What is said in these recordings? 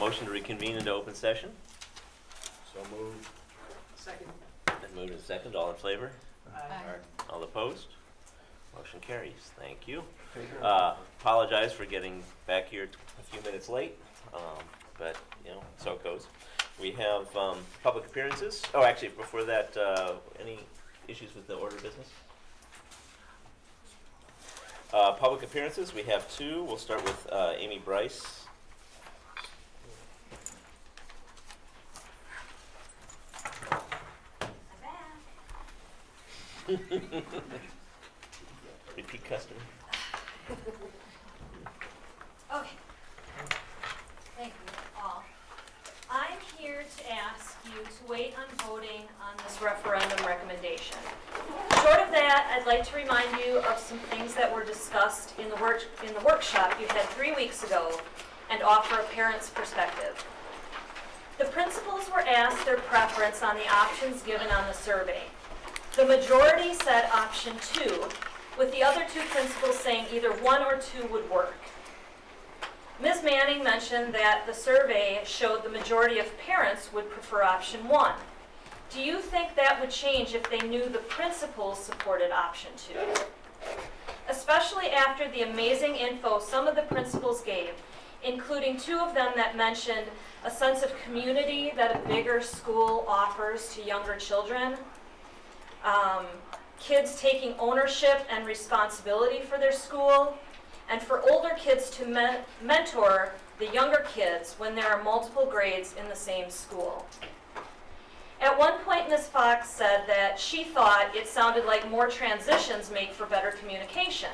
motion to reconvene into open session. So moved. Second. And moved in second. All in favor? Aye. All opposed? Motion carries. Thank you. Apologize for getting back here a few minutes late, but you know, so it goes. We have public appearances. Oh, actually, before that, any issues with the order of business? Public appearances, we have two. We'll start with Amy Bryce. Repeat customer. Okay. Thank you all. I'm here to ask you to wait on voting on this referendum recommendation. Short of that, I'd like to remind you of some things that were discussed in the workshop you had 3 weeks ago and offer a parent's perspective. The principals were asked their preference on the options given on the survey. The majority said option 2, with the other two principals saying either 1 or 2 would work. Ms. Manning mentioned that the survey showed the majority of parents would prefer option 1. Do you think that would change if they knew the principals supported option 2? Especially after the amazing info some of the principals gave, including 2 of them that mentioned a sense of community that a bigger school offers to younger children, kids taking ownership and responsibility for their school, and for older kids to mentor the younger kids when there are multiple grades in the same school. At one point, Ms. Fox said that she thought it sounded like more transitions make for better communication.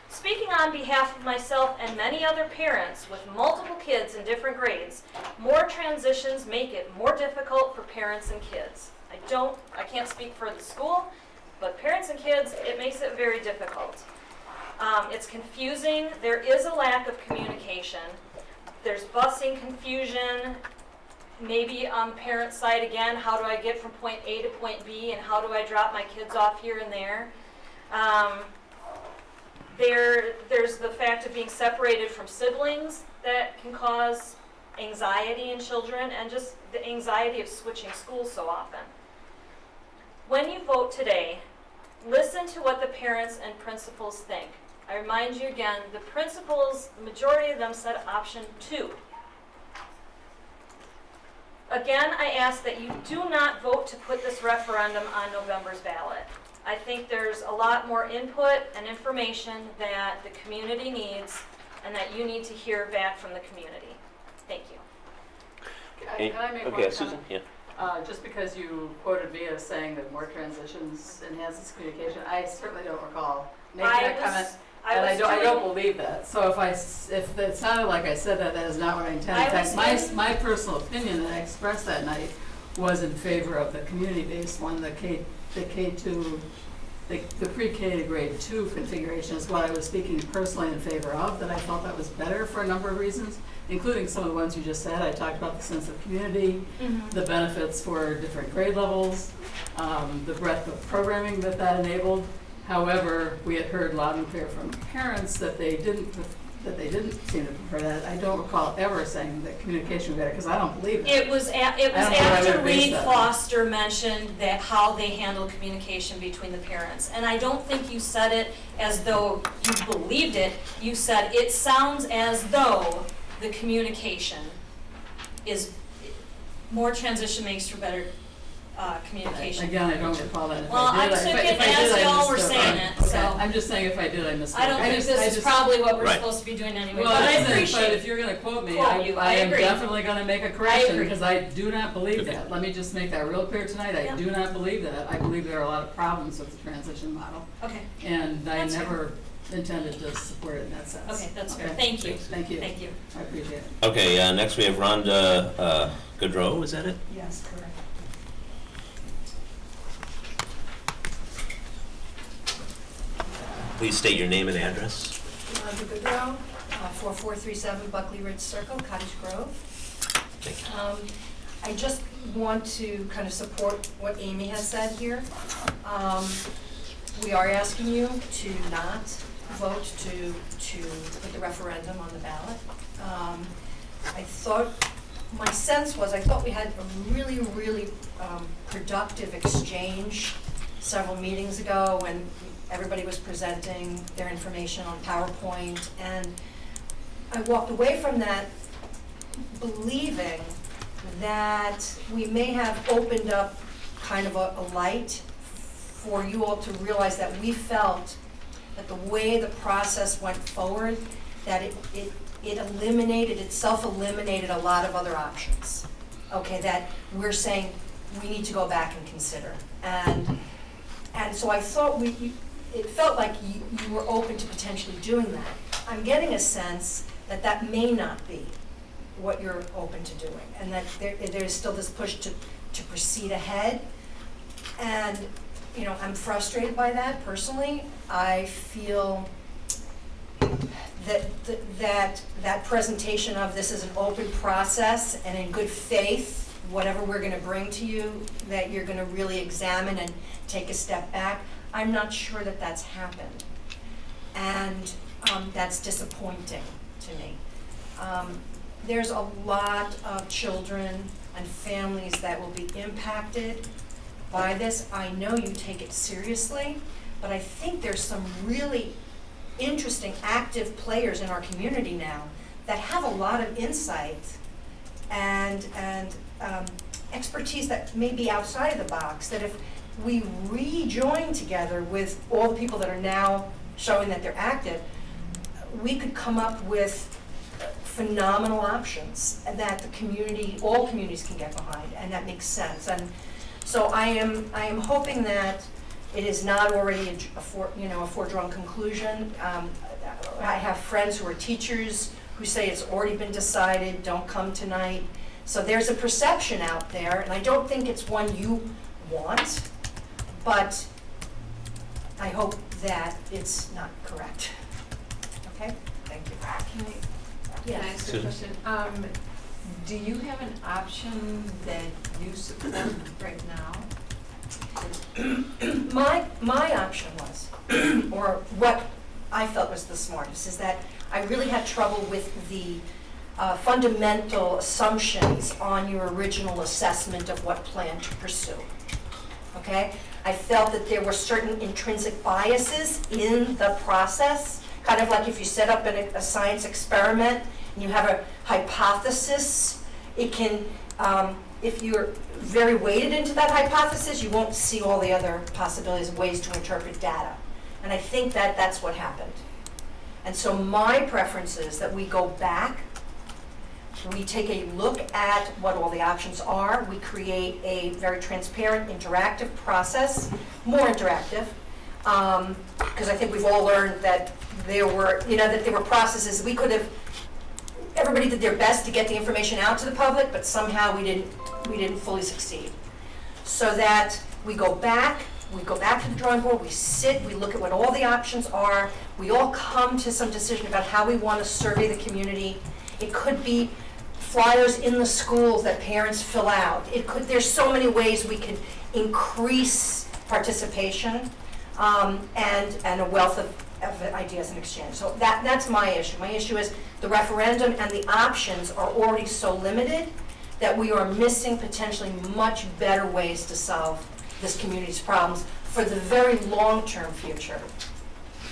Speaking on behalf of myself and many other parents with multiple kids in different grades, more transitions make it more difficult for parents and kids. I can't speak for the school, but parents and kids, it makes it very difficult. It's confusing. There is a lack of communication. There's busing confusion. Maybe on the parent side again, how do I get from point A to point B, and how do I drop my kids off here and there? There's the fact of being separated from siblings that can cause anxiety in children, and just the anxiety of switching schools so often. When you vote today, listen to what the parents and principals think. I remind you again, the principals, the majority of them said option 2. Again, I ask that you do not vote to put this referendum on November's ballot. I think there's a lot more input and information that the community needs, and that you need to hear back from the community. Thank you. Can I make one okay, comment? Susan? Yeah. Just because you quoted me as saying that more transitions enhances communication, I certainly don't recall making that comment. I don't believe that. So if it sounded like I said that, that is not what I intended. In fact, my personal opinion that I expressed that night was in favor of the community-based one, the K2, the pre-K to grade 2 configuration is what I was speaking personally in favor of, that I felt that was better for a number of reasons, including some of the ones you just said. I talked about the sense of community, the benefits for different grade levels, the breadth of programming that enabled. However, we had heard loud and clear from parents that they didn't seem to prefer that. I don't recall ever saying that communication was better, because I don't believe it. It was after Reed Foster mentioned that how they handle communication between the parents. And I don't think you said it as though you believed it. You said it sounds as though the communication is more transition makes for better communication. Again, I don't recall that. Well, I took it as y'all were saying it, okay. so. I'm just saying if I did, I missed it. I don't think this is probably what we're Right. supposed to be doing anyway, Well, but I but appreciate if it. you're going to quote me, Quote you. I am agree. definitely going to make a correction, agree. because I do not believe that. Let me just make that real clear tonight. I Yeah. do not believe that. I believe there are a lot of problems with the transition model, Okay, and I That's never intended to support it in that sense. okay, that's fair. Okay. Thank you. Thank you. Thank you. I appreciate it. Okay, next we have Rhonda Gaudreau, is that it? Yes, correct. Please state your name and address. Yolanda Goodrow, 4437 Buckley Ridge Circle, Cottage Grove. Thank you. I just want to kind of support what Amy has said here. We are asking you to not vote to put the referendum on the ballot. I thought my sense was, I thought we had a really, really productive exchange several meetings ago when everybody was presenting their information on PowerPoint, and I walked away from that believing that we may have opened up kind of a light for you all to realize that we felt that the way the process went forward, that it self-eliminated a lot of other options, okay, that we're saying we need to go back and consider. And so I thought it felt like you were open to potentially doing that. I'm getting a sense that that may not be what you're open to doing, and that there's still this push to proceed ahead. And, you know, I'm frustrated by that personally. I feel that presentation of this is an open process and in good faith, whatever we're gonna bring to you, that you're gonna really examine and take a step back. I'm not sure that that's happened. And that's disappointing to me. There's a lot of children and families that will be impacted by this. I know you take it seriously, but I think there's some really interesting, active players in our community now that have a lot of insight and expertise that may be outside of the box, that if we rejoin together with all the people that are now showing that they're active, we could come up with phenomenal options that the community, all communities can get behind, and that makes sense. And so I am hoping that it is not already a foregone conclusion. I have friends who are teachers who say it's already been decided, don't come tonight. So there's a perception out there, and I don't think it's one you want, but I hope that it's not correct. Okay, thank you. Can I ask a question? Do you have an option that you support right now? My option was, or what I felt was the smartest, is that I really had trouble with the fundamental assumptions on your original assessment of what plan to pursue, okay? I felt that there were certain intrinsic biases in the process, kind of like if you set up a science experiment and you have a hypothesis, it can, if you're very weighted into that hypothesis, you won't see all the other possibilities of ways to interpret data. And I think that that's what happened. And so my preference is that we go back, we take a look at what all the options are, we create a very transparent, interactive process, more interactive, because I think we've all learned that there were processes we could have, everybody did their best to get the information out to the public, but somehow we didn't fully succeed. So that we go back to the drawing board, we sit, we look at what all the options are, we all come to some decision about how we want to survey the community. It could be flyers in the schools that parents fill out. There's so many ways we can increase participation, and a wealth of ideas and exchange. So that's my issue. My issue is the referendum and the options are already so limited that we are missing potentially much better ways to solve this community's problems for the very long-term future.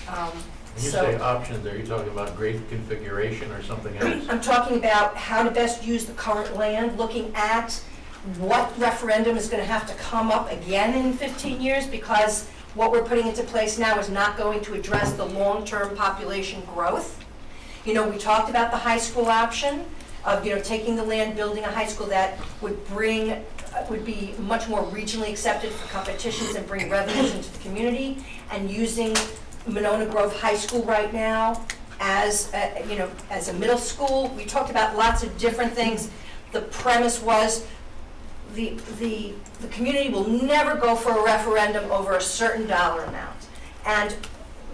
When you say options, are you talking about grade configuration or something else? I'm talking about how to best use the current land, looking at what referendum is going to have to come up again in 15 years, because what we're putting into place now is not going to address the long-term population growth. You know, we talked about the high school option of, taking the land, building a high school that would be much more regionally accepted for competitions and bring revenues into the community, and using Monona Grove High School right now as a middle school. We talked about lots of different things. The premise was the community will never go for a referendum over a certain dollar amount. And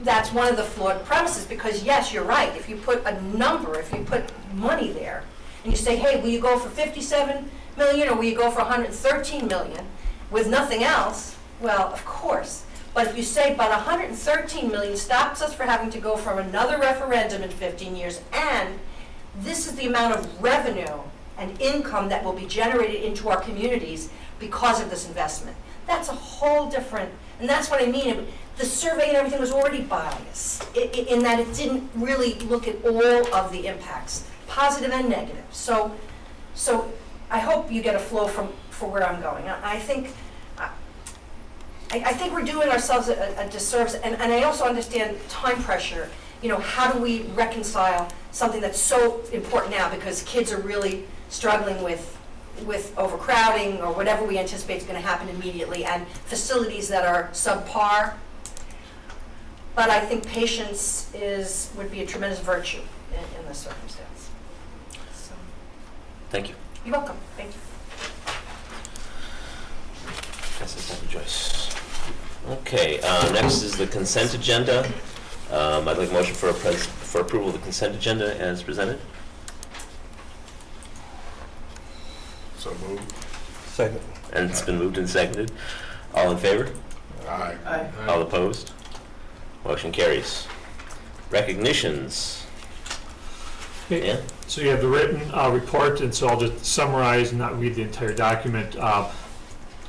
that's one of the flawed premises, because yes, you're right, if you put a number, if you put money there, and you say, hey, will you go for 57 million or will you go for 113 million with nothing else? Well, of course. But if you say, but 113 million stops us from having to go from another referendum in 15 years, and this is the amount of revenue and income that will be generated into our communities because of this investment. That's a whole different, and that's what I mean. The survey and everything was already biased in that it didn't really look at all of the impacts, positive and negative. So I hope you get a flow for where I'm going. I think we're doing ourselves a disservice, and I also understand time pressure. You know, how do we reconcile something that's so important now because kids are really struggling with overcrowding or whatever we anticipate is going to happen immediately, and facilities that are subpar. But I think patience would be a tremendous virtue in this circumstance. So, Thank you. you're welcome. Thank you. Thank you, Joyce. Okay, next is the consent agenda. I'd like a motion for approval of the consent agenda as presented. So moved. Second. And it's been moved and seconded. All in favor? Aye. All opposed? Motion carries. Recognitions. Okay, Dan? so you have the written report, and so I'll just summarize and not read the entire document.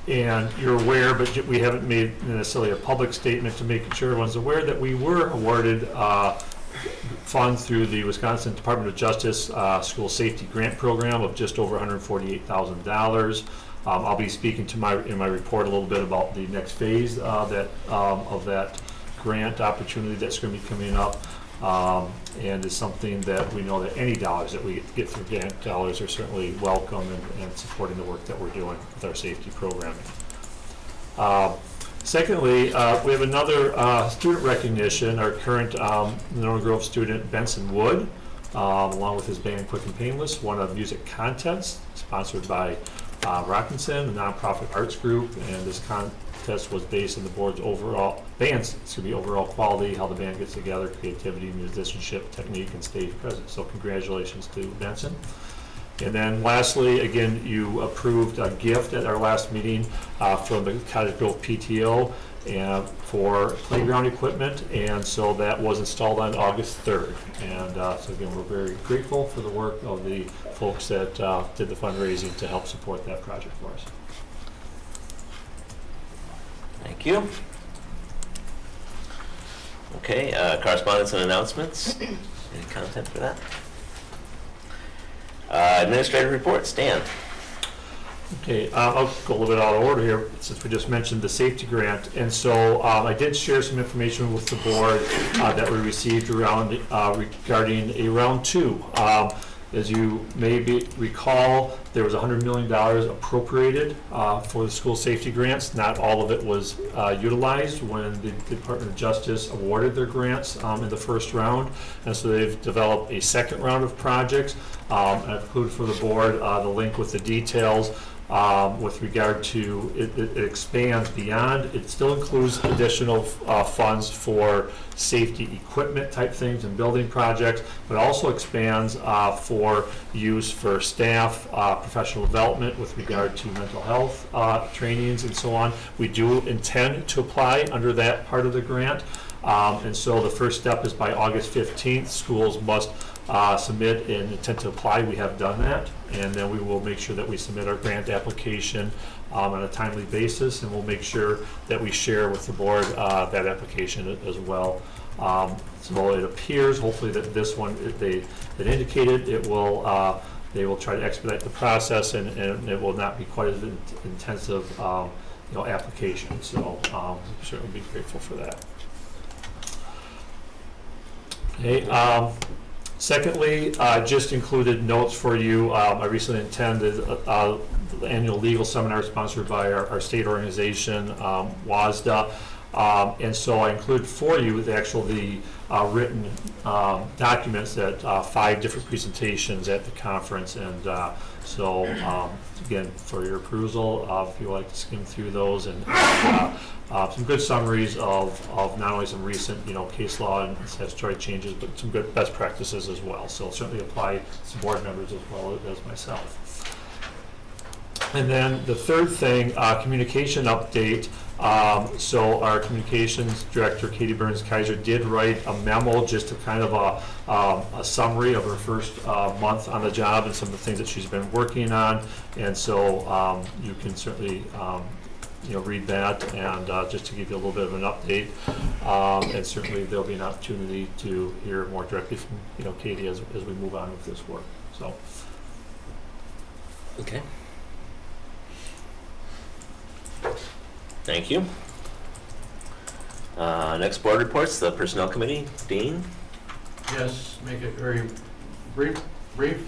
And you're aware, but we haven't made necessarily a public statement to make sure everyone's aware that we were awarded funds through the Wisconsin Department of Justice School Safety Grant Program of just over $148,000. I'll be speaking in my report a little bit about the next phase of that grant opportunity that's going to be coming up, and is something that we know that any dollars that we get through grant dollars are certainly welcome and supporting the work that we're doing with our safety programming. Secondly, we have another student recognition. Our current Monona Grove student, Benson Wood, along with his band Quick and Painless, won a music contest sponsored by Rockinson, a nonprofit arts group, and this contest was based on the board's overall quality, how the band gets together, creativity, musicianship, technique, and stage presence. So congratulations to Benson. And then lastly, again, you approved a gift at our last meeting from the Cottage Grove PTO and for playground equipment, and so that was installed on August 3rd. And so again, we're very grateful for the work of the folks that did the fundraising to help support that project for us. Thank you. Okay, correspondence and announcements. Any content for that? Administrative reports. Dan. Okay, I'll go a little bit out of order here since we just mentioned the safety grant. And so I did share some information with the board that we received regarding a round two. As you may recall, there was $100 million appropriated for the school safety grants. Not all of it was utilized when the Department of Justice awarded their grants in the first round. And so they've developed a second round of projects. I've included for the board the link with the details. With regard to it expands beyond. It still includes additional funds for safety equipment type things and building projects, but also expands for use for staff, professional development with regard to mental health trainings and so on. We do intend to apply under that part of the grant, and so the first step is by August 15th, schools must submit an intent to apply. We have done that, and then we will make sure that we submit our grant application on a timely basis, and we'll make sure that we share with the board that application as well. So it appears, hopefully, that this one, they indicated it will, they will try to expedite the process, and it will not be quite as intensive, application. So certainly be grateful for that. Okay. Secondly, just included notes for you. I recently attended the annual legal seminar sponsored by our state organization, WASDA, and so I included for you the written documents at 5 different presentations at the conference, and so again, for your perusal, if you would like to skim through those, and some good summaries of not only some recent case law and statutory changes, but some good best practices as well. So certainly apply to board members as well as myself. And then the third thing, communication update. So our communications director, Katie Burns-Kaiser, did write a memo, just a kind of a summary of her first month on the job and some of the things that she's been working on. And so you can certainly read that, and just to give you a little bit of an update. And certainly there'll be an opportunity to hear more directly from Katie as we move on with this work. So. Okay. Thank you. Next board reports, the Personnel Committee. Dean? Yes, make it very brief.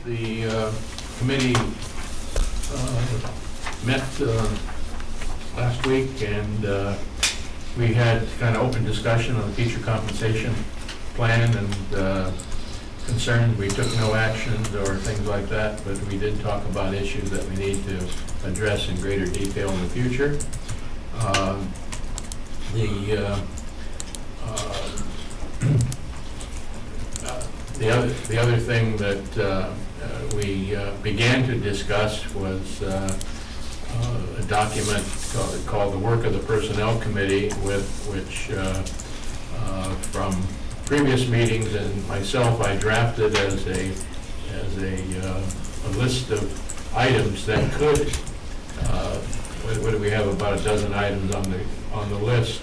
The committee met last week, and we had kind of open discussion on the teacher compensation plan and concerns. We took no actions or things like that, but we did talk about issues that we need to address in greater detail in the future. The other thing that we began to discuss was a document called the Work of the Personnel Committee, which from previous meetings and myself, I drafted as a list of items that could. What do we have? About a dozen items on the list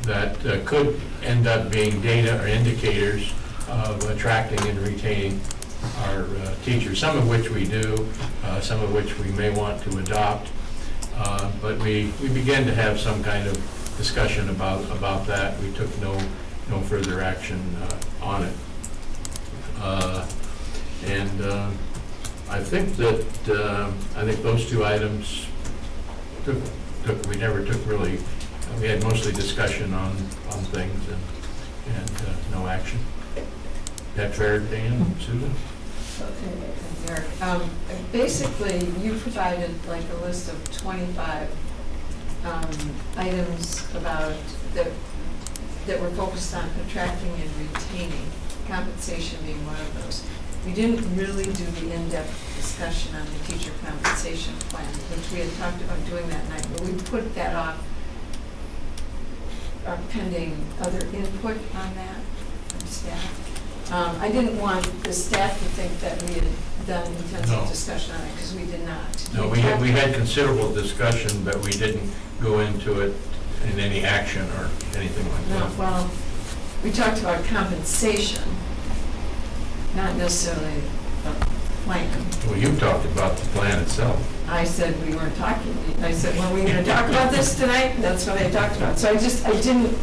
that could end up being data or indicators of attracting and retaining our teachers. Some of which we do, some of which we may want to adopt. But we began to have some kind of discussion about that. We took no further action on it. I think those two items we never took really, we had mostly discussion on things and no action. Is that fair, Dan, Susan? Eric, basically, you provided like a list of 25 items about that were focused on attracting and retaining, compensation being one of those. We didn't really do the in-depth discussion on the teacher compensation plan, which we had talked about doing that night, but we put that off pending other input on that from staff. I didn't want the staff to think that we had done intensive discussion on it, because we did not. No, we had considerable discussion, but we didn't go into it in any action or anything like that. No, well, we talked about compensation, not necessarily the plan. Well, you talked about the plan itself. I said we weren't talking. I said, well, we're going to talk about this tonight. That's what I talked about. So I didn't,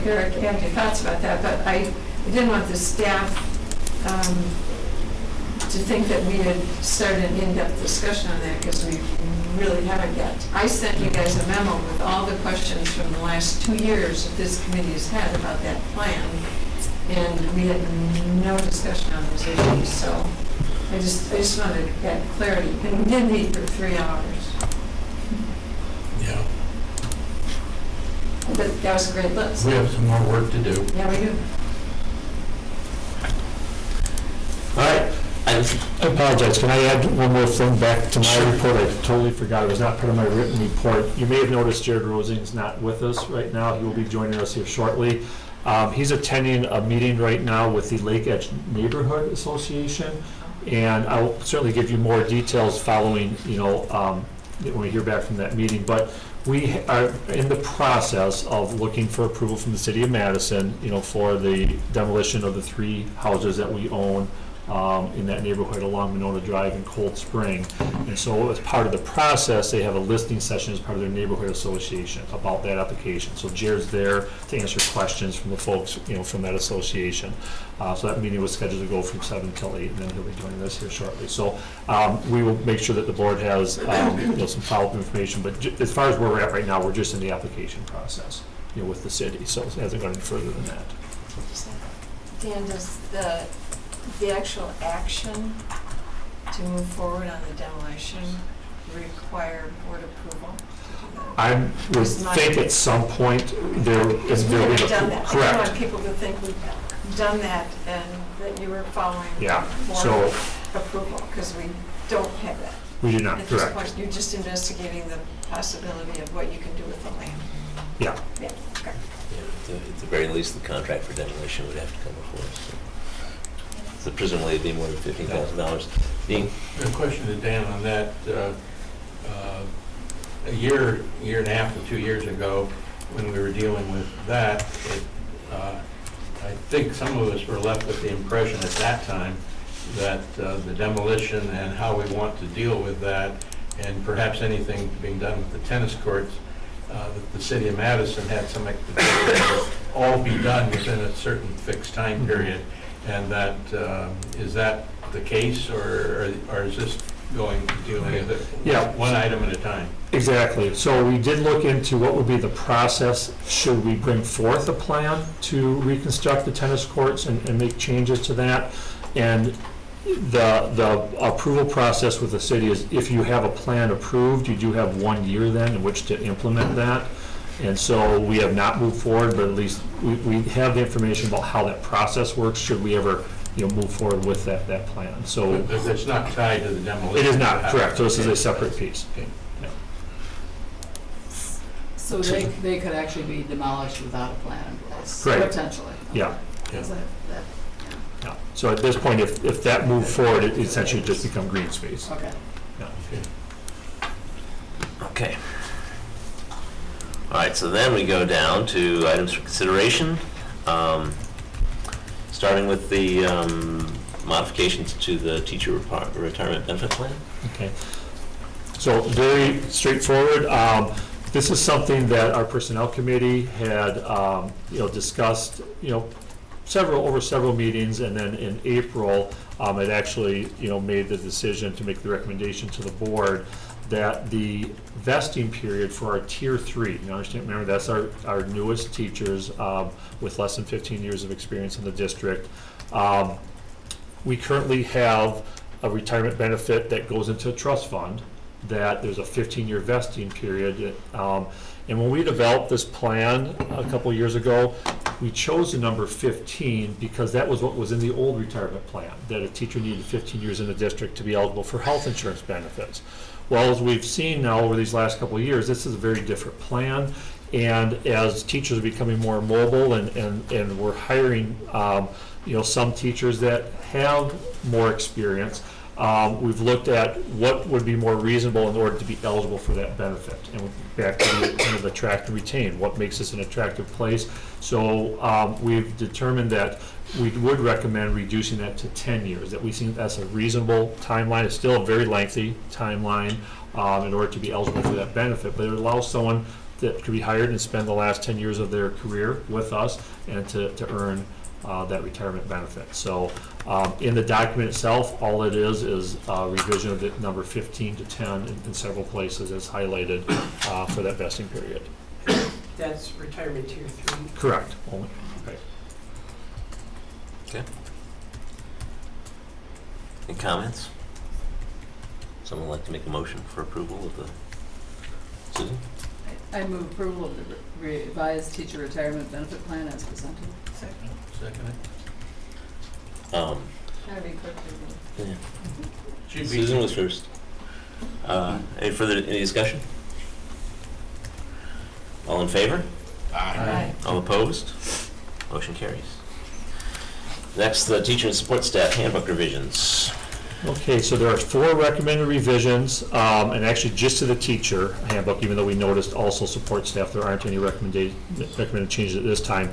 Eric, have your thoughts about that, but I didn't want the staff to think that we had started an in-depth discussion on that, because we really haven't yet. I sent you guys a memo with all the questions from the last 2 years that this committee has had about that plan, and we had no discussion on those issues. So I just wanted to get clarity. And we did meet for 3 hours. Yeah. But that was a great list. We have some more work to do. Yeah, we do. All right. I apologize, can I add one more thing back to my report? I totally forgot, it was not part of my written report. You may have noticed Jared Rosing is not with us right now. He will be joining us here shortly. He's attending a meeting right now with the Lake Edge Neighborhood Association, and I'll certainly give you more details following, when we hear back from that meeting. But we are in the process of looking for approval from the City of Madison, for the demolition of the 3 houses that we own in that neighborhood along Monona Drive in Cold Spring. And so as part of the process, they have a listening session as part of their neighborhood association about that application. So Jared's there to answer questions from the folks, from that association. So that meeting was scheduled to go from 7 till 8, and then he'll be joining us here shortly. So we will make sure that the board has some follow-up information. But as far as where we're at right now, we're just in the application process, with the city. So it hasn't gone any further than that. Dan, does the actual action to move forward on the demolition require board approval? I would think at some point there is. We haven't done that. Correct. I don't want people to think we've done that and that you were following Yeah. board So approval, because we don't have that. We do not, At this correct. point, you're just investigating the possibility of what you can do with the land. Yeah. Yeah, okay. Yeah, at the very least, the contract for demolition would have to come before us. So presumably it'd be more than $15,000. Dean? A question to Dan on that. A year and a half or 2 years ago, when we were dealing with that, I think some of us were left with the impression at that time that the demolition and how we want to deal with that, and perhaps anything being done with the tennis courts, that the city of Madison had some expectation that would all be done within a certain fixed time period. And that, is that the case, or is this going to deal with it Yeah. one item at a time? Exactly. So we did look into what would be the process should we bring forth a plan to reconstruct the tennis courts and make changes to that. And the approval process with the city is if you have a plan approved, you do have 1 year then in which to implement that. And so we have not moved forward, but at least we have the information about how that process works should we ever, move forward with that plan. So But it's not tied to the demolition? it is not, correct. So this is a separate piece. Okay. So they could actually be demolished without a plan in place? Right. Potentially? Yeah. Is that, Yeah. So at this point, if that moved forward, it essentially just become green space. okay. Okay. All right, so then we go down to items for consideration, starting with the modifications to the teacher retirement benefit plan. Okay. So very straightforward. This is something that our personnel committee had, discussed, over several meetings, and then in April, it actually, made the decision to make the recommendation to the board that the vesting period for our Tier 3, remember, that's our newest teachers with less than 15 years of experience in the district. We currently have a retirement benefit that goes into a trust fund, that there's a 15-year vesting period. And when we developed this plan a couple years ago, we chose the number 15 because that was what was in the old retirement plan, that a teacher needed 15 years in the district to be eligible for health insurance benefits. Well, as we've seen now over these last couple of years, this is a very different plan. And as teachers are becoming more mobile and we're hiring, some teachers that have more experience, we've looked at what would be more reasonable in order to be eligible for that benefit. And back to the kind of attract and retain, what makes this an attractive place. So we've determined that we would recommend reducing that to 10 years, that we think that's a reasonable timeline. It's still a very lengthy timeline in order to be eligible for that benefit, but it allows someone that could be hired and spend the last 10 years of their career with us and to earn that retirement benefit. So in the document itself, all it is a revision of the number 15 to 10 in several places as highlighted for that vesting period. That's retirement Tier 3. Correct. Only, right. Okay. Any comments? Someone like to make a motion for approval of the, Susan? I move approval of the revised teacher retirement benefit plan as presented. Second. Second Can I be quick? Yeah. it? Susan was first. Any discussion? All in favor? Aye. All opposed? Motion carries. Next, the teacher and support staff handbook revisions. Okay, so there are 4 recommended revisions, and actually just to the teacher handbook, even though we noticed also support staff, there aren't any recommended changes at this time.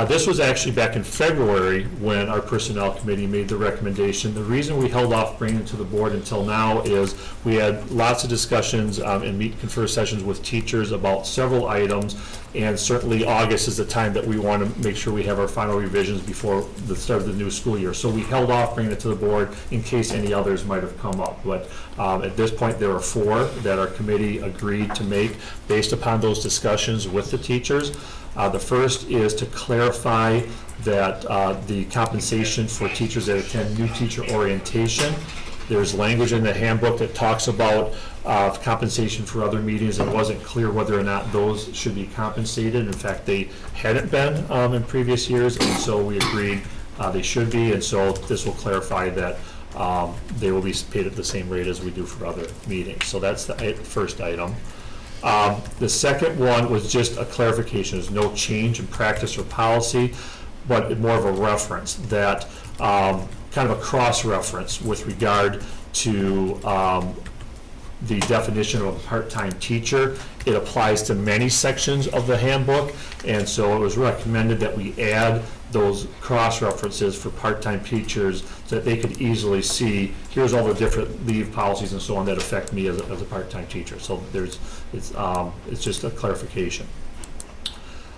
This was actually back in February when our personnel committee made the recommendation. The reason we held off bringing it to the board until now is we had lots of discussions and meet and confer sessions with teachers about several items, and certainly August is the time that we want to make sure we have our final revisions before the start of the new school year. So we held off bringing it to the board in case any others might have come up. But at this point, there are 4 that our committee agreed to make based upon those discussions with the teachers. The first is to clarify that the compensation for teachers that attend new teacher orientation, there's language in the handbook that talks about compensation for other meetings. It wasn't clear whether or not those should be compensated. In fact, they hadn't been in previous years, and so we agreed they should be, and so this will clarify that they will be paid at the same rate as we do for other meetings. So that's the first item. The second one was just a clarification. There's no change in practice or policy, but more of a reference that kind of a cross-reference with regard to the definition of a part-time teacher. It applies to many sections of the handbook, and so it was recommended that we add those cross-references for part-time teachers so that they could easily see, here's all the different leave policies and so on that affect me as a part-time teacher. So it's just a clarification.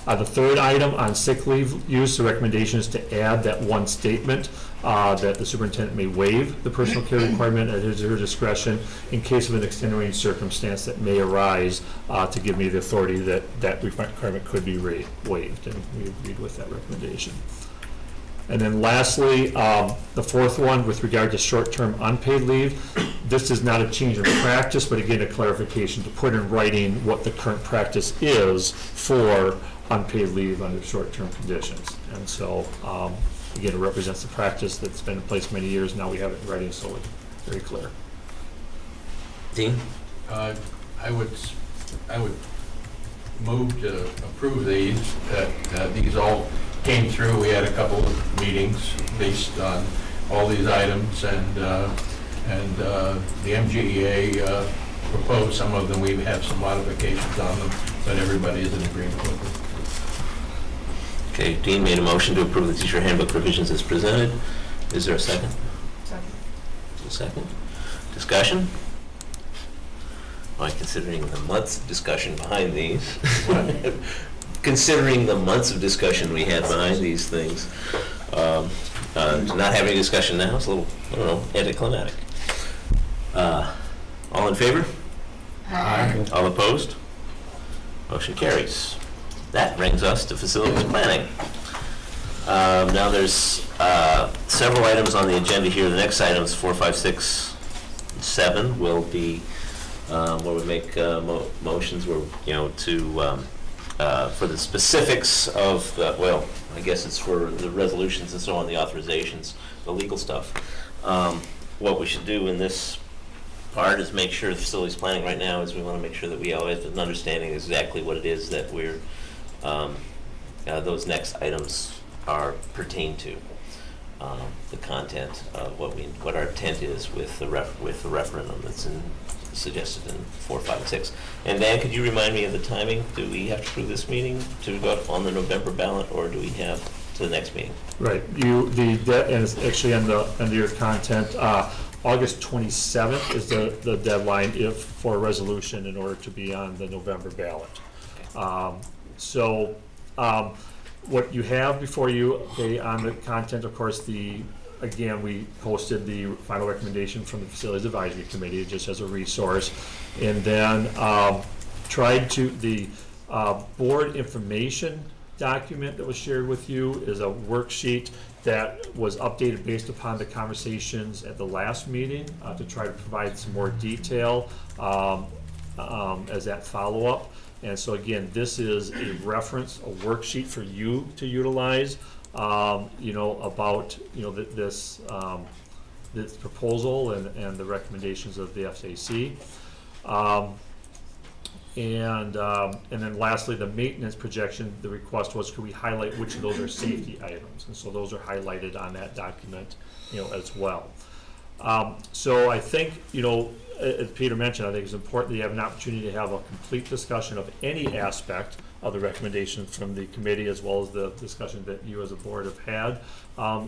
The third item on sick leave use, the recommendation is to add that one statement that the superintendent may waive the personal care requirement at his or her discretion in case of an extenuating circumstance that may arise to give me the authority that that requirement could be waived, and we agreed with that recommendation. And then lastly, the fourth one with regard to short-term unpaid leave, this is not a change in practice, but again, a clarification to put in writing what the current practice is for unpaid leave under short-term conditions. And so, again, it represents the practice that's been in place many years. Now we have it in writing, so it's very clear. Dean? I would move to approve these. These all came through. We had a couple of meetings based on all these items, and the MGEA proposed some of them. We have some modifications on them, but everybody is in agreement with it. Okay, Dean made a motion to approve the teacher handbook provisions as presented. Is there a second? Second. A second. Discussion? Well, considering the months of discussion behind these, considering the months of discussion we had behind these things, to not have any discussion now is a little, I don't know, anticlimactic. All in favor? Aye. All opposed? Motion carries. That brings us to facilities planning. Now there's several items on the agenda here. The next items, 4, 5, 6, 7, will be where we make motions where, you know, to for the specifics of the, well, I guess it's for the resolutions and so on, the authorizations, the legal stuff. What we should do in this part is make sure the facilities planning right now is we want to make sure that we always have an understanding exactly what it is that we're those next items are pertain to, the content of what our intent is with the referendum that's suggested in 4, 5, and 6. And Dan, could you remind me of the timing? Do we have to approve this meeting to go up on the November ballot, or do we have to the next meeting? Right. And it's actually under your content. August 27th is the deadline for a resolution in order to be on the November ballot. What you have before you, on the content, of course, again, we posted the final recommendation from the Facilities Advisory Committee just as a resource. And then the board information document that was shared with you is a worksheet that was updated based upon the conversations at the last meeting to try to provide some more detail as that follow-up. And so again, this is a reference, a worksheet for you to utilize, you know, about, you know, this proposal and the recommendations of the FAC. And then lastly, the maintenance projection, the request was, could we highlight which of those are safety items? And so those are highlighted on that document, you know, as well. So I think, you know, as Peter mentioned, I think it's important that you have an opportunity to have a complete discussion of any aspect of the recommendations from the committee, as well as the discussion that you as a board have had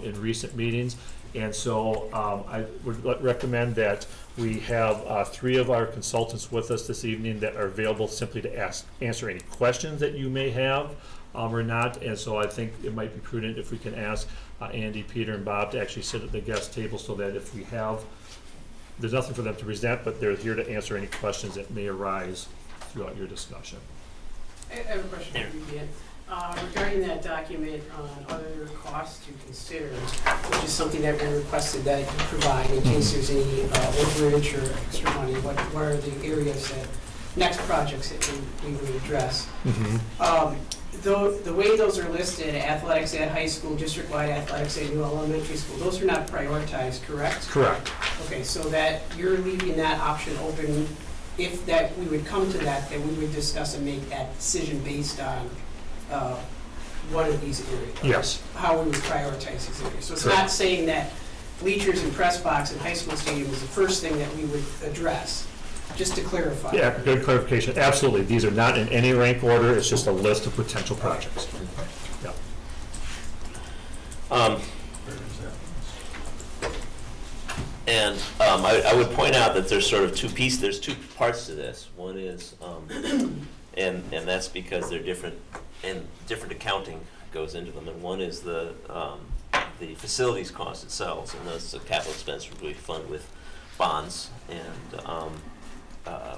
in recent meetings. And so I would recommend that we have 3 of our consultants with us this evening that are available simply to answer any questions that you may have or not. And so I think it might be prudent if we can ask Andy, Peter, and Bob to actually sit at the guest table, so that if we have, there's nothing for them to present, but they're here to answer any questions that may arise throughout your discussion. I have a question for you, Dan. Regarding that document on other costs to consider, which is something that we requested that you provide in case there's any overage or extra money, what are the areas that, next projects that we would address? Though, the way those are listed, athletics at high school, district-wide athletics at new elementary school, those are not prioritized, correct? Correct. Okay, so that, you're leaving that option open, if that, we would come to that we would discuss and make that decision based on one of these areas. Yes. How we would prioritize these areas. So it's Correct. not saying that bleachers and press box in high school stadium is the first thing that we would address, just to clarify. Yeah, good clarification. Absolutely. These are not in any rank order. It's just a list of potential projects. Yeah. And I would point out that there's sort of there's two parts to this. One is, and that's because they're different, and different accounting goes into them. And one is the facilities cost itself, and that's a capital expense which we fund with bonds, and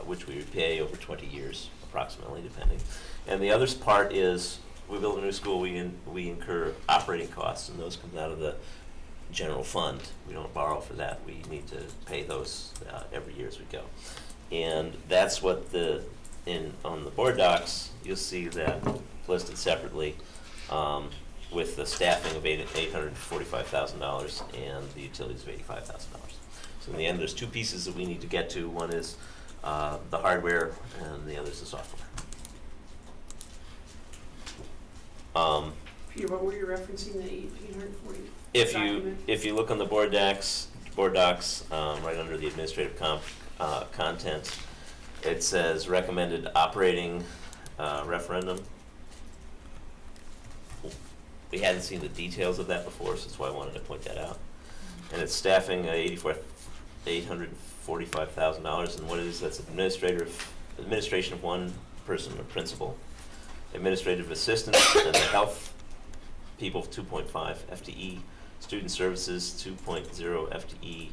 which we repay over 20 years approximately, depending. And the other part is, we build a new school, we incur operating costs, and those come out of the general fund. We don't borrow for that. We need to pay those every year as we go. And that's what on the board docs, you'll see that listed separately with the staffing of $845,000 and the utilities of $85,000. So in the end, there's two pieces that we need to get to. One is the hardware, and the other is the software. Peter, what were you referencing, the 840? If document? you look on the board docs, right under the administrative content, it says recommended operating referendum. We hadn't seen the details of that before, so that's why I wanted to point that out. And it's staffing $845,000, and what it is, that's administration of one person, a principal, administrative assistant, and the health people 2.5 FTE, student services 2.0 FTE,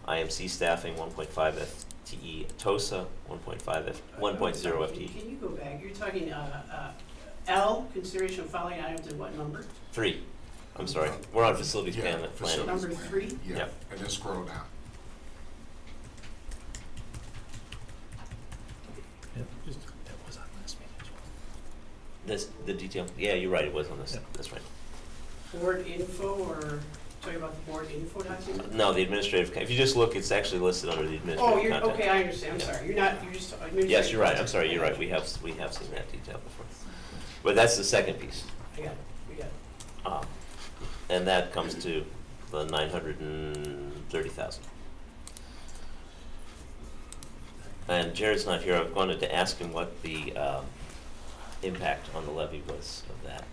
IMC staffing 1.5 FTE, TOSA 1.0 FTE. Can you go back? You're talking L, consideration of following items, and what number? 3. I'm sorry. We're on facilities planning. Number 3? Yeah, Yep. and then scroll down. That was on last meeting as well. The detail. Yeah, you're right. It was on this. Yeah. That's right. Board info, or talking about the board info document? No, the administrative. If you just look, it's actually listed under the administrative Oh, you're, content. okay, I understand, I'm sorry, you're just administrative. Yes, you're right. I'm sorry. You're right. We have seen that detail before. But that's the second piece, I got it, we got it. and that comes to the 930,000. And Jared's not here. I wanted to ask him what the impact on the levy was of that.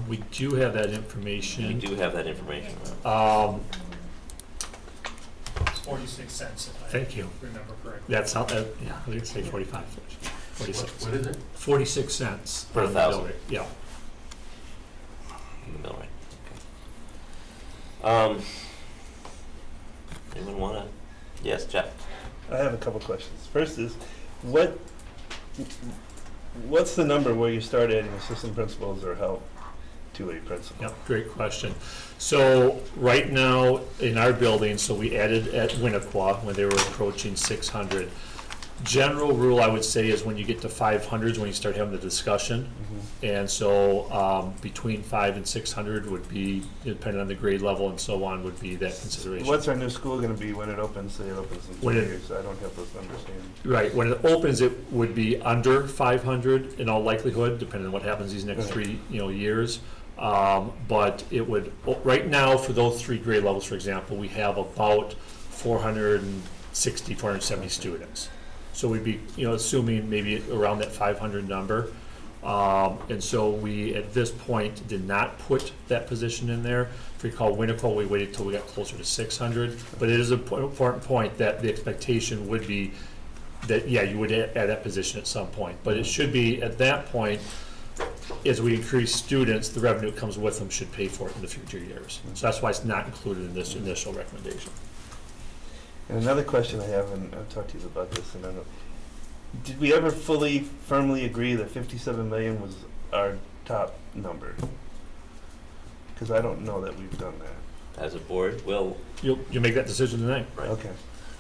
We do have that We information. do have that information. It's 46 cents, if I Thank you. remember correctly. That's how, yeah, I think it's say 45. 46. What is it? 46 cents. Per on the thousand. bill rate. Yeah. In the mill rate. Okay. Anyone wanna? Yes, Jeff. I have a couple questions. First is, what's the number where you start adding assistant principals or help to a principal? Yep, great question. So right now in our building, so we added at Winnequa when they were approaching 600. General rule, I would say, is when you get to 500s, when you start having the discussion. And so between 500 and 600 would be, depending on the grade level and so on, would be that consideration. What's our new school gonna be when it opens? Say it opens in 2 When it- years. I don't have those numbers handy. Right, when it opens, it would be under 500 in all likelihood, depending on what happens these next Right. 3, years. But it would, right now, for those 3 grade levels, for example, we have about 460, 470 students. So we'd be, assuming maybe around that 500 number. And so we, at this point, did not put that position in there. If you recall, Winnequa, we waited till we got closer to 600. But it is an important point that the expectation would be that, yeah, you would add that position at some point. But it should be, at that point, as we increase students, the revenue that comes with them should pay for it in the future years. So that's why it's not included in this initial recommendation. And another question I have, and I've talked to you about this, and I don't, did we ever fully, firmly agree that 57 million was our top number? Because I don't know that we've done that. As a board, well, You make that decision tonight. right. Okay.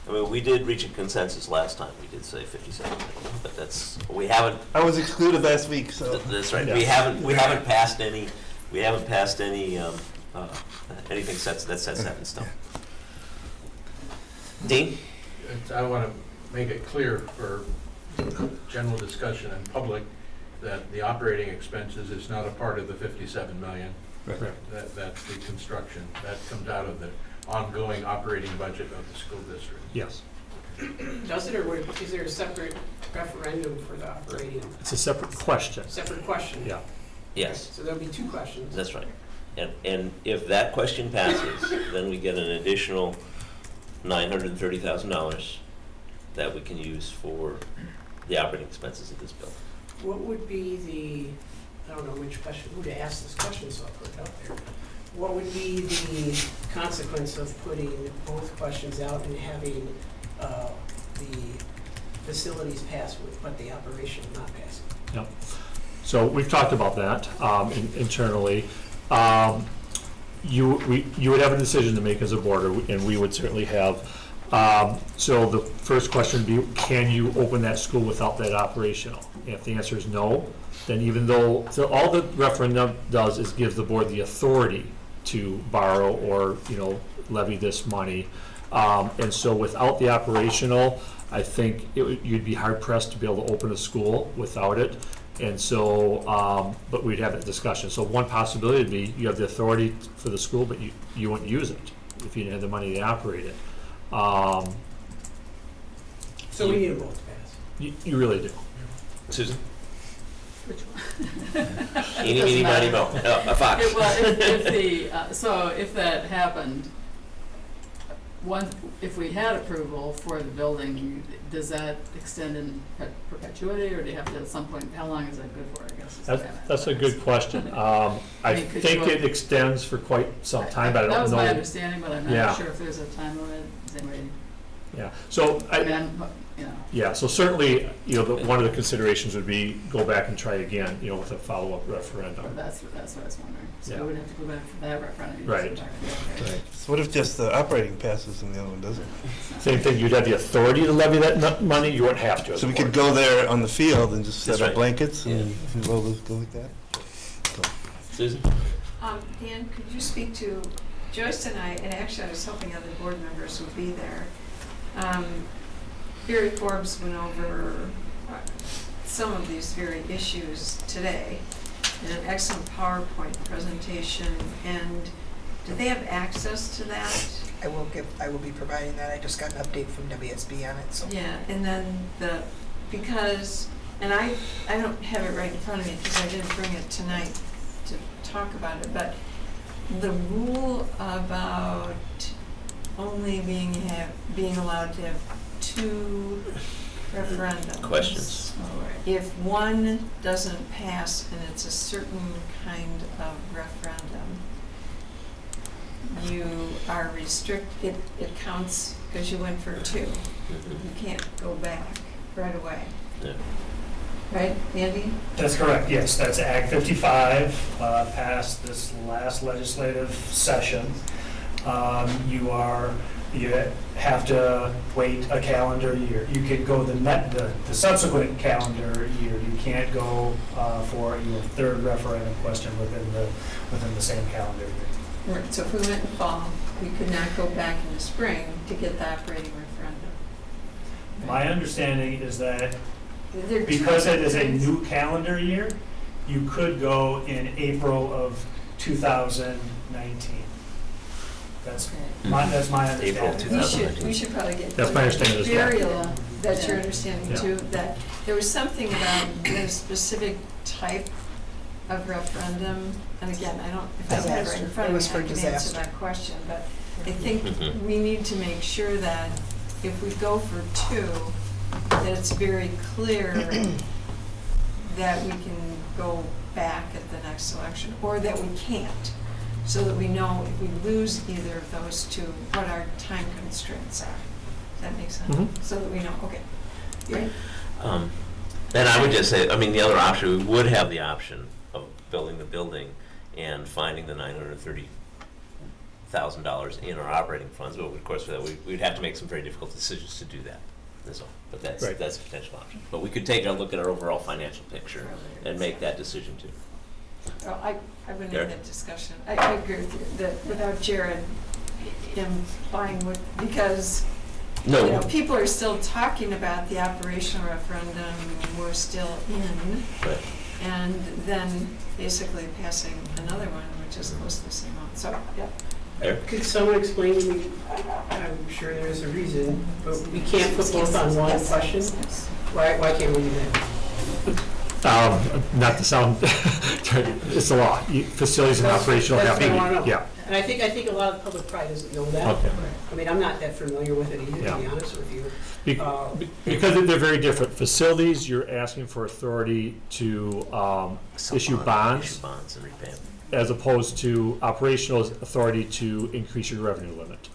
I mean, we did reach a consensus last time, we did say 57 million, but that's, we haven't, I was excluded last week, so. that's right, we haven't passed any, anything that's set in stone. Dean? I want to make it clear for general discussion in public that the operating expenses is not a part of the 57 million. Right. That's the construction. That comes out of the ongoing operating budget of the school district. Yes. Does it, or is there a separate referendum for the operating? It's a separate question. Separate question? Yeah. Yes, So there'll be two questions. that's right. And if that question passes, then we get an additional $930,000 that we can use for the operating expenses of this building. What would be the, I don't know which question, who to ask this question, so I'll put it out there. What would be the consequence of putting both questions out and having the facilities pass but the operation not passing? Yep. So we've talked about that internally. You would have a decision to make as a board, and we would certainly have. So the first question would be, can you open that school without that operational? And if the answer is no, then even though, so all the referendum does is gives the board the authority to borrow or, levy this money. And so without the operational, I think you'd be hard pressed to be able to open a school without it. And so, but we'd have that discussion. So one possibility would be you have the authority for the school, but you wouldn't use it if you didn't have the money to operate it. So we need them both to pass. You really do. Susan? Which one? Eeny, meeny, miny, moe. Oh, a fox. Well, if that happened, if we had approval for the building, does that extend in perpetuity, or do you have to at some point, how long is that good for, I guess? That's a good question. I think it extends for quite some time, but I don't know. That was my understanding, but I'm Yeah. not sure if there's a time limit. Is anybody, Yeah, so yeah, so certainly, one of the considerations would be go back and try again, with a follow-up referendum. that's what I was wondering. So Yeah. we would have to go back for that referendum. Right. Right. So what if just the operating passes and the other one doesn't? Same thing, you'd have the authority to levy that money, you wouldn't have to. as So a we could board. go there on the field and just That's set up right. blankets and roll those, go like that? Susan? Dan, could you speak to Joyce and I, and actually I was hoping other board members would be there. Barry Forbes went over some of these very issues today in an excellent PowerPoint presentation, and do they have access to that? I will be providing that. I just got an update from WSB on it, so. Yeah, and then because I don't have it right in front of me because I didn't bring it tonight to talk about it, but the rule about only being allowed to have 2 referendums. Questions. If one doesn't pass and it's a certain kind of referendum, you are restricted, it counts because you went for 2. You can't go back right away. Yeah. Right, Andy? That's correct, yes, that's Act 55, passed this last legislative session. You have to wait a calendar year. You could go the subsequent calendar year. You can't go for your 3rd referendum question within the same calendar year. Right, so if we went in fall, we could not go back in the spring to get the operating referendum. My understanding is that There are 2 because it is a things. new calendar year, you could go in April of 2019. That's my April understanding. We should probably get. That's my understanding as well. Burial, Yeah. that's your Yeah. understanding Yeah. too, that there was something about the specific type of referendum, and again, I don't, if I have it right in front It of was me, for I can answer disaster. that question, but I think Mhm. we need to make sure that if we go for 2, that it's very clear that we can go back at the next election, or that we can't, so that we know if we lose either of those 2, what our time constraints are. Does that make sense? Mhm. So that we know, okay, right? And I would just say, the other option, we would have the option of building the building and finding the $930 $100,000 in our operating funds, but of course, we'd have to make some very difficult decisions to do that. That's all. But that's Right. a potential option. But we could take a look at our overall financial picture and make that decision too. Well, I wouldn't Derek? have that discussion. I agree with you, that without Jared, him buying what, because, you know, people are still talking about the operational referendum, we're still in, Right. and then basically passing another one, which is close to the same amount, so, yeah. Eric? Could someone explain to me, I'm sure there's a reason, but we can't put both on one Yes. question? Yes. Why can't we do that? Not to sound, it's a law. Facilities and operational have That's to what I wanna know. be, yeah. And I think a lot of the public probably doesn't know that. Okay. I mean, I'm not that familiar with it either, to be Yeah. honest with you. Because they're very different. Facilities, you're asking for authority to issue bonds, Issue bonds and repay them. as opposed to operational is authority to increase your revenue limit.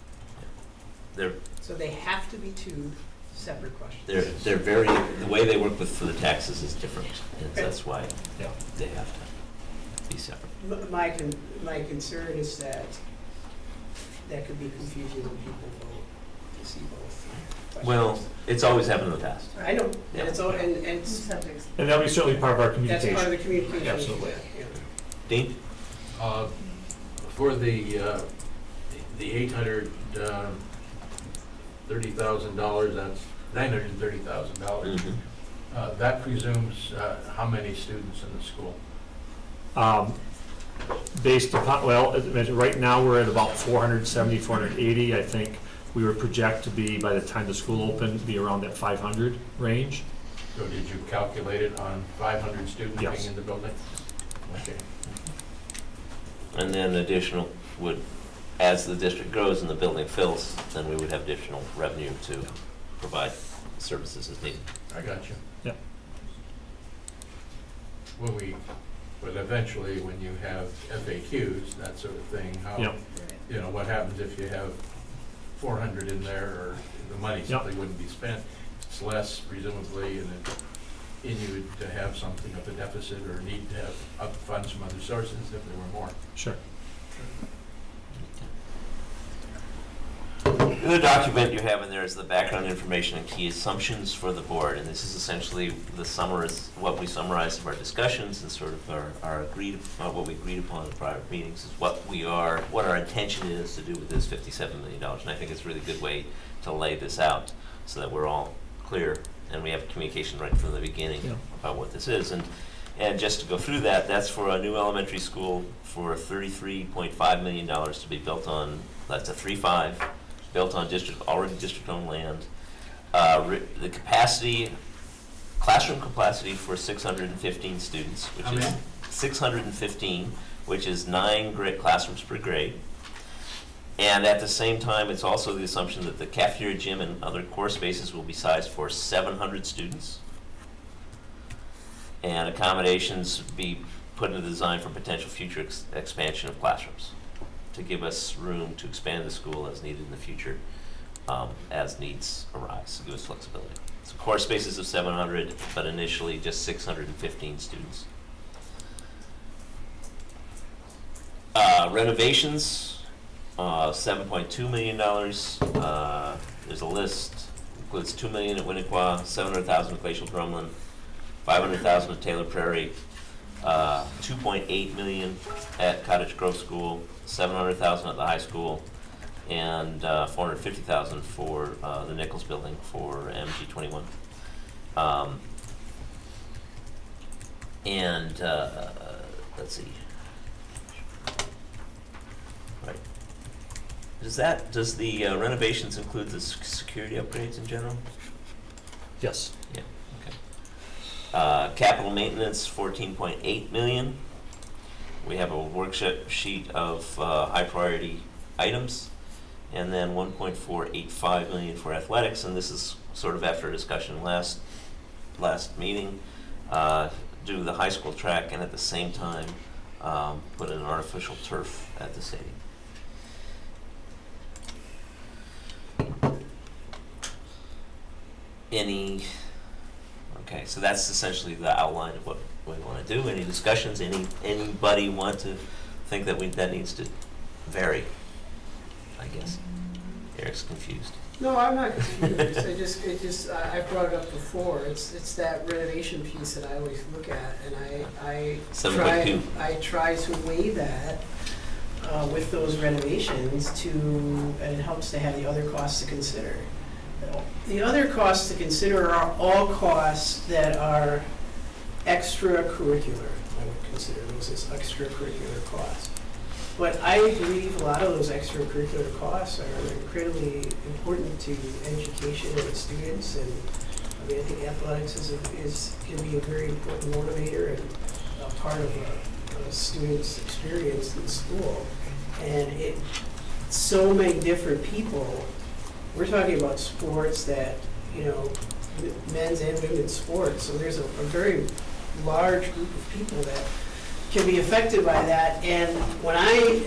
They're So they have to be two separate questions. they're very, the way they work with for the taxes is different, and that's why Yeah. they have to be separate. My concern is that could be confusing when people vote to see both questions. Well, it's always happened in the past. I know, Yeah. and it's, and it's, And that'll be certainly part of our that's communication. part of the communication. Absolutely. Yeah. Dean? For the $830,000, that's $930,000. That presumes how many students in the school? Based upon, well, as I mentioned, right now, we're at about 470, 480. I think we would project to be, by the time the school opened, be around that 500 range. So did you calculate it on 500 students Yes. being in the building? Okay. And then additional would, as the district grows and the building fills, then we would have additional revenue to provide services as needed. I got you. Yep. But eventually, when you have FAQs, that sort of thing, how, Yep. you know, what happens if you have 400 in there, or the money Yep. simply wouldn't be spent? It's less, presumably, and in you to have something of a deficit or need to have funds from other sources if there were more. Sure. The document you have in there is the background information and key assumptions for the board, and this is essentially what we summarized of our discussions and sort of what we agreed upon in prior meetings is what our intention is to do with this $57 million. And I think it's a really good way to lay this out so that we're all clear and we have communication right from the beginning about what this is. And just to go through that, that's for a new elementary school for $33.5 million to be built on, that's a 3-5, built on already district-owned land. The classroom capacity for 615 students, which How is many? 615, which is 9 classrooms per grade. And at the same time, it's also the assumption that the cafeteria, gym, and other core spaces will be sized for 700 students. And accommodations be put in the design for potential future expansion of classrooms to give us room to expand the school as needed in the future, as needs arise, to give us flexibility. So core spaces of 700, but initially just 615 students. Renovations, $7.2 million. There's a list, includes $2 million at Winnequa, $700,000 at Glacial Drumlin, $500,000 at Taylor Prairie, $2.8 million at Cottage Grove School, $700,000 at the high school, and $450,000 for the Nichols Building for MG21. Let's see. Right. Does the renovations include the security upgrades in general? Yes. Yeah, okay. Capital maintenance, $14.8 million. We have a worksheet of high priority items, and then $1.485 million for athletics, and this is sort of after a discussion last meeting, do the high school track, and at the same time, put in an artificial turf at the stadium. Okay, so that's essentially the outline of what we want to do. Any discussions? Anybody want to think that that needs to vary? I guess. Eric's confused. No, I'm not confused. I brought it up before. It's that renovation piece that I always look at, and I 7.2. try to weigh that with those renovations and it helps to have the other costs to consider. The other costs to consider are all costs that are extracurricular. I would consider those as extracurricular costs. But I believe a lot of those extracurricular costs are incredibly important to education and students. And I mean, I think athletics can be a very important motivator and a part of a student's experience in school. And so many different people. We're talking about sports that, men's and women's sports. So there's a very large group of people that can be affected by that. And when I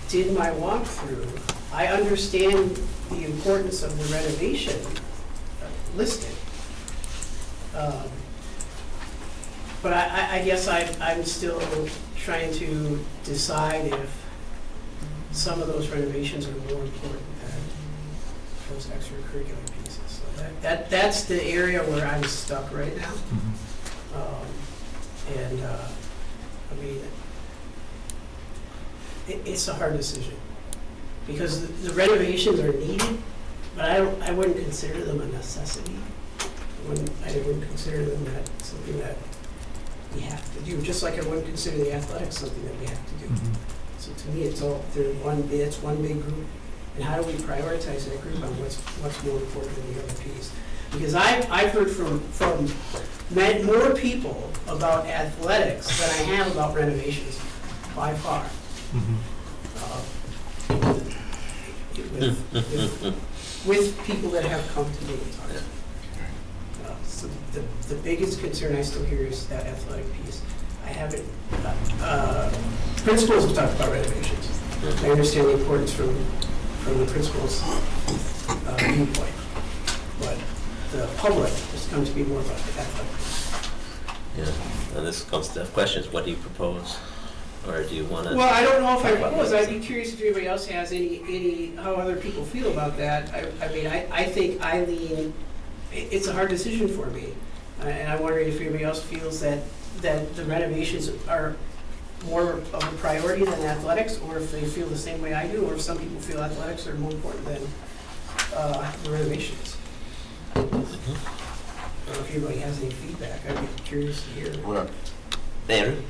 did my walkthrough, I understand the importance of the renovation listed. But I guess I'm still trying to decide if some of those renovations are more important than those extracurricular pieces. So that's the area where I'm stuck right now. I mean, it's a hard decision because the renovations are needed, but I wouldn't consider them a necessity. I wouldn't consider them something that we have to do, just like I wouldn't consider the athletics something that we have to do. So to me, it's one big group, and how do we prioritize that group on what's more important than the other piece? Because I've heard from more people about athletics than I have about renovations, by far. With people that have come to me and talked to me. So the biggest concern I still hear is that athletic piece. I haven't, principals have talked about renovations. I understand the importance from the principal's viewpoint, but the public has come to be more about the athletic. Yeah, and this comes to questions. What do you propose? Or do you want to? Well, I don't know if I propose. I'd be curious if anybody else has any how other people feel about that. I mean, I think it's a hard decision for me. And I'm wondering if anybody else feels that the renovations are more of a priority than athletics, or if they feel the same way I do, or if some people feel athletics are more important than the renovations. I don't know if anybody has any feedback. I'd be curious to hear. Well, Andrew?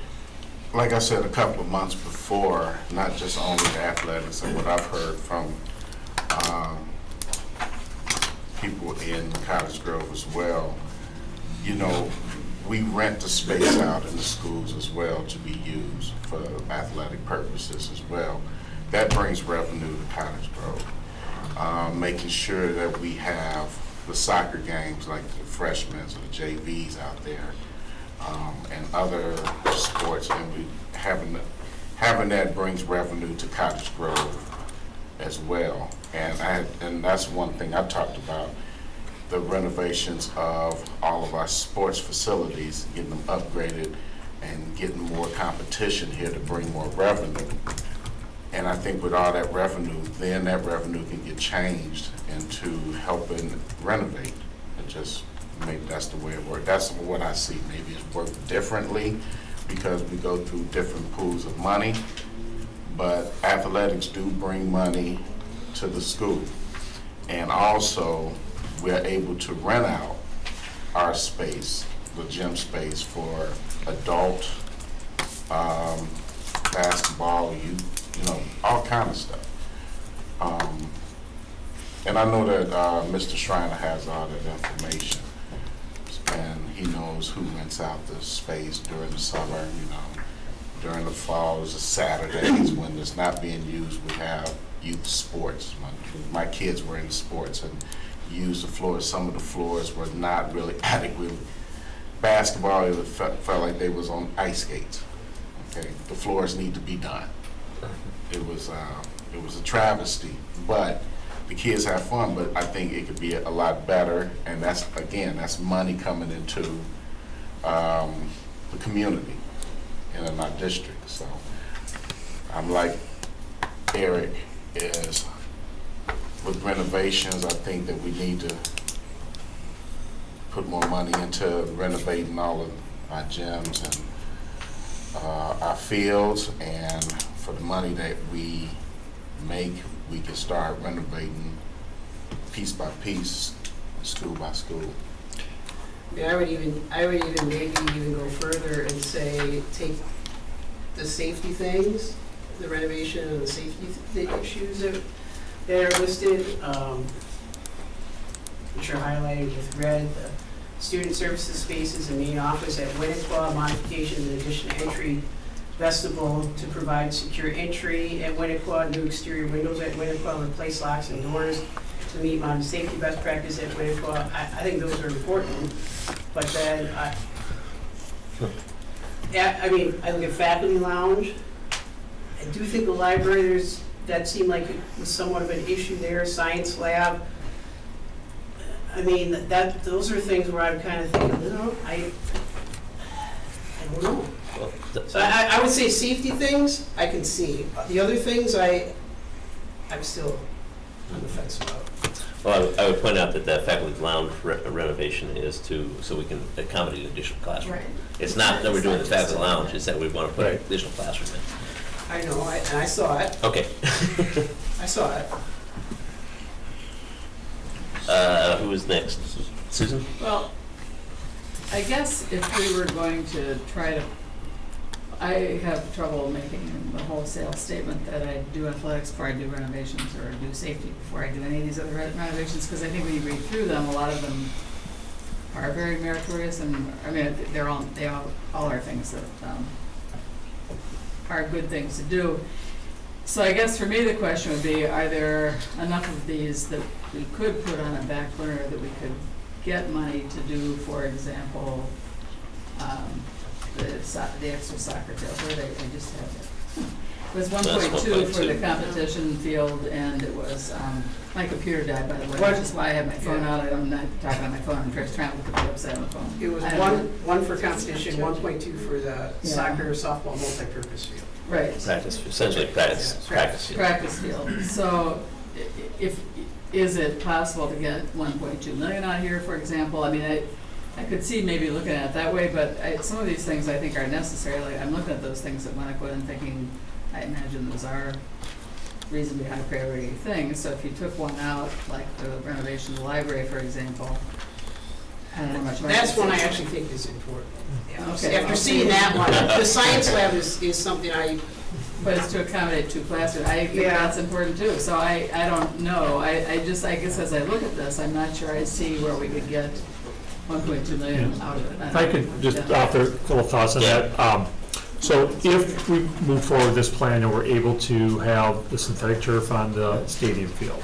like I said a couple of months before, not just only the athletics and what I've heard from people in Cottage Grove as well, we rent the space out in the schools as well to be used for athletic purposes as well. That brings revenue to Cottage Grove. Making sure that we have the soccer games like the freshmen or the JVs out there, and other sports, and we having that brings revenue to Cottage Grove as well. And that's one thing I talked about, the renovations of all of our sports facilities, getting them upgraded and getting more competition here to bring more revenue. And I think with all that revenue, then that revenue can get changed into helping renovate. And just maybe that's the way it works. That's what I see. Maybe it's worked differently because we go through different pools of money. But athletics do bring money to the school. And also, we're able to rent out our space, the gym space, for adult basketball, all kind of stuff. And I know that Mr. Schreiner has all that information, and he knows who rents out the space during the summer. During the fall, it's Saturdays when it's not being used. We have youth sports. My kids were in sports and used the floors. Some of the floors were not really adequate. Basketball, it felt like they was on ice skates. Okay, the floors need to be done. It was a travesty, but the kids have fun. But I think it could be a lot better, and that's money coming into the community and in our district. So I'm like Eric, is with renovations, I think that we need to put more money into renovating all of our gyms and our fields, and for the money that we make, we can start renovating piece by piece, school by school. Yeah, I would even maybe even go further and say, take the safety things, the renovation and the safety issues that are listed, which are highlighted with red, the student services spaces and main office at Winnequa, modification and addition to entry vestibule to provide secure entry at Winnequa, new exterior windows at Winnequa, replace locks and doors to meet modern safety best practice at Winnequa. I think those are important, but then I mean, I look at faculty lounge. I do think the library, that seemed like it was somewhat of an issue there, science lab. I mean, those are things where I'm kind of thinking, I don't know. Well, So I would say safety things, I can see. The other things, I'm still on the fence about. Well, I would point out that that faculty lounge renovation is so we can accommodate additional classroom. Right. It's not that we're doing the faculty lounge, it's that we want to put Right. additional classroom in. I know, and I saw it, Okay. I saw it. Who is next? Susan? Well, I guess if we were going to try to, I have trouble making the wholesale statement that I do athletics before I do renovations, or do safety before I do any of these other renovations, because I think when you read through them, a lot of them are very meritorious, and, I mean, they all are things that are good things to do. So I guess for me, the question would be, are there enough of these that we could put on a back burner that we could get money to do, for example, the extra soccer field, where I just had it. It was 1.2 for the competition field, and it was, my computer died, by the way, which is why I have my phone out. I'm not talking on my phone, I'm trying to look at the website on the phone. It was I don't one for competition, 1.2 for the soccer, softball, multi-purpose field. Right. Essentially practice field. Practice field. So is it possible to get 1.2 million out here, for example? I mean, I could see maybe looking at it that way, but some of these things I think are necessary. Like, I'm looking at those things at Winnequa and thinking, I imagine those are reasonably high priority things. So if you took one out, like the renovation of the library, for example, I don't know much about That's it. one I actually think is important. Okay. After seeing that one, the science lab is something But it's to accommodate two classrooms. I think Yeah. that's important too. So I don't know. I guess as I look at this, I'm not sure I see where we could get 1.2 million out of it. If I could just Yeah. offer a couple of thoughts on that. So if we move forward with this plan and we're able to have the synthetic turf on the stadium field,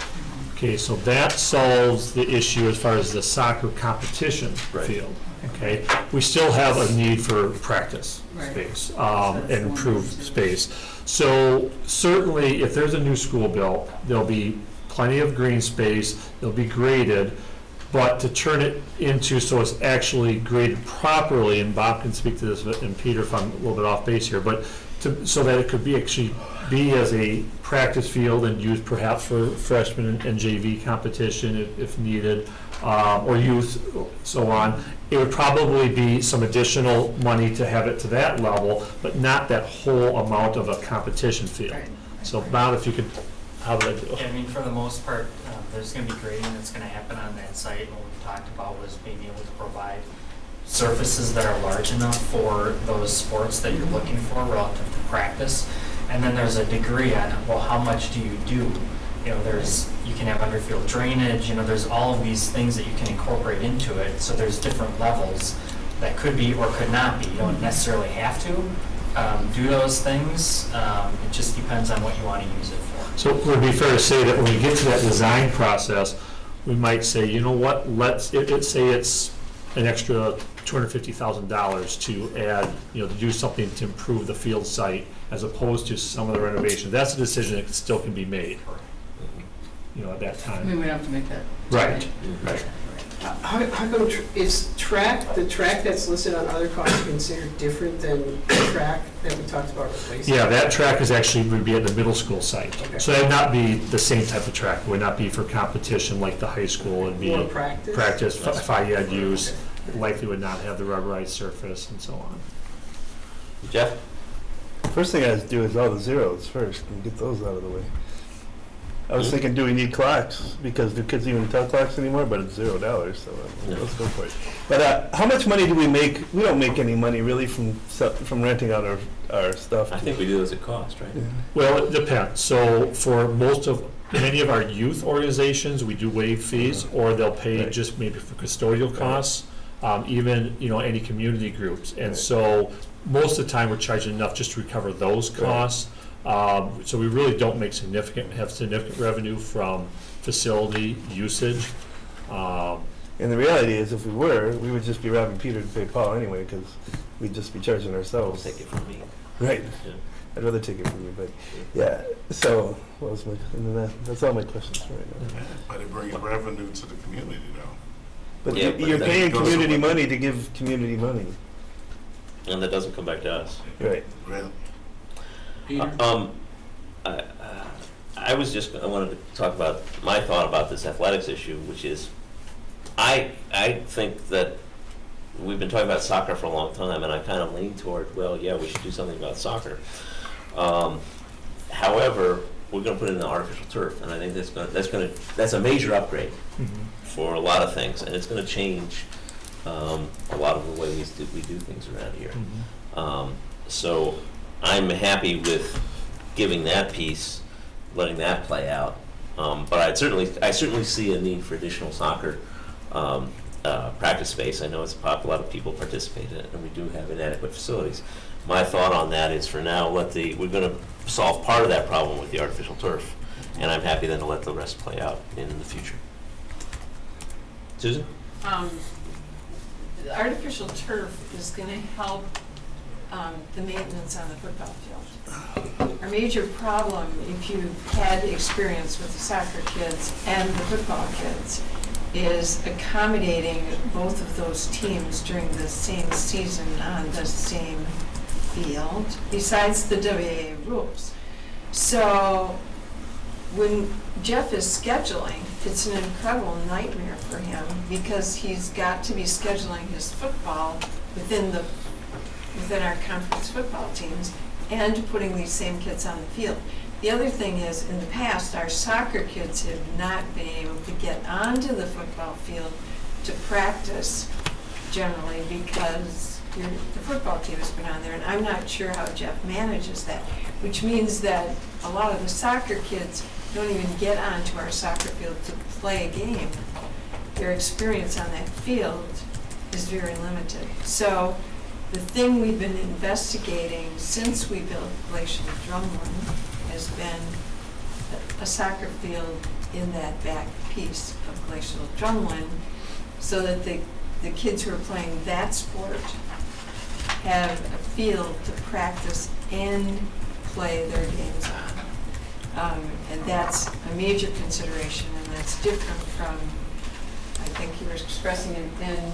okay, so that solves the issue as far as the soccer competition Right. field, okay? We still have a need for practice Right. space, that's and the one improved too. space. So certainly, if there's a new school built, there'll be plenty of green space, it'll be graded, but to turn it into so it's actually graded properly, and Bob can speak to this, and Peter, if I'm a little bit off base here, but so that it could actually be as a practice field and used perhaps for freshman and JV competition if needed, or youth, so on. It would probably be some additional money to have it to that level, but not that whole amount of a competition field. Right. So Bob, if you could, how would I do? Yeah, I mean, for the most part, there's gonna be grading that's gonna happen on that site. What we've talked about was being able to provide surfaces that are large enough for those sports that you're looking for relative to practice. And then there's a degree on, well, how much do you do? You know, you can have underfield drainage, there's all of these things that you can incorporate into it. So there's different levels that could be or could not be. You don't necessarily have to do those things. It just depends on what you want to use it for. So would it be fair to say that when we get to that design process, we might say, you know what, let's say it's an extra $250,000 to add, to do something to improve the field site as opposed to some of the renovation. That's a decision that still can be made, at that I time. mean, we don't have to make that. Right. Right. How come, is the track that's listed on other costs considered different than the track that we talked about replacing? Yeah, that track is actually, would be at the middle school site. Okay. So that'd not be the same type of track, it would not be for competition like the high school, it'd be More practice? practice, five-yard use, likely would not have the rubberized surface and so on. Jeff? First thing I have to do is all the zeros first and get those out of the way. I was thinking, do we need clocks? Because do kids even tell clocks anymore? But it's $0, so let's go for it. But how much money do we make? We don't make any money really from renting out our stuff. I think we do those at cost, right? Yeah. Well, it depends. So for many of our youth organizations, we do waive fees, or they'll pay Right. just maybe for custodial costs, even, any community groups. And Right. so most of the time, we're charging enough just to recover those costs. So we really don't have significant revenue from facility usage. And the reality is, if we were, we would just be robbing Peter to pay Paul anyway, because we'd just be charging Don't ourselves. take it from me. Right. Yeah. I'd rather take it from you, but yeah. So what was that's all my questions for right now. But it brings revenue to the community, though. But Yeah, but you're that paying goes community away. money to give community money. And that doesn't come back to us. Right. Really? Peter? I wanted to talk about my thought about this athletics issue, which is, I think that we've been talking about soccer for a long time, and I kind of lean toward, well, yeah, we should do something about soccer. However, we're going to put in an artificial turf, and I think that's a major upgrade for a lot of things, and it's going to change a lot of the way we do things around here. So I'm happy with giving that piece, letting that play out. But I certainly see a need for additional soccer practice space. I know it's a lot of people participate in it, and we do have inadequate facilities. My thought on that is, for now, we're going to solve part of that problem with the artificial turf, and I'm happy then to let the rest play out in the future. Susan? The artificial turf is going to help the maintenance on the football field. Our major problem, if you've had experience with the soccer kids and the football kids, is accommodating both of those teams during the same season on the same field, besides the WAA rules. So when Jeff is scheduling, it's an incredible nightmare for him, because he's got to be scheduling his football within our conference football teams and putting these same kids on the field. The other thing is, in the past, our soccer kids have not been able to get onto the football field to practice generally, because the football team has been on there, and I'm not sure how Jeff manages that, which means that a lot of the soccer kids don't even get onto our soccer field to play a game. Their experience on that field is very limited. So the thing we've been investigating since we built Glacial Drumlin has been a soccer field in that back piece of Glacial Drumlin, so that the kids who are playing that sport have a field to practice and play their games on. And that's a major consideration, and that's different from, I think you were expressing it, and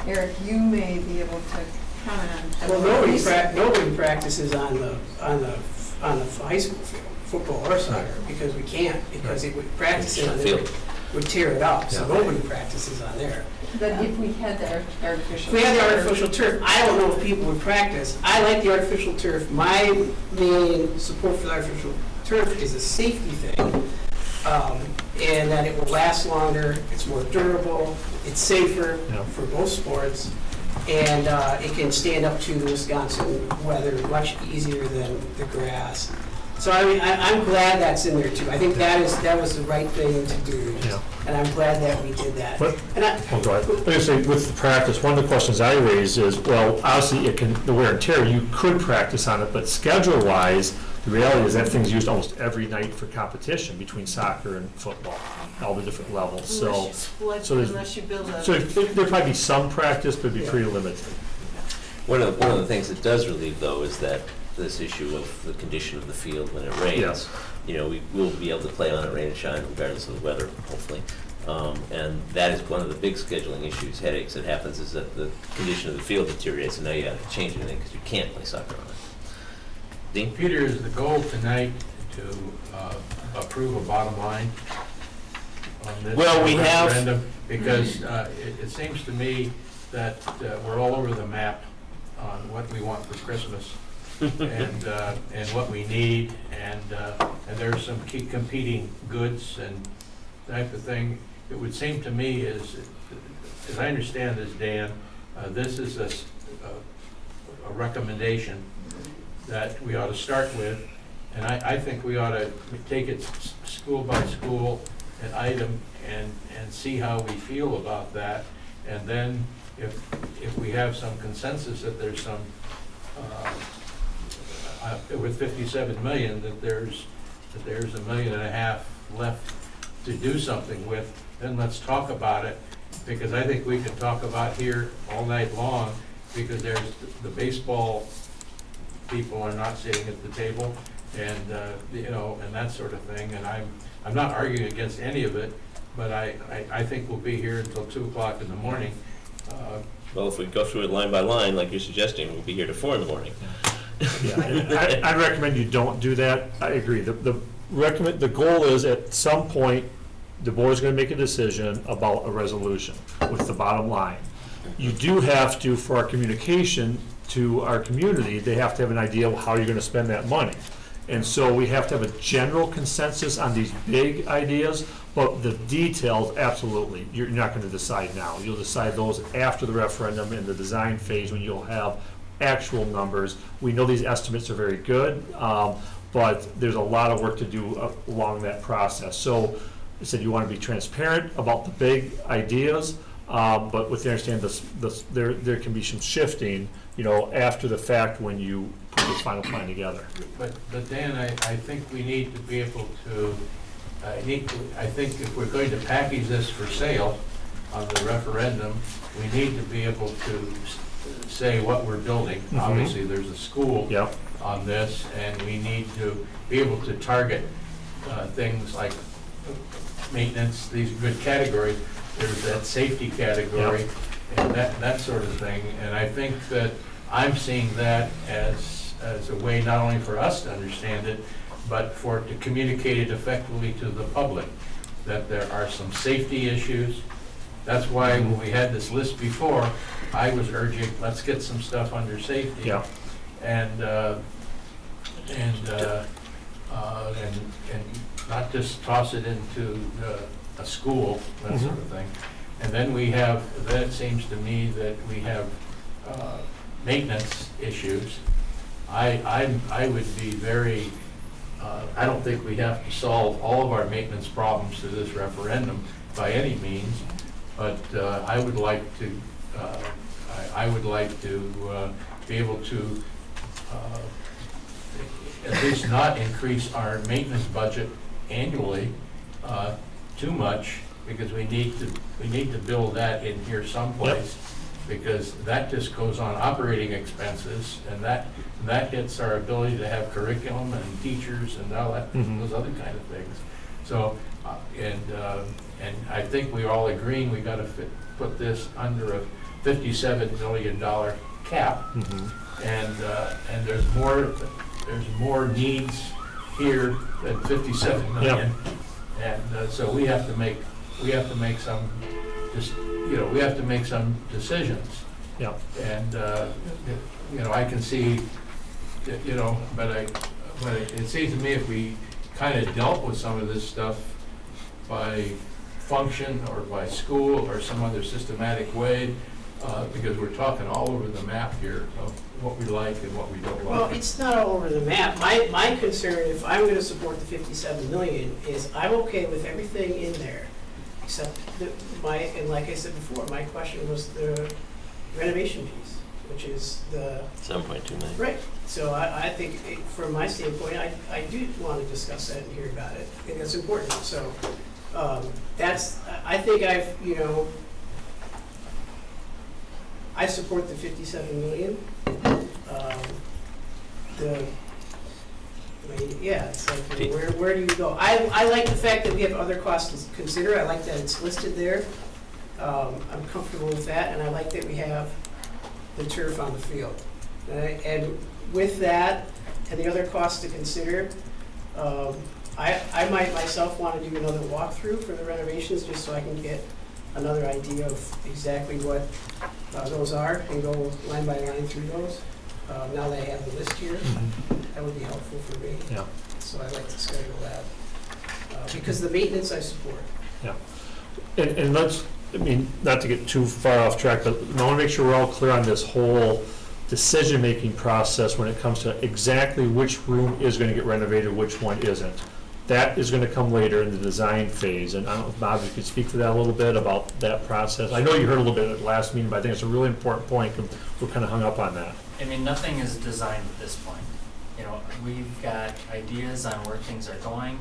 Eric, you may be able to comment on. Well, nobody practices on the high school field, football or soccer, because we can't, because it would practice it on there, would tear it up, so nobody practices on there. But if we had the artificial. If we had the artificial turf, I don't know if people would practice. I like the artificial turf. My main support for the artificial turf is a safety thing, and that it will last longer, it's more durable, it's safer for both sports, and it can stand up to the Wisconsin weather much easier than the grass. So I mean, I'm glad that's in there too. I think that was the right thing to do, and I'm glad that we did that. But, And go ahead. Like I say, with the practice, one of the questions I raise is, well, obviously the wear and tear, you could practice on it, but schedule-wise, the reality is that thing's used almost every night for competition between soccer and football, all the different levels. Unless you split, unless you build a. So there'd probably be some practice, but it'd be pretty limited. One of the things it does relieve, though, is that this issue of the condition of the field when it rains. Yes. We will be able to play on it, rain and shine, regardless of the weather, hopefully. And that is one of the big scheduling issues, headaches that happens, is that the condition of the field deteriorates, and now you have to change anything because you can't play soccer on it. Dean? Peter, is the goal tonight to approve a bottom line on this Well, we have- referendum? Because it seems to me that we're all over the map on what we want for Christmas and what we need, and there's some key competing goods and type of thing. It would seem to me, as I understand this, Dan, this is a recommendation that we ought to start with, and I think we ought to take it school by school, an item, and see how we feel about that. And then if we have some consensus that there's some, with 57 million, that there's $1.5 million left to do something with, then let's talk about it, because I think we can talk about here all night long, because there's the baseball people are not sitting at the table, and and that sort of thing. And I'm not arguing against any of it, but I think we'll be here until 2 o'clock in the morning. Well, if we go through it line by line, like you're suggesting, we'll be here to 4 in the morning. Yeah, I recommend you don't do that. I agree. The goal is, at some point, the board's gonna make a decision about a resolution with the bottom line. You do have to, for our communication to our community, they have to have an idea of how you're gonna spend that money. And so we have to have a general consensus on these big ideas, but the details, absolutely, you're not gonna decide now. You'll decide those after the referendum in the design phase, when you'll have actual numbers. We know these estimates are very good, but there's a lot of work to do along that process. So I said you want to be transparent about the big ideas, but with the understanding there can be some shifting, after the fact when you put the final plan together. But Dan, I think we need to be able to, I think if we're going to package this for sale on the referendum, we need to be able to say what we're building. Mhm. Obviously, there's a school Yep. on this, and we need to be able to target things like maintenance, these good categories. There's that safety category, and that sort of thing. And I think that I'm seeing that as a way not only for us to understand it, but to communicate it effectively to the public, that there are some safety issues. That's why when we had this list before, I was urging, let's get some stuff under safety. Yeah. And not just toss it into a school, that sort of thing. And then then it seems to me that we have maintenance issues. I would be very, I don't think we have to solve all of our maintenance problems through this referendum by any means, but I would like to be able to at least not increase our maintenance budget annually too much, because we need to build that in here someplace, because that just goes on operating expenses, and that hits our ability to have curriculum and teachers and all that, those other kind of things. So, and I think we're all agreeing we got to put this under a $57 million cap, and there's more needs here than 57 million, and so we have to make some decisions. Yeah. And I can see, but it seems to me if we kind of dealt with some of this stuff by function or by school or some other systematic way, because we're talking all over the map here of what we like and what we don't like. Well, it's not all over the map. My concern, if I'm going to support the 57 million, is I'm okay with everything in there, except and like I said before, my question was the renovation piece, which is the 7.2 million. right. So I think, from my standpoint, I do want to discuss that and hear about it. I think that's important. So I think I support the 57 million. Yeah, it's like, you know, where do you go? I like the fact that we have other costs to consider. I like that it's listed there. I'm comfortable with that, and I like that we have the turf on the field. And with that, and the other costs to consider, I might myself want to do another walkthrough for the renovations, just so I can get another idea of exactly what those are, and go line by line through those. Now that I have the list here, that would be helpful for me. Yeah. So I'd like to schedule that. Because the maintenance I support. Yeah. And let's, I mean, not to get too far off track, but I want to make sure we're all clear on this whole decision-making process when it comes to exactly which room is going to get renovated, which one isn't. That is going to come later in the design phase, and I don't know if Bob, you could speak to that a little bit about that process. I know you heard a little bit at the last meeting, but I think it's a really important point, and we're kind of hung up on that. I mean, nothing is designed at this point. You know, we've got ideas on where things are going.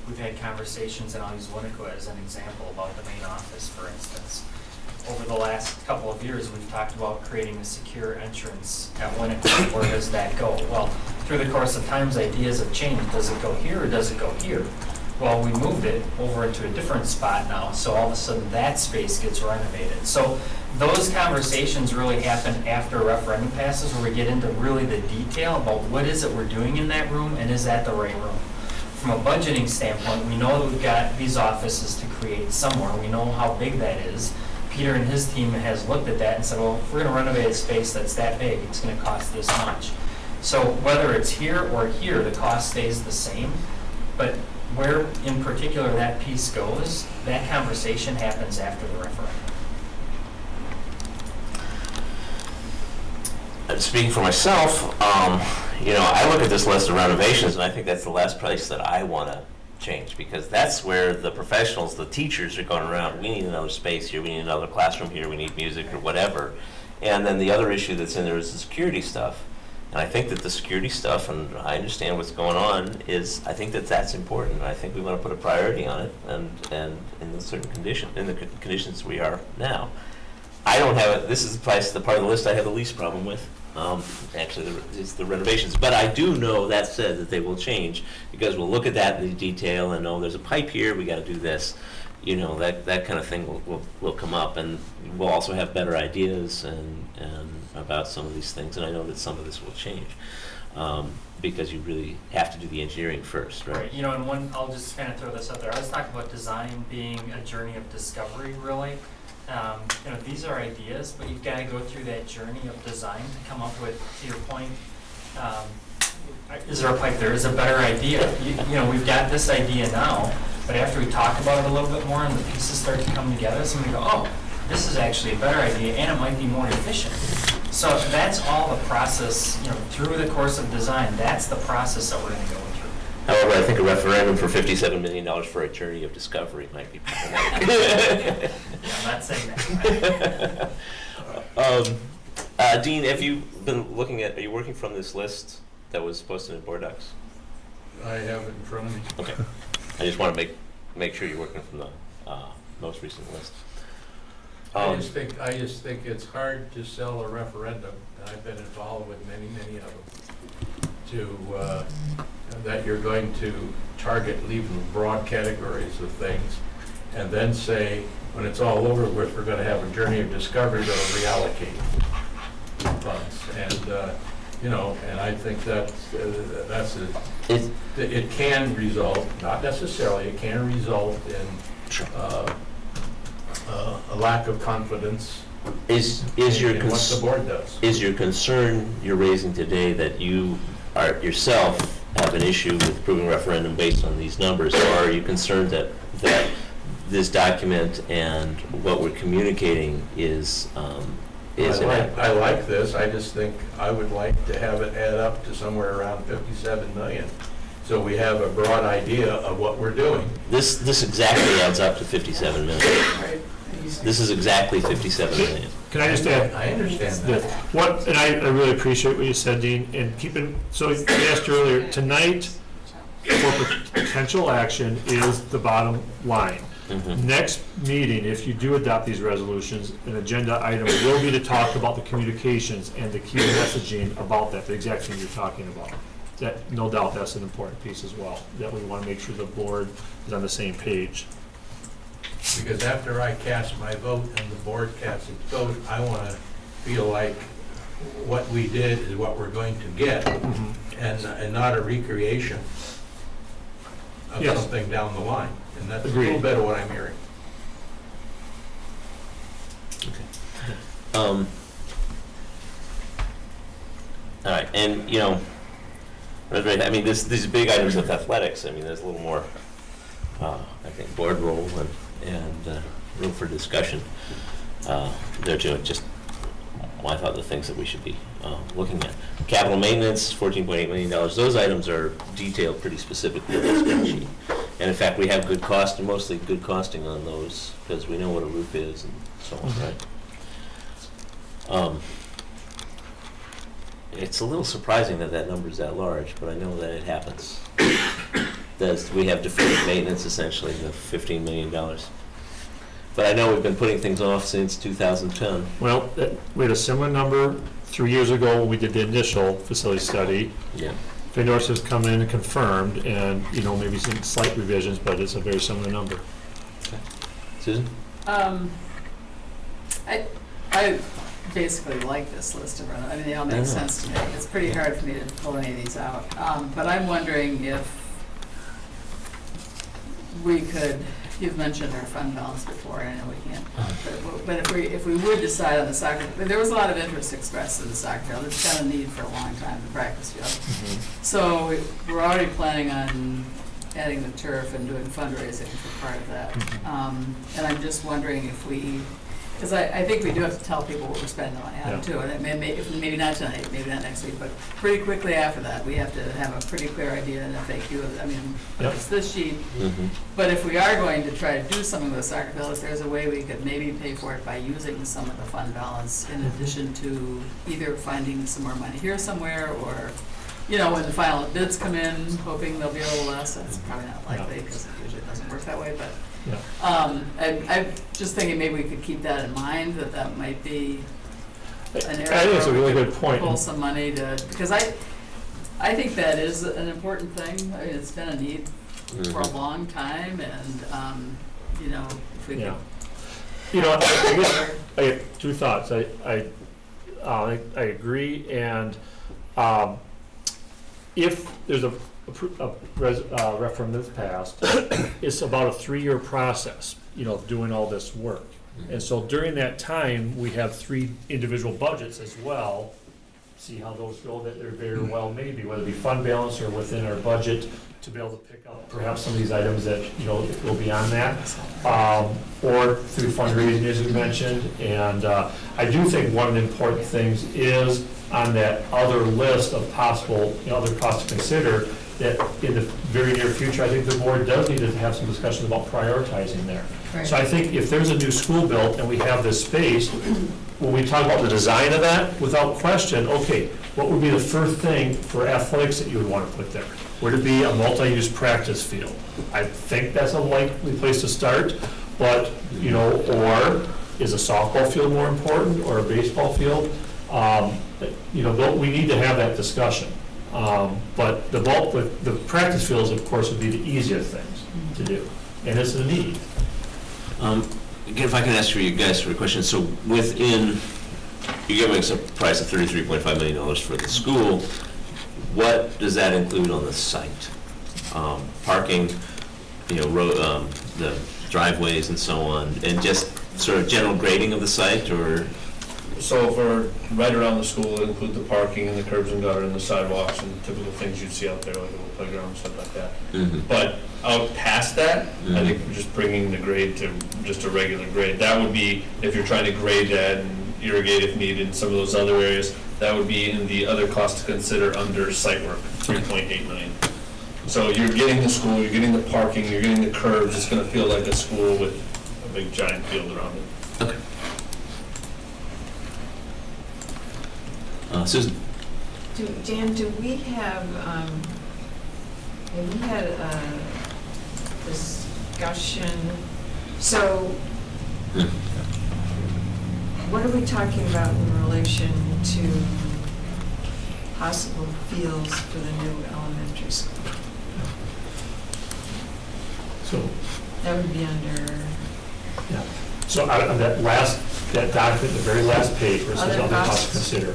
We've had conversations, and I'll use Winnequa as an example, about the main office, for instance. Over the last couple of years, we've talked about creating a secure entrance at Winnequa. Where does that go? Well, through the course of times, ideas have changed. Does it go here or does it go here? Well, we moved it over into a different spot now, so all of a sudden that space gets renovated. So those conversations really happen after a referendum passes, where we get into really the detail about what is it we're doing in that room, and is that the right room? From a budgeting standpoint, we know that we've got these offices to create somewhere. We know how big that is. Peter and his team has looked at that and said, well, if we're going to renovate a space that's that big, it's going to cost this much. So whether it's here or here, the cost stays the same. But where in particular that piece goes, that conversation happens after the referendum. Speaking for myself, you know, I look at this list of renovations, and I think that's the last place that I want to change, because that's where the professionals, the teachers, are going around. We need another space here, we need another classroom here, we need music or whatever. And then the other issue that's in there is the security stuff. And I think that the security stuff, and I understand what's going on, is I think that that's important. I think we want to put a priority on it, and in the certain condition, in the conditions we are now. I don't have it. This is the part of the list I have the least problem with. Actually, it's the renovations. But I do know, that said, that they will change, because we'll look at that in detail and know there's a pipe here, we got to do this. You know, that kind of thing will come up, and we'll also have better ideas and about some of these things. And I know that some of this will change, because you really have to do the engineering first, right? You know, and I'll just kind of throw this out there. I was talking about design being a journey of discovery, really. You know, these are ideas, but you've got to go through that journey of design to come up with, to your point, is there a pipe there? Is a better idea? You know, we've got this idea now, but after we talk about it a little bit more and the pieces start to come together, somebody go, oh, this is actually a better idea, and it might be more efficient. So that's all the process, you know, through the course of design. That's the process that we're going to go through. However, I think a referendum for $57 million for a journey of discovery might be problematic. I'm not saying that. Dean, have you been looking at, are you working from this list that was posted in board docs? I have it in front of me. Okay. I just want to make sure you're working from the most recent list. I just think it's hard to sell a referendum, and I've been involved with many of them, that you're going to target, leave them broad categories of things, and then say, when it's all over with, we're going to have a journey of discovery that'll reallocate funds. And, you know, and I think it can result, not necessarily, it can result in a lack of confidence Is your in what the board does. Is your concern you're raising today that you are yourself have an issue with approving referendum based on these numbers, or are you concerned that this document and what we're communicating is inadequate? I like this. I just think I would like to have it add up to somewhere around 57 million. So we have a broad idea of what we're doing. This exactly adds up to 57 million. This is exactly 57 million. Can I just add? I understand that. And I really appreciate what you said, Dean, and so I asked you earlier, tonight, for potential action is the bottom line. Mm-hmm. Next meeting, if you do adopt these resolutions, an agenda item will be to talk about the communications and the key messaging about that, the exact thing you're talking about. that, no doubt, that's an important piece as well, that we want to make sure the board is on the same page. Because after I cast my vote and the board casts its vote, I want to feel like what we did is what we're going to get, and not a recreation of Yes. something down the line. And that's a Agreed. little bit of what I'm hearing. All right, and, you know, I mean, these big items with athletics, I mean, there's a little more, I think, board role and room for discussion there too. Just, I thought the things that we should be looking at. Capital maintenance, $14.8 million. Those items are detailed pretty specifically in the spreadsheet. And in fact, we have good cost, mostly good costing on those, because we know what a roof is and so on, right? It's a little surprising that that number is that large, but I know that it happens. We have deferred maintenance, essentially, the $15 million. But I know we've been putting things off since 2010. Well, we had a similar number 3 years ago when we did the initial facility study. Yeah. Findorf has come in and confirmed, and, you know, maybe some slight revisions, but it's a very similar number. Okay. Susan? I basically like this list of, I mean, they all make sense to me. It's pretty hard for me to pull any of these out. But I'm wondering if we could, you've mentioned our fund balance before, I know we can't. But if we would decide on the soccer, there was a lot of interest expressed in the soccer field. It's got a need for a long time, the practice field. So we're already planning on adding the turf and doing fundraising for part of that. And I'm just wondering if we, because I think we do have to tell people what we're spending the money on too. And it may, maybe not tonight, maybe not next week, but pretty quickly after that, we have to have a pretty clear idea and a FAQ. I mean, it's this sheet. But if we are going to try to do something with the soccer field, if there's a way we could maybe pay for it by using some of the fund balance in addition to either finding some more money here somewhere, or, you know, when the final bids come in, hoping there'll be a little less. That's probably not likely because it usually doesn't work that way, but I'm just thinking maybe we could keep that in mind, that might be an area I think it's a where we really could good point. pull some money to, because I think that is an important thing. I mean, it's been a need for a long time, and, you know, if we could. You know, I guess I have two thoughts. I agree, and if there's a referendum that's passed, it's about a 3-year process, you know, doing all this work. And so during that time, we have 3 individual budgets as well. See how those go, that they're very well maybe, whether it be fund balance or within our budget, to be able to pick up perhaps some of these items that, you know, will be on that, or through fundraising, as you mentioned. And I do think one of the important things is on that other list of possible, you know, other costs to consider, that in the very near future, I think the board does need to have some discussions about prioritizing there. Right. So I think if there's a new school built and we have this space, when we talk about the design of that, without question, okay, what would be the first thing for athletics that you would want to put there? Would it be a multi-use practice field? I think that's a likely place to start, but, you know, or is a softball field more important, or a baseball field? You know, we need to have that discussion. But the practice fields, of course, would be the easier things to do, and it's a need. Again, if I can ask for you guys for a question. So within, you're giving us a price of $33.5 million for the school. What does that include on the site? Parking, you know, the driveways and so on, and just sort of general grading of the site, or? So for right around the school, it includes the parking and the curbs and gutter and the sidewalks and typical things you'd see out there, like a little playground and stuff like that. But out past that, I think we're just bringing the grade to just a regular grade. That would be, if you're trying to grade that and irrigate if needed in some of those other areas, that would be in the other costs to consider under site work, $3.8 million. So you're getting the school, you're getting the parking, you're getting the curbs. It's going to feel like a school with a big giant field around it. Okay. Susan? Dan, do we have we had a discussion, so what are we talking about in relation to possible fields for the new elementary school. So, That would be under so on that document, the very last page, where it says Other other costs costs. to consider.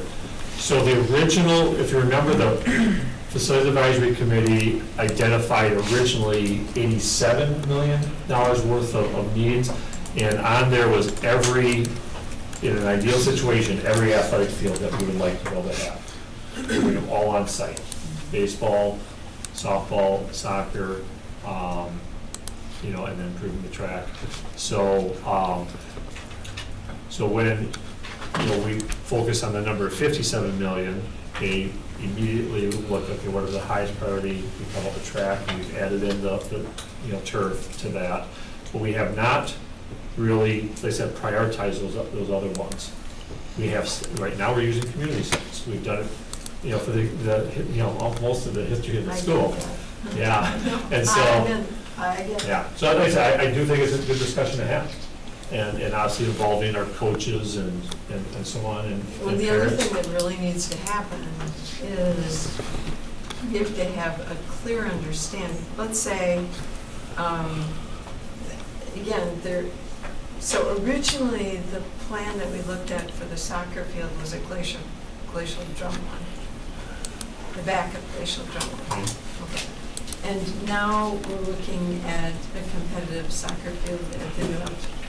So the original, if you remember, the Facilities Advisory Committee identified originally $87 million worth of needs, and on there was every, in an ideal situation, every athletic field that we would like to be able to have. We bring them all on site, baseball, softball, soccer, and then improving the track. So, so when, we focus on the number of 57 million, they immediately look, okay, what are the highest priority? We come up with track, and we've added in the turf to that. But we have not really, as I said, prioritized those other ones. We have, right now, we're using community centers. We've done it, for the most of the history of the school. Yeah, and so. I get it. Yeah, so like I said, I do think it's a good discussion to have, and obviously involving our coaches and so on, and Well, and the other parents. thing that really needs to happen is we have to have a clear understanding. Let's say, so originally, the plan that we looked at for the soccer field was a glacial drumline, the back of glacial drumline. Okay. And now we're looking at a competitive soccer field at the new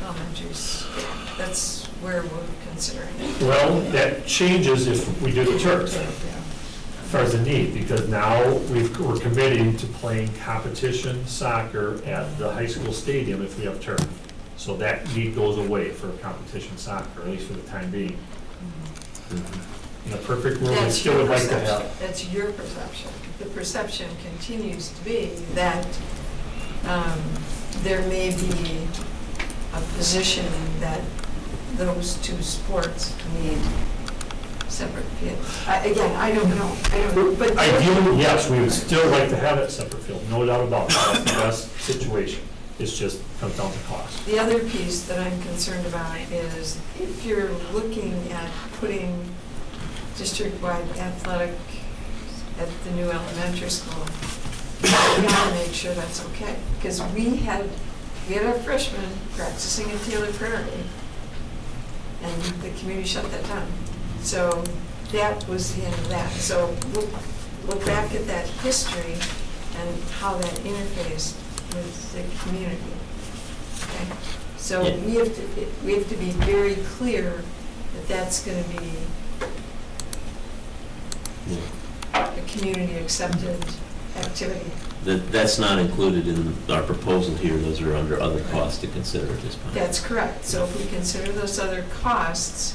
elementary school. That's where we're considering it. Well, that changes if we do the turf, as far as the need, because now we're committing to playing competition soccer at the high school stadium if we have turf. So that need goes away for competition soccer, at least for the time being. In a perfect world, we That's still your would like to perception. have. That's your perception. The perception continues to be that there may be a position that those two sports need separate fields. Again, I don't know, but. Ideally, yes, we would still like to have that separate field, no doubt about it. That's the best situation. It's just comes down to cost. The other piece that I'm concerned about is if you're looking at putting district-wide athletic at the new elementary school, we gotta make sure that's okay. Because we had our freshmen practicing at Taylor Prairie, and the community shut that down. So that was the end of that. So look back at that history and how that interfaced with the community. Okay? So we have to be very clear that that's gonna be a community accepted activity. That's not included in our proposal here, those are under other costs to consider at this point. That's correct. So if we consider those other costs,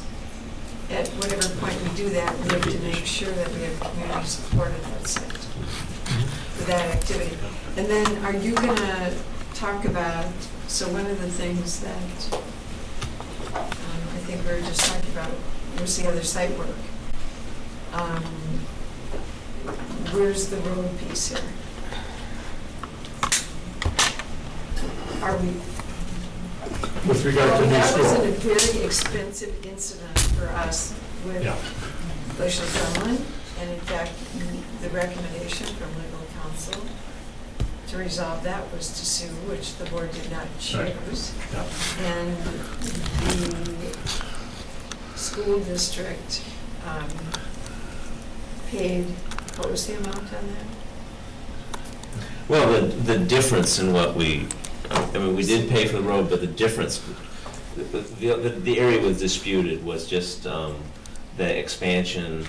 at whatever point we do that, we have to make sure that we have community support at that site for that activity. And then are you gonna talk about, so one of the things that I think we were just talking about was the other site work. Where's the road piece here? Are we? With regard to new That was school. a very expensive incident for us with Yeah. Glacial Drumlin, and in fact, the recommendation from legal counsel to resolve that was to sue, which the board did not choose. Yeah. And the school district paid, what was the amount on that? Well, the difference in what we did pay for the road, but the difference, the area was disputed was just the expansion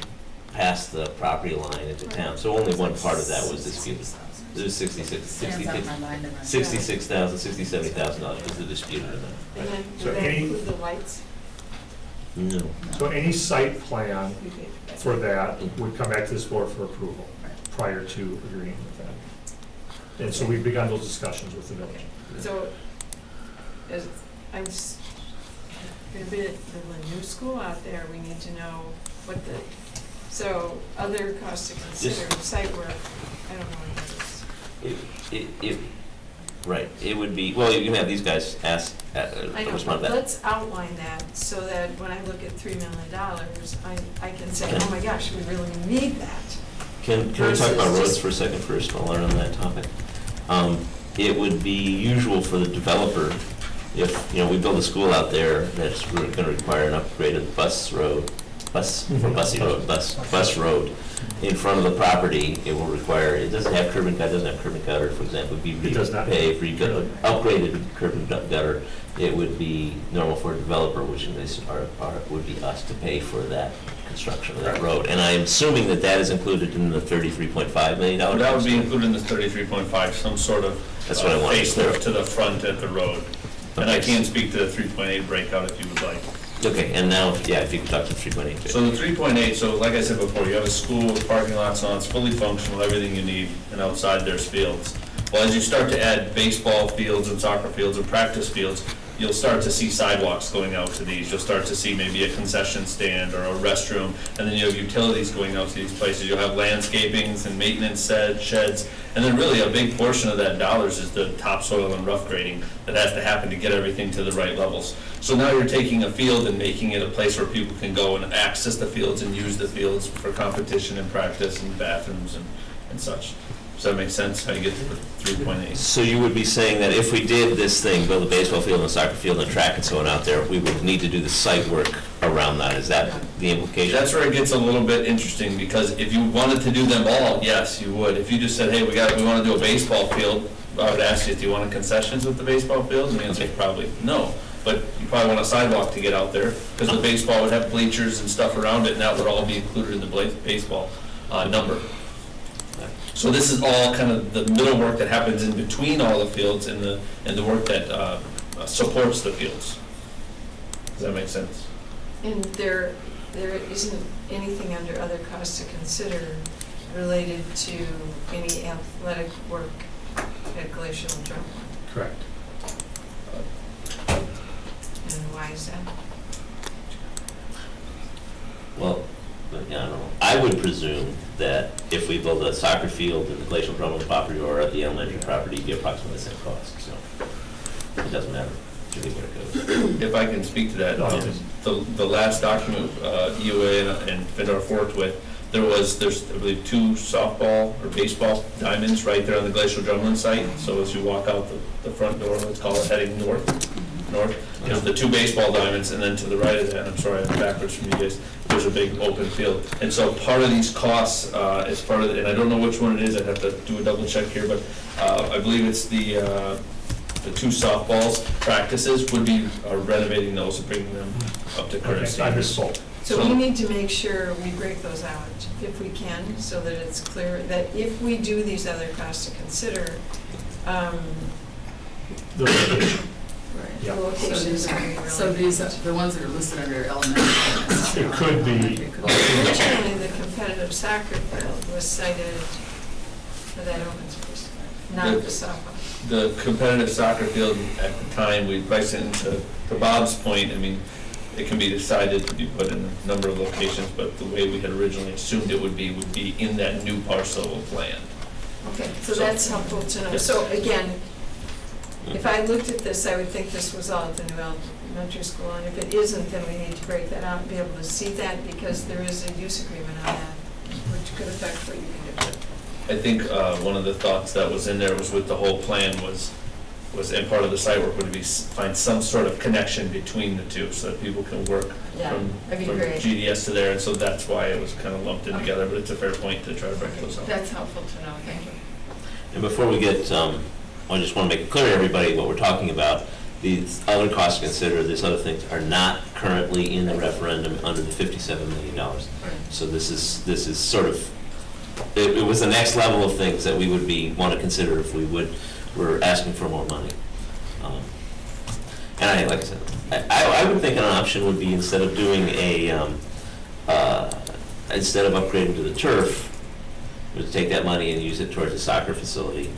past the property line into town. So only one part of that was disputed. It was $70,000 was the disputed amount. And then, So did that any- include the lights? No. So any site plan We paid for that. for that would come back to this board for approval prior to agreeing with that. And so we've begun those discussions with the village. So, as, I'm s- gonna be at the new school out there, we need to know what the, so other costs to consider, site work, I don't know what that is. Right, it would be, well, you can have these guys ask, I know, respond but to that. let's outline that so that when I look at $3 million, I can say, oh my gosh, we really need that. Can we talk about versus roads just- for a second first while we're on that topic? It would be usual for the developer, if, you know, we build a school out there that's gonna require an upgraded bus road, or bussy road, bus road in front of the property, it will require, it doesn't have curb and gutter, doesn't have curb and gutter, for example, it'd be It does not. repaved, upgraded curb and gutter. It would be normal for a developer, which in this would be us to pay for that construction of that road. And I'm assuming that that is included in the $33.5 million. That would be included in the 33.5, some sort of That's what I wanted to facelift clear. to the front at the road. And I Okay. can speak to the 3.8 breakout if you would like. Okay, and now, yeah, if you could talk to 3.8. So the 3.8, so like I said before, you have a school with parking lots on, it's fully functional, everything you need, and outside there's fields. Well, as you start to add baseball fields and soccer fields and practice fields, you'll start to see sidewalks going out to these. You'll start to see maybe a concession stand or a restroom, and then you have utilities going out to these places. You'll have landscapings and maintenance sheds, and then really a big portion of that dollars is the topsoil and rough grading that has to happen to get everything to the right levels. So now you're taking a field and making it a place where people can go and access the fields and use the fields for competition and practice and bathrooms and such. Does that make sense, how you get to the 3.8? So you would be saying that if we did this thing, build a baseball field and a soccer field and track and so on out there, we would need to do the site work around that. Is that the implication? That's where it gets a little bit interesting, because if you wanted to do them all, yes, you would. If you just said, hey, we want to do a baseball field, I would ask you, do you want concessions with the baseball field? And the answer is probably no. But you probably want a sidewalk to get out there, because the baseball would have bleachers and stuff around it, and that would all be included in the baseball number. So this is all kind of the middle work that happens in between all the fields and the work that supports the fields. Does that make sense? And there isn't anything under other costs to consider related to any athletic work at Glacial and Drumline. Correct. And why is that? Well, I don't know. I would presume that if we build a soccer field in the Glacial Drumline property or at the elementary property, it'd be approximately the same cost, so it doesn't matter to me where it goes. If I can speak to that, the last document EUA and Findorf worked with, there's I believe 2 softball or baseball diamonds right there on the Glacial Drumline site. So as you walk out the front door, let's call it heading north, there's the 2 baseball diamonds, and then to the right of that, I'm sorry, I'm backwards from you guys, there's a big open field. And so part of these costs is part of, and I don't know which one it is, I'd have to do a double check here, but I believe it's the 2 softballs practices would be renovating those and bringing them up to current Okay, I standards. misspoke. So we need to make sure we break those out if we can, so that it's clear that if we do these other costs to consider, The location. the Yeah. location is going to be really. So these, are the ones that are listed under elementary. It could be, Originally, the competitive soccer field was cited for that open space, not the softball. The competitive soccer field at the time, we priced it into, to Bob's point, I mean, it can be decided to be put in a number of locations, but the way we had originally assumed it would be in that new parcel of land. Okay, so that's helpful to know. So again, if I looked at this, I would think this was all at the new elementary school, and if it isn't, then we need to break that out and be able to see that, because there is a use agreement on that, which could affect what you can do. I think one of the thoughts that was in there was with the whole plan was, and part of the site work would be find some sort of connection between the two, so that people can work Yeah, from that'd be great. GDS to there, and so that's why it was kind of lumped in together, but it's a fair point to try to break those out. That's helpful to know, thank you. And before we get, I just want to make it clear to everybody what we're talking about. These other costs to consider, these other things are not currently in the referendum under the $57 million. So this is sort of, it was the next level of things that we would want to consider if we're asking for more money. And like I said, I would think an option would be, instead of doing instead of upgrading to the turf, would take that money and use it towards the soccer facility.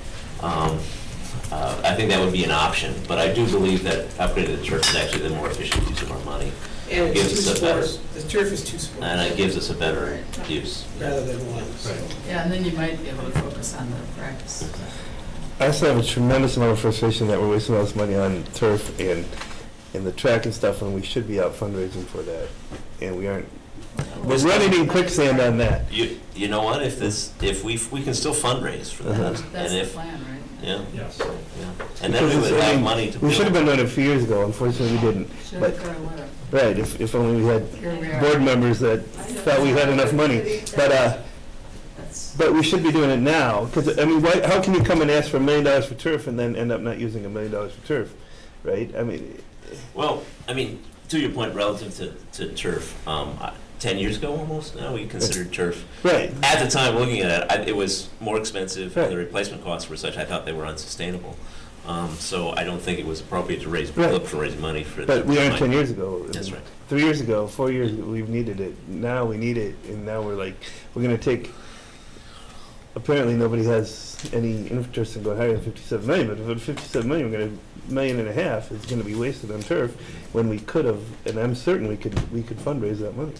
I think that would be an option, but I do believe that upgrading the turf is actually the more efficient use of our money. And Gives it's us 2 a better- sports, the turf is 2 sports. And it gives us a better use. Rather than one, so. Yeah, and then you might be able to focus on the practice. I still have a tremendous amount of frustration that we're wasting all this money on turf and the track and stuff when we should be out fundraising for that. And we aren't. We're running in quicksand on that. You know what, if we can still fundraise for that. That's And the if, plan, right? yeah, Yes. yeah. And then we would have money to build. We should have been doing it a few years ago, unfortunately we didn't. Should But, have, could have, would have. right, if only we had Here we are. board members that thought we had enough money. But we should be doing it now, because, I mean, how can you come and ask for $1 million for turf and then end up not using $1 million for turf, right? I mean. Well, I mean, to your point relative to turf, 10 years ago almost now, we considered turf. Right. At the time, looking at it, it was more expensive, Right. and the replacement costs were such, I thought they were unsustainable. So I don't think it was appropriate to Right. look for raising money for. But we aren't money. 10 years ago. That's right. 3 years ago, 4 years ago, we've needed it. Now we need it, and now we're like, we're gonna take, apparently nobody has any interest in going higher than 57 million, but if it's 57 million, we're gonna, $1.5 million is gonna be wasted on turf when we could have, and I'm certain we could fundraise that money.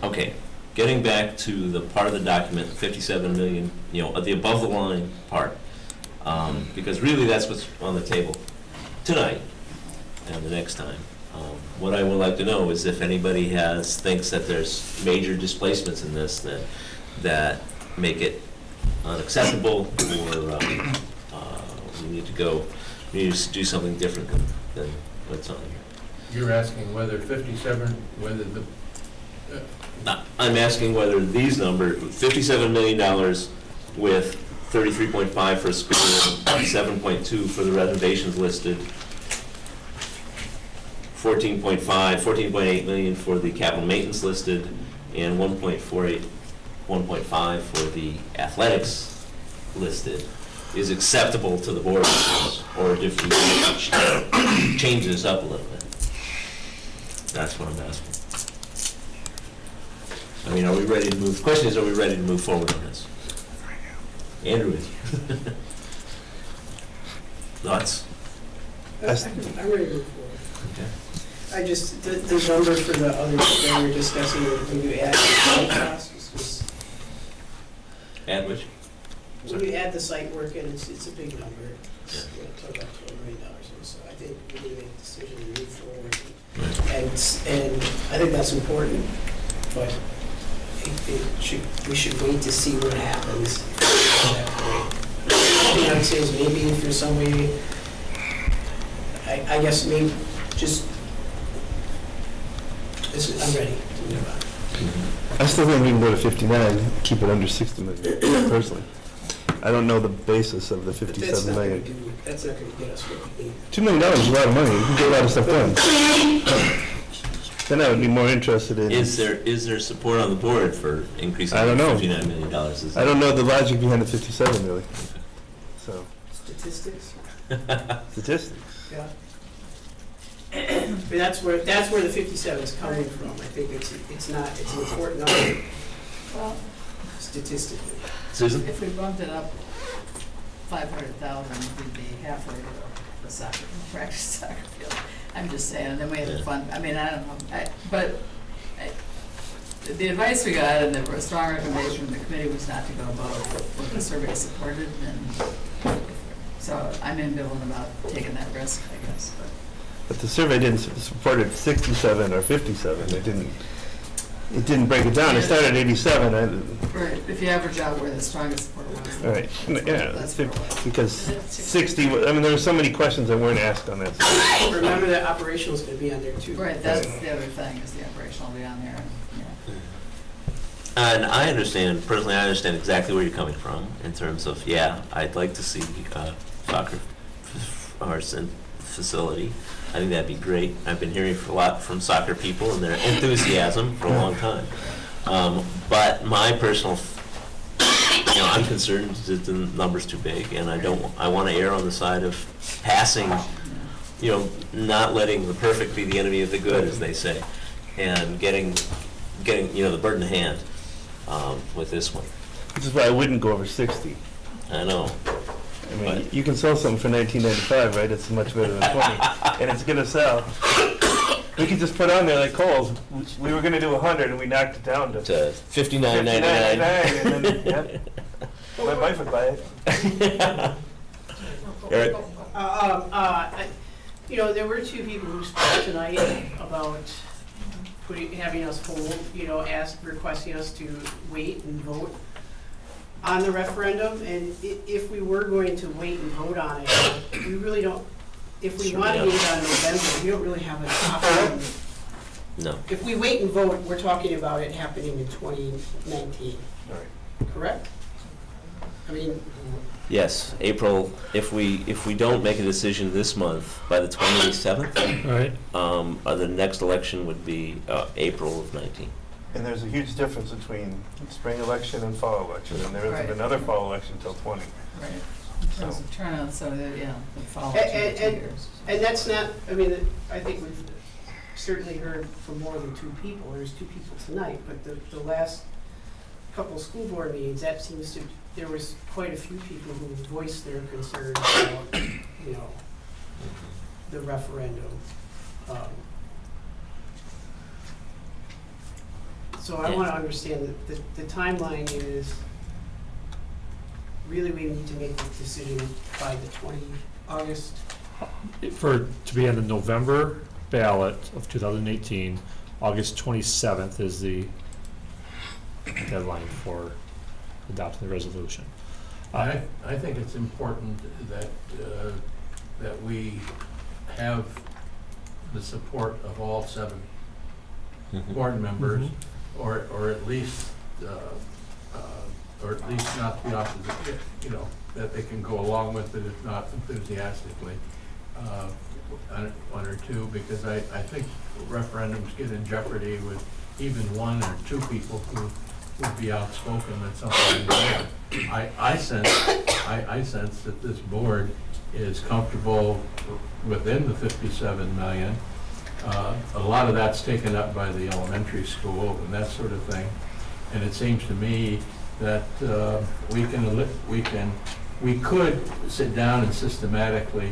Okay, getting back to the part of the document, 57 million, the above the line part, because really that's what's on the table tonight and the next time. What I would like to know is if anybody thinks that there's major displacements in this that make it unacceptable, or we need to do something different than what's on here. You're asking whether 57, whether the, I'm asking whether these numbers, $57 million with 33.5 for school, 7.2 for the renovations listed, 14.8 million for the capital maintenance listed, and 1.5 for the athletics listed, is acceptable to the board, or if we change this up a little bit. That's what I'm asking. I mean, are we ready to move? The question is, are we ready to move forward on this? Andrew, is thoughts? I'm ready to move forward. Okay. I just, the numbers for the others that we were discussing, when you add the site costs, Add which? when you add the site work in, it's a big number. It's, talk about $12 million, and so I think we need to make a decision to move forward. And I think that's important, but we should wait to see what happens at that point. The thing I would say is maybe if there's some way, I guess maybe just, I'm ready to move on. I still think we can go to 59, keep it under 60 million, personally. I don't know the basis of the But 57 million. That's not gonna get us what we need. $2 million is a lot of money, we can get a lot of stuff done. Then I would be more interested in. Is there support on the board for increasing I don't know. $59 million? I don't know the logic behind the 57 really. So, Statistics? statistics. Yeah. But that's where the 57 is coming from. I think it's an important number Well, statistically. Susan? if we bumped it up 500,000, we'd be halfway to the soccer, practice soccer field. I'm just saying, and then we have the fun, I mean, I don't know, the advice we got and the strong recommendation from the committee was not to go above what the survey supported, and so I'm ambivalent about taking that risk, I guess, But the survey didn't support it 67 or 57, it didn't break it down, it started at 87. Right, if you average out where the strongest support was. All right, yeah, That's what it was. because 60, I mean, there were so many questions that weren't asked on that. Remember that operational is going to be on there too. Right, that's the other thing, is the operational will be on there, yeah. And I understand exactly where you're coming from in terms of, I'd like to see soccer facility. I think that'd be great. I've been hearing a lot from soccer people and their enthusiasm for a long time. But my personal, I'm concerned that the number's too big, and I want to err on the side of passing, not letting the perfect be the enemy of the good, as they say, and getting the bird in the hand with this one. Which is why I wouldn't go over 60. I know. I mean, you can sell something for $19.95, right? It's much better than 20, and it's gonna sell. We could just put on there like Coles, we were gonna do 100 and we knocked it down to To $59.99. and then, yep. My wife would buy it. Eric? You know, there were two people who spoke tonight about having us hold, you know, requesting us to wait and vote on the referendum, and if we were going to wait and vote on it, we really don't, if we want to get it on November, we don't really have an option. No. If we wait and vote, we're talking about it happening in 2019, correct? I mean, Yes, April, if we don't make a decision this month, by the 27th, Right. The next election would be April of 19. And there's a huge difference between spring election and fall election, and there isn't Right. another fall election till 20. Right, in terms of turnout, so that, yeah, the fall And- 2 years. and that's not, I mean, I think we've certainly heard from more than two people. There's two people tonight, but the last couple of school board meetings, that seems to, there was quite a few people who voiced their concerns about, you know, the referendum. So I want to understand that the timeline is, really we need to make the decision by the August. To be on the November ballot of 2018, August 27th is the deadline for adopting the resolution. I think it's important that, that we have the support of all 7 board members, or at least not the opposite, you know, that they can go along with it, if not enthusiastically, one or two, because I think referendums get in jeopardy with even 1 or 2 people who would be outspoken that something is wrong. I sense that this board is comfortable within the 57 million. A lot of that's taken up by the elementary school and that sort of thing. And it seems to me that we could sit down and systematically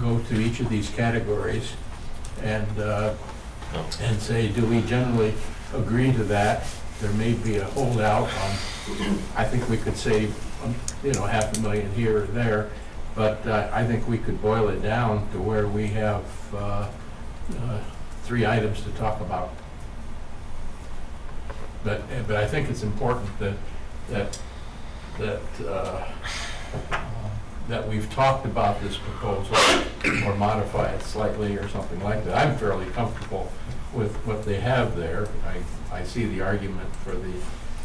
go to each of these categories and say, do we generally agree to that? There may be a holdout on, I think we could save, you know, $500,000 here or there, but I think we could boil it down to where we have 3 items to talk about. But I think it's important that we've talked about this proposal or modify it slightly or something like that. I'm fairly comfortable with what they have there. I see the argument for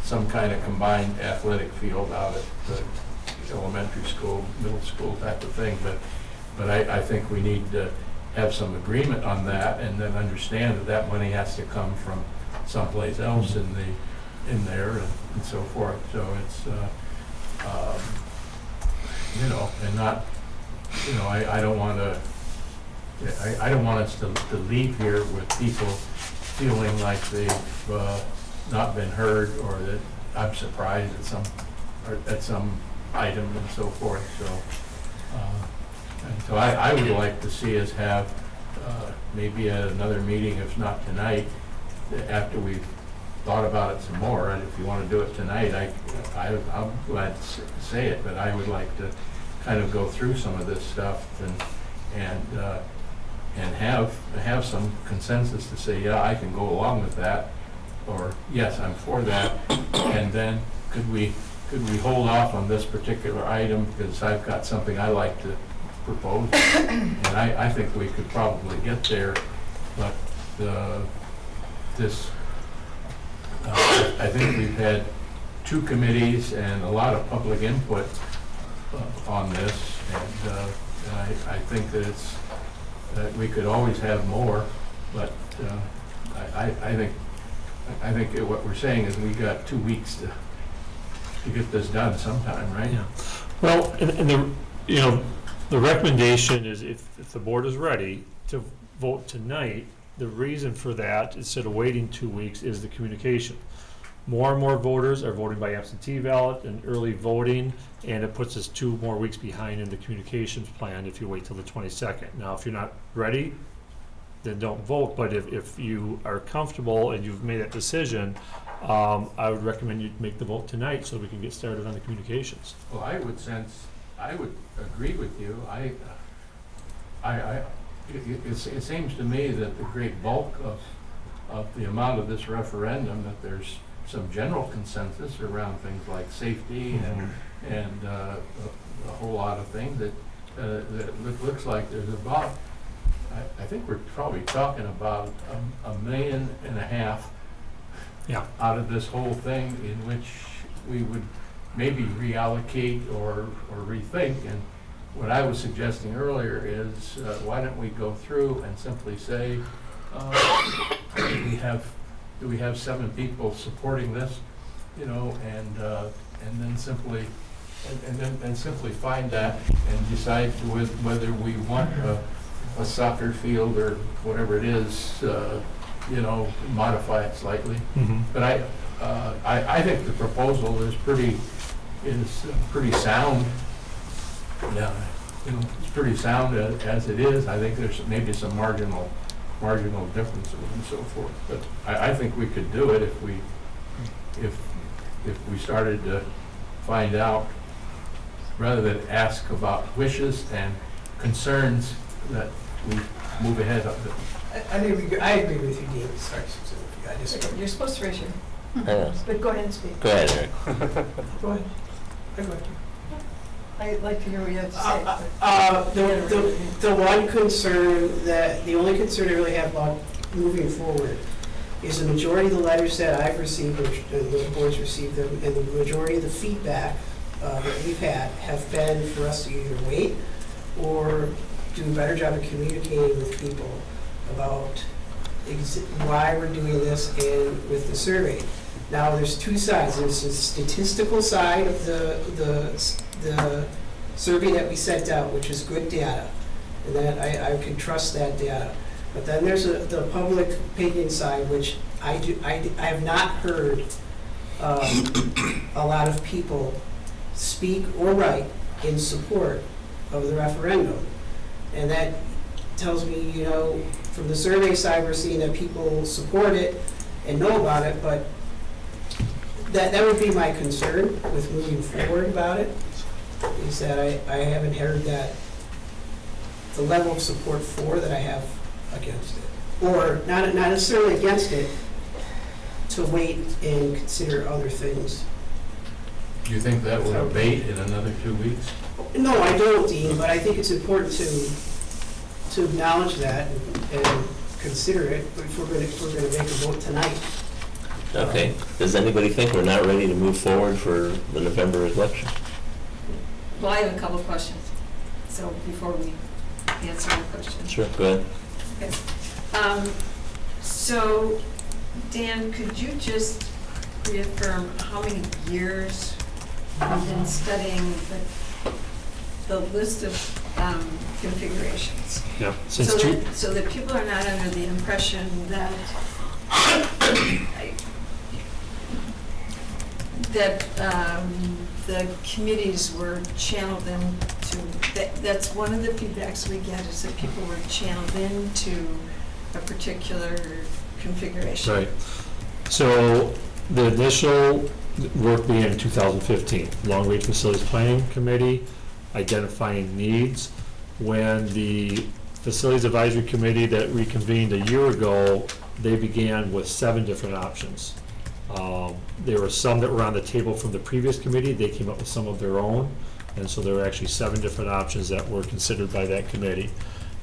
some kind of combined athletic field out at the elementary school, middle school type of thing, but I think we need to have some agreement on that and then understand that money has to come from someplace else in there and so forth. So it's, you know, and not, you know, I don't want us to leave here with people feeling like they've not been heard, or that I'm surprised at some item and so forth. So I would like to see us have maybe at another meeting, if not tonight, after we've thought about it some more. And if you want to do it tonight, I'm glad to say it, but I would like to kind of go through some of this stuff and have some consensus to say, yeah, I can go along with that, or yes, I'm for that. And then could we hold off on this particular item, because I've got something I like to propose, and I think we could probably get there, but I think we've had 2 committees and a lot of public input on this, and I think that we could always have more, but I think what we're saying is we got 2 weeks to get this done sometime, right? Yeah. Well, and the recommendation is, if the board is ready to vote tonight, the reason for that, instead of waiting 2 weeks, is the communication. More and more voters are voting by absentee ballot and early voting, and it puts us 2 more weeks behind in the communications plan if you wait till the 22nd. Now, if you're not ready, then don't vote. But if you are comfortable and you've made that decision, I would recommend you make the vote tonight so we can get started on the communications. Well, I would agree with you. It seems to me that the great bulk of the amount of this referendum, that there's some general consensus around things like safety and a whole lot of things that looks like there's about, I think we're probably talking about $1.5 million out of this whole thing, in which we would maybe reallocate or rethink. And what I was suggesting earlier is, why don't we go through and simply say, do we have 7 people supporting this, and then simply find that and decide whether we want a soccer field or whatever it is, modify it slightly. But I think the proposal is pretty sound. Yeah, it's pretty sound as it is. I think there's maybe some marginal differences and so forth. But I think we could do it if we started to find out, rather than ask about wishes and concerns, that we move ahead of it. I agree with you, Dean. Sorry, Susan, I just. You're supposed to raise your I know. but go ahead and speak. Go ahead, Eric. Go ahead. Go ahead. I'd like to hear what you have to say. The one concern the only concern I really have about moving forward is the majority of the letters that I've received, and the board's received them, and the majority of the feedback that we've had have been for us to either wait or do a better job of communicating with people about why we're doing this and with the survey. Now, there's two sides. There's the statistical side of the survey that we sent out, which is good data, and that I can trust that data. But then there's the public opinion side, which I have not heard a lot of people speak or write in support of the referendum. And that tells me, from the survey side, we're seeing that people support it and know about it, but that would be my concern with moving forward about it, is that I haven't heard that the level of support for that I have against it. Or not necessarily against it, to wait and consider other things. Do you think that will abate in another 2 weeks? No, I don't, Dean, but I think it's important to acknowledge that and consider it if we're going to make a vote tonight. Okay. Does anybody think we're not ready to move forward for the November election? Well, I have a couple of questions, so before we answer the question. Sure, go ahead. Okay. So, Dan, could you just reaffirm how many years you've been studying the list of configurations? Yeah. So that people are not under the impression that the committees were channeled into, that's one of the feedbacks we get, is that people were channeled into a particular configuration. Right. So the initial work began in 2015, Long Range Facilities Planning Committee, identifying needs. When the Facilities Advisory Committee that reconvened a year ago, they began with 7 different options. There were some that were on the table from the previous committee. They came up with some of their own, and so there were actually 7 different options that were considered by that committee,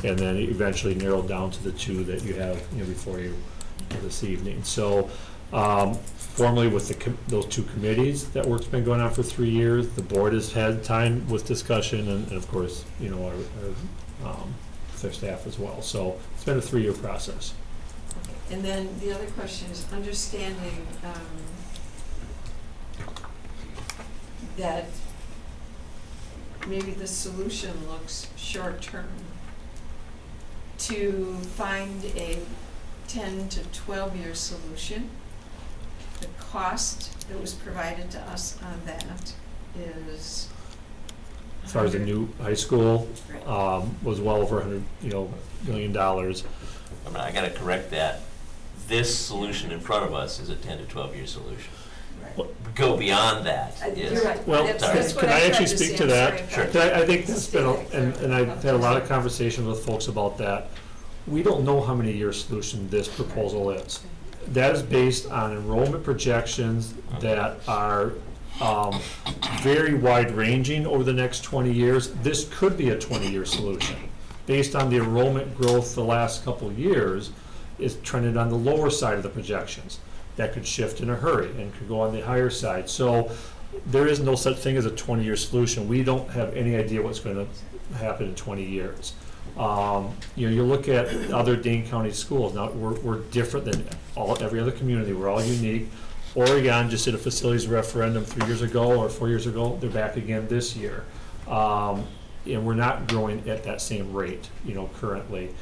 and then it eventually narrowed down to the 2 that you have before you this evening. So formally with those 2 committees, that work's been going on for 3 years. The board has had time with discussion, and of course, our their staff as well. So it's been a 3-year process. And then the other question is understanding that maybe the solution looks short-term, to find a 10 to 12-year solution. The cost that was provided to us on that is as far as the new high school, was well over $100 million. I gotta correct that. This solution in front of us is a 10 to 12-year solution. Go beyond that is. You're right. Well, That's what can I tried actually to speak say. to I'm that? sorry if Sure. I think that's been, stated and I've had a lot of conversations with folks about that. We don't know how many year solution this proposal is. That is based on enrollment projections that are very wide-ranging over the next 20 years. This could be a 20-year solution. Based on the enrollment growth the last couple of years, is trended on the lower side of the projections. That could shift in a hurry and could go on the higher side. So there is no such thing as a 20-year solution. We don't have any idea what's going to happen in 20 years. You look at other Dane County schools. Now, we're different than every other community. We're all unique. Oregon just did a facilities referendum 3 years ago or 4 years ago. They're back again this year. And we're not growing at that same rate, currently.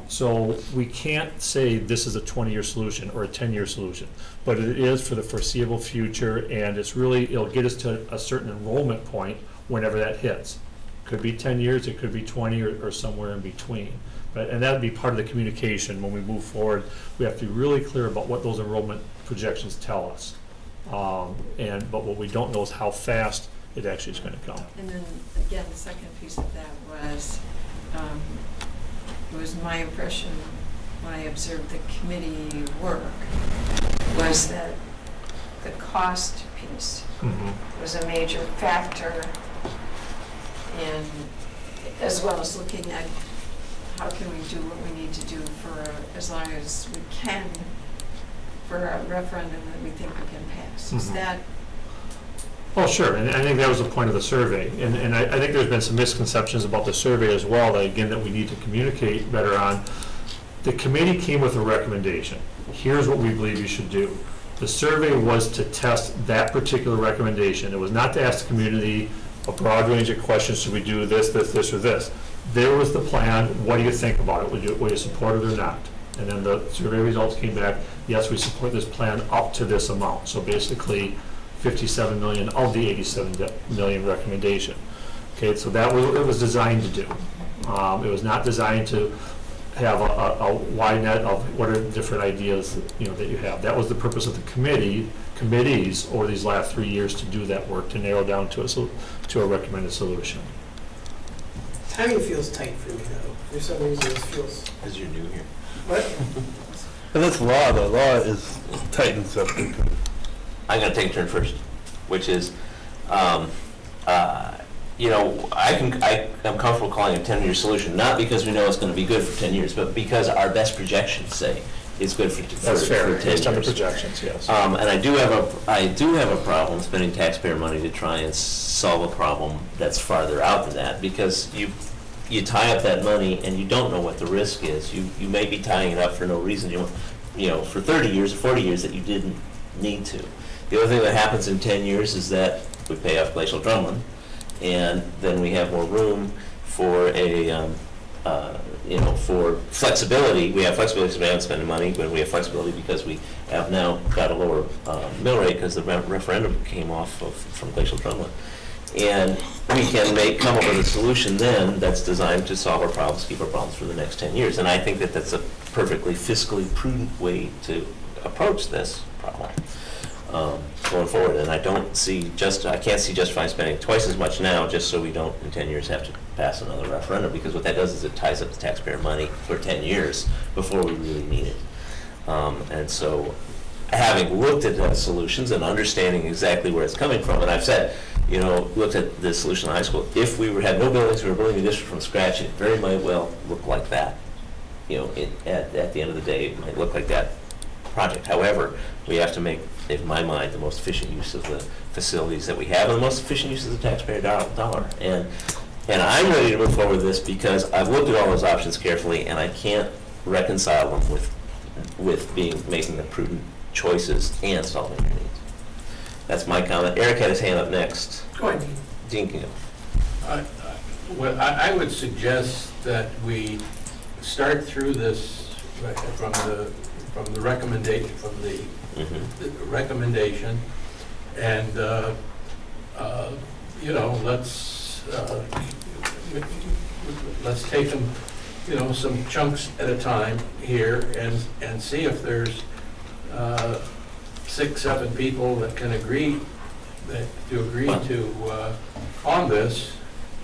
So we can't say this is a 20-year solution or a 10-year solution, but it is for the foreseeable future, and it'll get us to a certain enrollment point whenever that hits. Could be 10 years, it could be 20 or somewhere in between. And that would be part of the communication when we move forward. We have to be really clear about what those enrollment projections tell us. But what we don't know is how fast it actually is going to come. And then, again, the second piece of that was, it was my impression when I observed the committee work, was that the cost piece was a major factor in, as well as looking at how can we do what we need to do for as long as we can for a referendum that we think we can pass. Is that? Oh, sure, and I think that was the point of the survey. And I think there's been some misconceptions about the survey as well, that we need to communicate better on. The committee came with a recommendation. Here's what we believe you should do. The survey was to test that particular recommendation. It was not to ask the community a broad range of questions, should we do this, or this. There was the plan, what do you think about it? Will you support it or not? And then the survey results came back, yes, we support this plan up to this amount. So basically, 57 million of the 87 million recommendation. Okay, so that was what it was designed to do. It was not designed to have a wide net of what are different ideas that you have. That was the purpose of the committees over these last 3 years, to do that work, to narrow down to a recommended solution. Timing feels tight for me, though. For some reason, it feels. Because you're new here. What? And that's law, though. Law is tightens up. I'm going to take a turn first, which is, I'm comfortable calling it a 10-year solution, not because we know it's going to be good for 10 years, but because our best projections say it's good for 10 years. That's fair, based on the projections, yes. And I do have a problem spending taxpayer money to try and solve a problem that's farther out than that, because you tie up that money and you don't know what the risk is. You may be tying it up for no reason, for 30 years or 40 years that you didn't need to. The other thing that happens in 10 years is that we pay off Glacial Drumlin, and then we have more room for for flexibility. We have flexibility because we haven't spent money, but we have flexibility because we have now got a lower mill rate because the referendum came off from Glacial Drumlin. And we can come up with a solution then that's designed to solve our problems, keep our problems for the next 10 years. And I think that that's a perfectly fiscally prudent way to approach this problem going forward. And I can't see justifying spending twice as much now just so we don't in 10 years have to pass another referendum, because what that does is it ties up the taxpayer money for 10 years before we really need it. And so having looked at the solutions and understanding exactly where it's coming from, and I've said, looked at the solution in high school, if we had no buildings, we were building a district from scratch, it very might well look like that. At the end of the day, it might look like that project. However, we have to make, in my mind, the most efficient use of the facilities that we have and the most efficient use of the taxpayer dollar. And I'm ready to move forward with this because I've looked at all those options carefully, and I can't reconcile them with making the prudent choices and solving your needs. That's my comment. Eric had his hand up next. Go ahead, Dean. Dean can go. Well, I would suggest that we start through this from the recommendation, the recommendation, and let's let's take them, some chunks at a time here and see if there's 6, 7 people that can agree on this.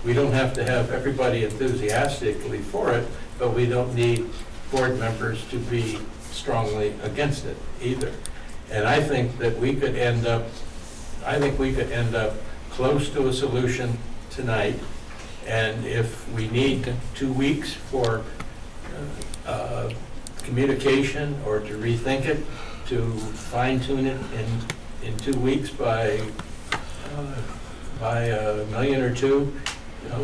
We don't have to have everybody enthusiastically for it, but we don't need board members to be strongly against it either. And I think that we could end up close to a solution tonight. And if we need 2 weeks for communication or to rethink it, to fine tune it in 2 weeks by $1 million or $2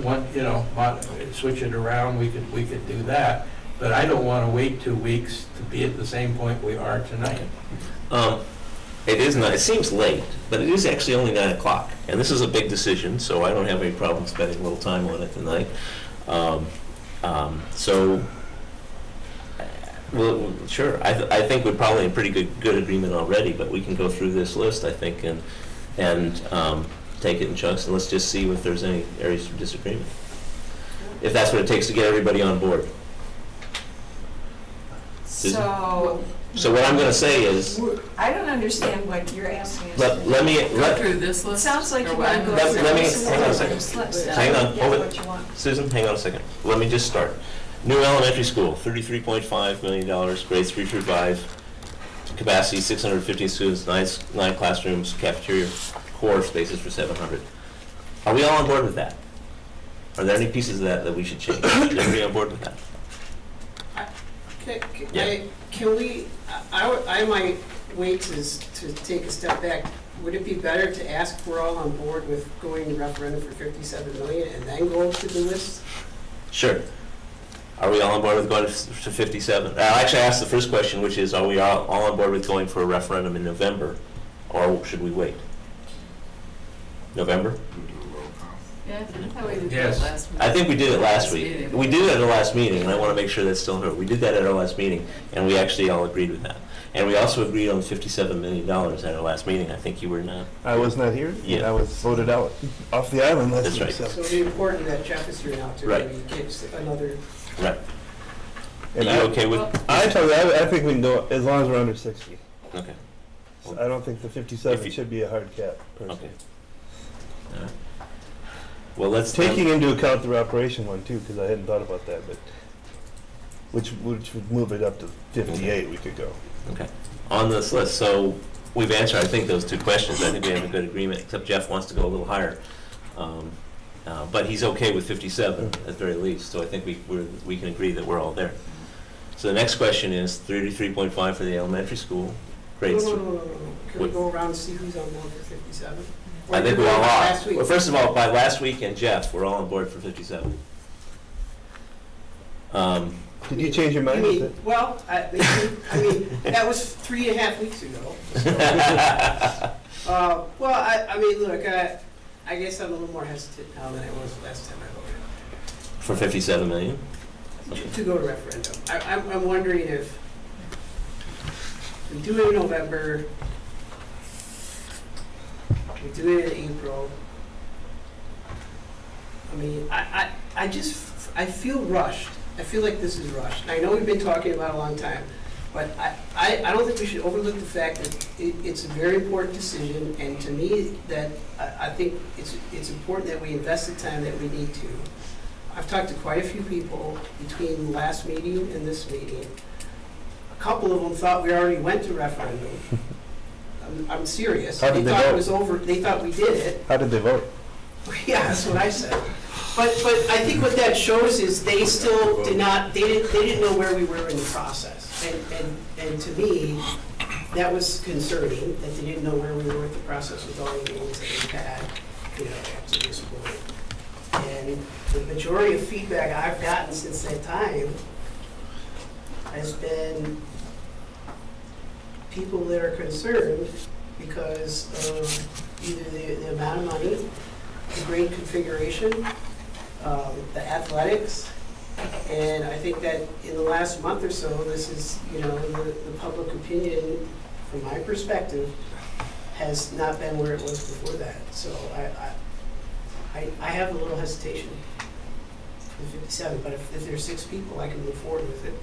million, switch it around, we could do that. But I don't want to wait 2 weeks to be at the same point we are tonight. It seems late, but it is actually only 9 o'clock. And this is a big decision, so I don't have any problem spending a little time on it tonight. Well, sure. I think we're probably in pretty good agreement already, but we can go through this list, I think, and take it in chunks, and let's just see if there's any areas of disagreement. If that's what it takes to get everybody on board. So what I'm going to say is, I don't understand what you're asking us to do. let me Go through this It list. sounds like or you what? want to go Let- through let me- this hang on a list. second. Let's Hang on, get hold it. what you want. Susan, hang on a second. Let me just start. New elementary school, $33.5 million, grades 3 through 5, capacity 650 students, 9 classrooms, cafeteria, core spaces for 700. Are we all on board with that? Are there any pieces of that we should change? Is everybody on board with that? Yeah. Can we, I might wait to take a step back. Would it be better to ask if we're all on board with going to referendum for 57 million and then go to the list? Sure. Are we all on board with going to 57? I'll actually ask the first question, which is, are we all on board with going for a referendum in November, or should we wait? November? Yeah, I thought we did Yes. that last week. I think we did it last week. meeting. We did it at our last meeting, and I want to make sure that's still heard. We did that at our last meeting, and we actually all agreed with that. And we also agreed on $57 million at our last meeting. I think you were not. I was not here. Yeah. I was voted out off the island last That's week. right. So. So it'd be important that Jeff is here now to Right. maybe get another. Right. Are And you okay with? I told you, I think we can go as long as we're under 60. Okay. So I don't think the 57 If you- should be a hard cap, personally. Okay. All right. Well, let's Taking into account the operation one too, because I hadn't thought about that, but which would move it up to 58. We could go. Okay. On this list, so we've answered, I think, those 2 questions. I think we have a good agreement, except Jeff wants to go a little higher. But he's okay with 57 at the very least, so I think we can agree that we're all there. So the next question is 33.5 for the elementary school. Grades. No. Can we go around and see who's on board for 57? I think we all are. Last week. Well, first of all, by last week and Jeff, we're all on board for 57. Did you change your mind? I mean, well, I mean, that was 3.5 weeks ago. So, well, I mean, look, I guess I'm a little more hesitant now than I was last time I voted. For 57 million? To go to referendum. I'm wondering if we do it in November, we do it in April. I mean, I feel rushed. I feel like this is rushed. And I know we've been talking about it a long time, but I don't think we should overlook the fact that it's a very important decision, and to me, that I think it's important that we invest the time that we need to. I've talked to quite a few people between the last meeting and this meeting. A couple of them thought we already went to referendum. I'm serious. How did they thought vote? it was over. They thought we did it. How did they vote? Yeah, that's what I said. But I think what that shows is they still did not, they didn't know where we were in the process. And to me, that was concerning, that they didn't know where we were with the process with all the meetings that we've had, up to this point. And the majority of feedback I've gotten since that time has been people that are concerned because of either the amount of money, the grade configuration, the athletics, and I think that in the last month or so, this is, the public opinion, from my perspective, has not been where it was before that. So I I have a little hesitation for the 57, but if there's 6 people, I can move forward with it.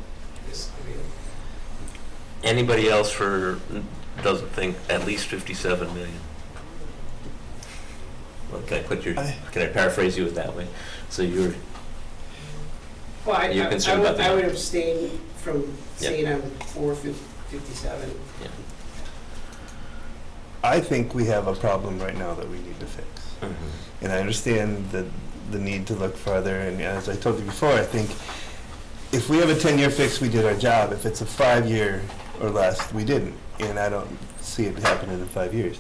I mean, Anybody else doesn't think at least 57 million? Well, can I paraphrase you that way? So you're well, You're concerned about the I would number. abstain from Yeah. saying I'm for 57. Yeah. I think we have a problem right now that we need to fix. And I understand the need to look farther, and as I told you before, I think if we have a 10-year fix, we did our job. If it's a 5-year or less, we didn't, and I don't see it happening in 5 years.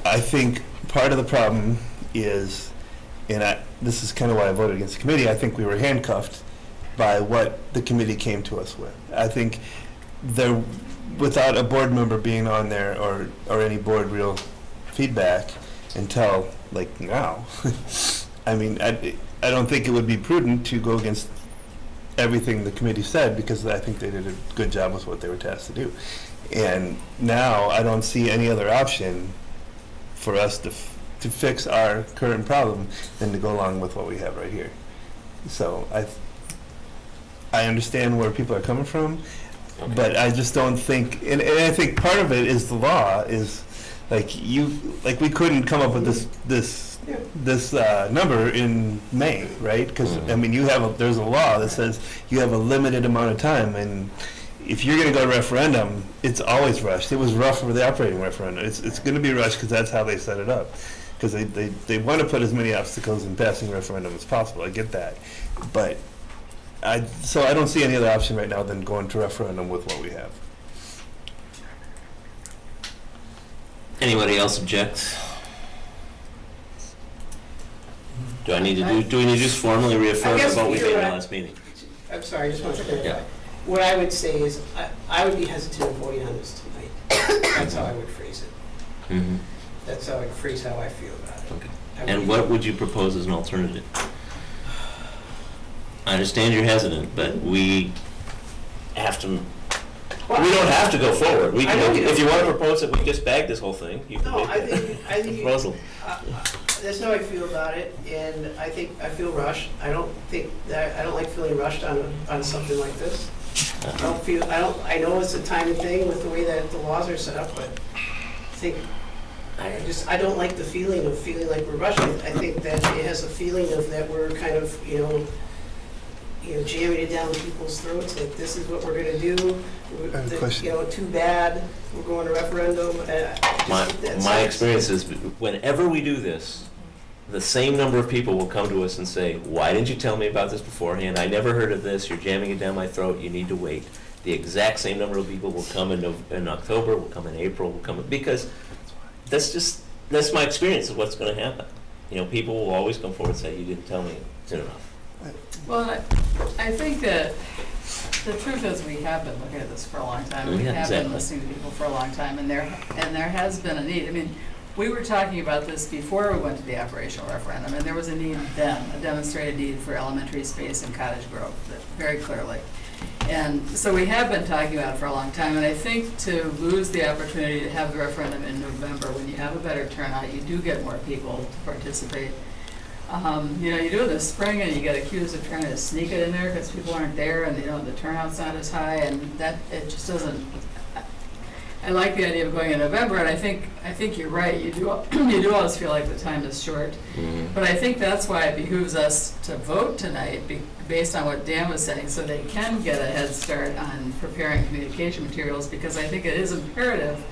I think part of the problem is, and this is kind of why I voted against the committee, I think we were handcuffed by what the committee came to us with. I think without a board member being on there or any board real feedback until like now, I mean, I don't think it would be prudent to go against everything the committee said, because I think they did a good job with what they were tasked to do. And now I don't see any other option for us to fix our current problem than to go along with what we have right here. So I understand where people are coming from, Okay. but I just don't think, and I think part of it is the law is like we couldn't come up with this number in May, right? Because I mean, there's a law that says you have a limited amount of time, and if you're going to go to referendum, it's always rushed. It was rough for the operating referendum. It's going to be rushed because that's how they set it up. Because they want to put as many obstacles in passing referendum as possible. I get that, but so I don't see any other option right now than going to referendum with what we have. Anybody else object? Do we need to just formally reaffirm guess what we you're did in the right. last meeting? I'm sorry, I just want to clarify. Yeah. What I would say is, I would be hesitant in voting on this tonight. That's how I would phrase it. Mm-hmm. That's how I'd phrase how I feel about it. Okay. I would And be- what would you propose as an alternative? I understand you're hesitant, but we have to. Well, We don't have to go forward. We I can, know you if you don't. want to propose that we just bag this whole thing, you can No, make I that think proposal. that's how I feel about it, and I feel rushed. I don't like feeling rushed on something like this. I know it's a time thing with the way that the laws are set up, but I don't like the feeling like we're rushing. I think that it has a feeling of that we're kind of, jamming it down people's throats, like this is what we're gonna do. Question. Too bad, we're going to referendum. My experience is whenever we do this, the same number of people will come to us and say, why didn't you tell me about this beforehand? I never heard of this. You're jamming it down my throat. You need to wait. The exact same number of people will come in October, will come in April, because that's my experience of what's going to happen. People will always come forward and say, you didn't tell me soon enough. Well, I think that the truth is we have been looking at this for a long time. We Yeah, have exactly. been listening to people for a long time, and there has been a need. I mean, we were talking about this before we went to the operational referendum, and there was a need then, a demonstrated need for elementary space in Cottage Grove, very clearly. And so we have been talking about it for a long time, and I think to lose the opportunity to have the referendum in November, when you have a better turnout, you do get more people to participate. You do it in the spring and you get accused of trying to sneak it in there because people aren't there and the turnout's not as high, and it just doesn't. I like the idea of going in November, and I think you're right. You do always feel like the time is short, but I think that's why it behooves us to vote tonight based on what Dan was saying, so they can get a head start on preparing communication materials, because I think it is imperative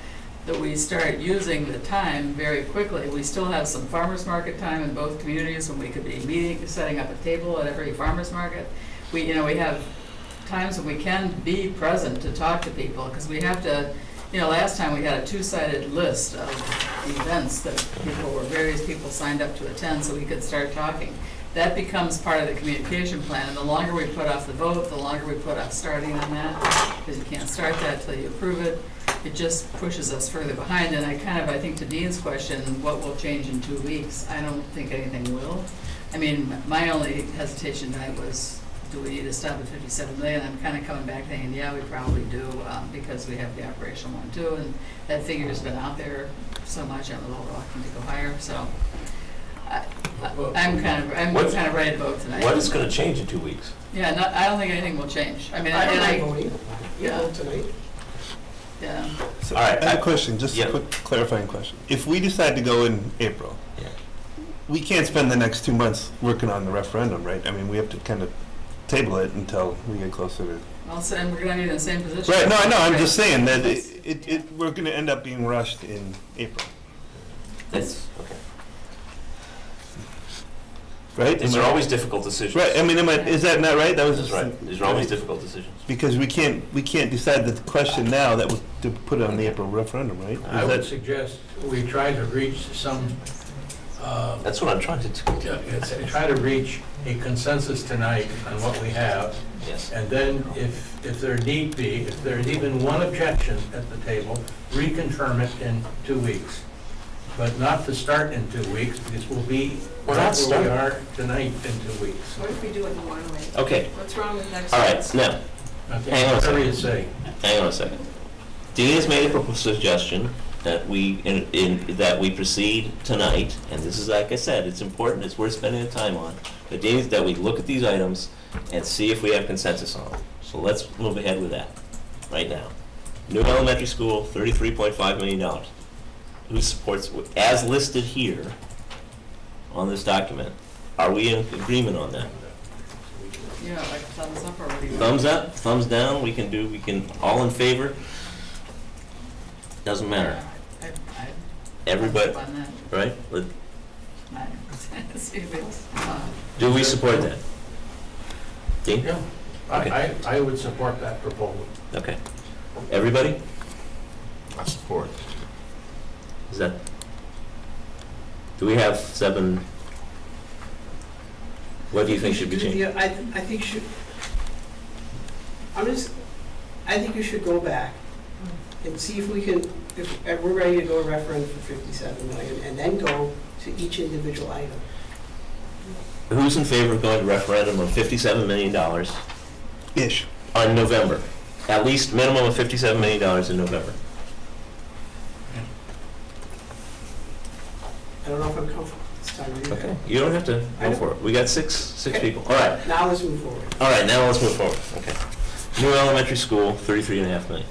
that we start using the time very quickly. We still have some farmers market time in both communities when we could be setting up a table at every farmers market. We have times when we can be present to talk to people, because we have to, last time we had a two-sided list of events that various people signed up to attend so we could start talking. That becomes part of the communication plan, and the longer we put off the vote, the longer we put off starting on that, because you can't start that till you approve it. It just pushes us further behind, and I think to Dean's question, what will change in 2 weeks? I don't think anything will. I mean, my only hesitation tonight was, do we need to stop at 57 million? I'm kind of coming back thinking, yeah, we probably do, because we have the operational one too, and that figure's been out there so much, I'm a little reluctant to go higher, so. I'm kind of ready to vote tonight. What is gonna change in 2 weeks? Yeah, I don't think anything will change. I mean, I don't and mind voting. You Yeah. vote tonight. yeah. So All right, I have a question, just yeah. a quick clarifying question. If we decide to go in April, Yeah. we can't spend the next 2 months working on the referendum, right? I mean, we have to kind of table it until we get closer to. Also, and we're gonna be in the same position. Right, no, I know, I'm Right. just saying that Yeah. we're gonna end up being rushed in April, That's, okay. right? These are always difficult decisions. Right, I mean, is that not right? That was That's just. right. These are always difficult decisions. Because we can't decide the question now that was to put it on the April referendum, right? I Is would that- suggest we try to reach some, That's what I'm trying to do. try to reach a consensus tonight on what we have, Yes. and then if there need be, if there's even one objection at the table, reconfirm it in 2 weeks. But not to start in 2 weeks, because we'll be We're not right where starting. we are tonight in 2 weeks. What if we do it in 1 week? Okay, What's wrong with next all week? right, now, Okay, Hang on a whatever second. you say. hang on a second. Dean has made a suggestion that that we proceed tonight, and this is, like I said, it's important, it's worth spending the time on. But Dean is that we look at these items and see if we have consensus on them. So let's move ahead with that, right now. New elementary school, $33.5 million. Who supports, as listed here on this document? Are we in agreement on that? Yeah, like thumbs up or what do you? Thumbs up, thumbs down, we can, all in favor? Doesn't matter. I Everybody, on that. right? 90%. See if it's, Do we support that? Dean? Yeah, Okay. I would support that proposal. Okay. Everybody? I support. Is that, do we have 7? What do you think should be changed? Yeah, I think should, I think you should go back and see if we can, if we're ready to go to referendum for 57 million, and then go to each individual item. Who's in favor of going to referendum on $57 million Ish. on November? At least minimum of $57 million in November. I don't know if I'm comfortable this time of year. Okay, you don't have to go for it. We got six Okay. people. All right, Now let's move forward. all right, now let's move forward. Okay. New elementary school, $33.5 million.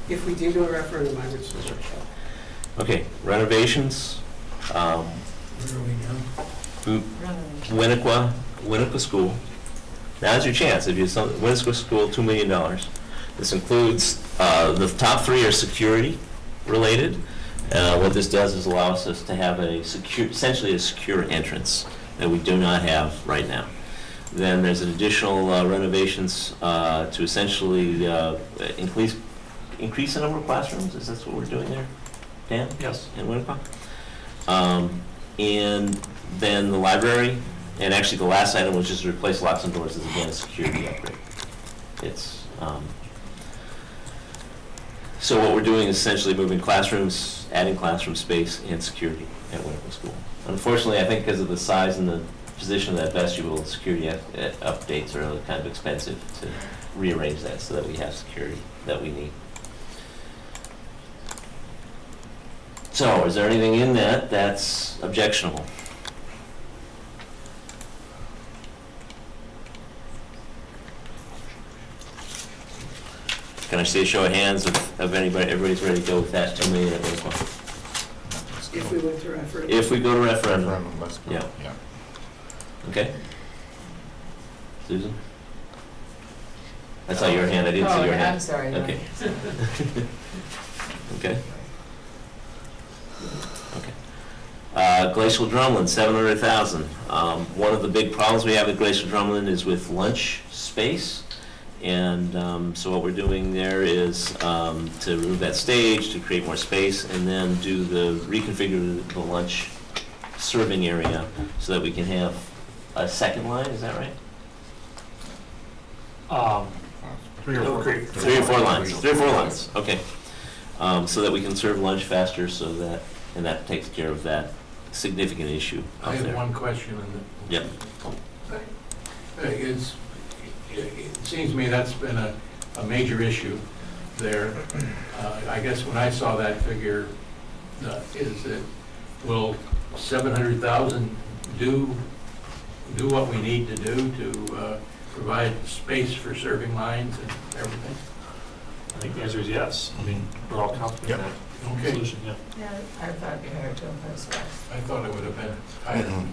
If we did go to referendum, I would support that. Okay, renovations, Where are we now? Winnequa School. Now's your chance. If you, Winnequa School, $2 million. This includes, the top 3 are security related. What this does is allows us to have a secure, essentially a secure entrance that we do not have right now. Then there's an additional renovations to essentially increase the number of classrooms. Is that what we're doing there, Dan? Yes. In Winnequa? And then the library, and actually the last item, which is to replace locks and doors, is again a security upgrade. It's, so what we're doing is essentially moving classrooms, adding classroom space and security at Winnequa School. Unfortunately, I think because of the size and the position of that vestibule, security updates are kind of expensive to rearrange that so that we have security that we need. So, is there anything in that that's objectionable? Can I see a show of hands of anybody, everybody's ready to go with that 2 million at Winnequa? If we went to referendum. If we go to referendum, Referendum, let's go. Yeah. okay? Susan? I saw your hand, I didn't see Oh, your okay, hand. I'm sorry. Okay. Okay. Okay. Glacial Drumlin, 700,000. One of the big problems we have at Glacial Drumlin is with lunch space. And so what we're doing there is to remove that stage, to create more space, and then reconfigure the lunch serving area so that we can have a second line, is that right? 3 or 4. 3 or 4 lines, 3 or 4 lines, okay. So that we can serve lunch faster, so that, and that takes care of that significant issue I out have there. one question. Yep. It seems to me that's been a major issue there. I guess when I saw that figure is that will 700,000 do what we need to do to provide space for serving lines and everything? I think the answer is yes. I mean, we're all confident in that Okay. solution, yeah. Yeah, I thought it'd be hard to impose less. I thought it would have been higher.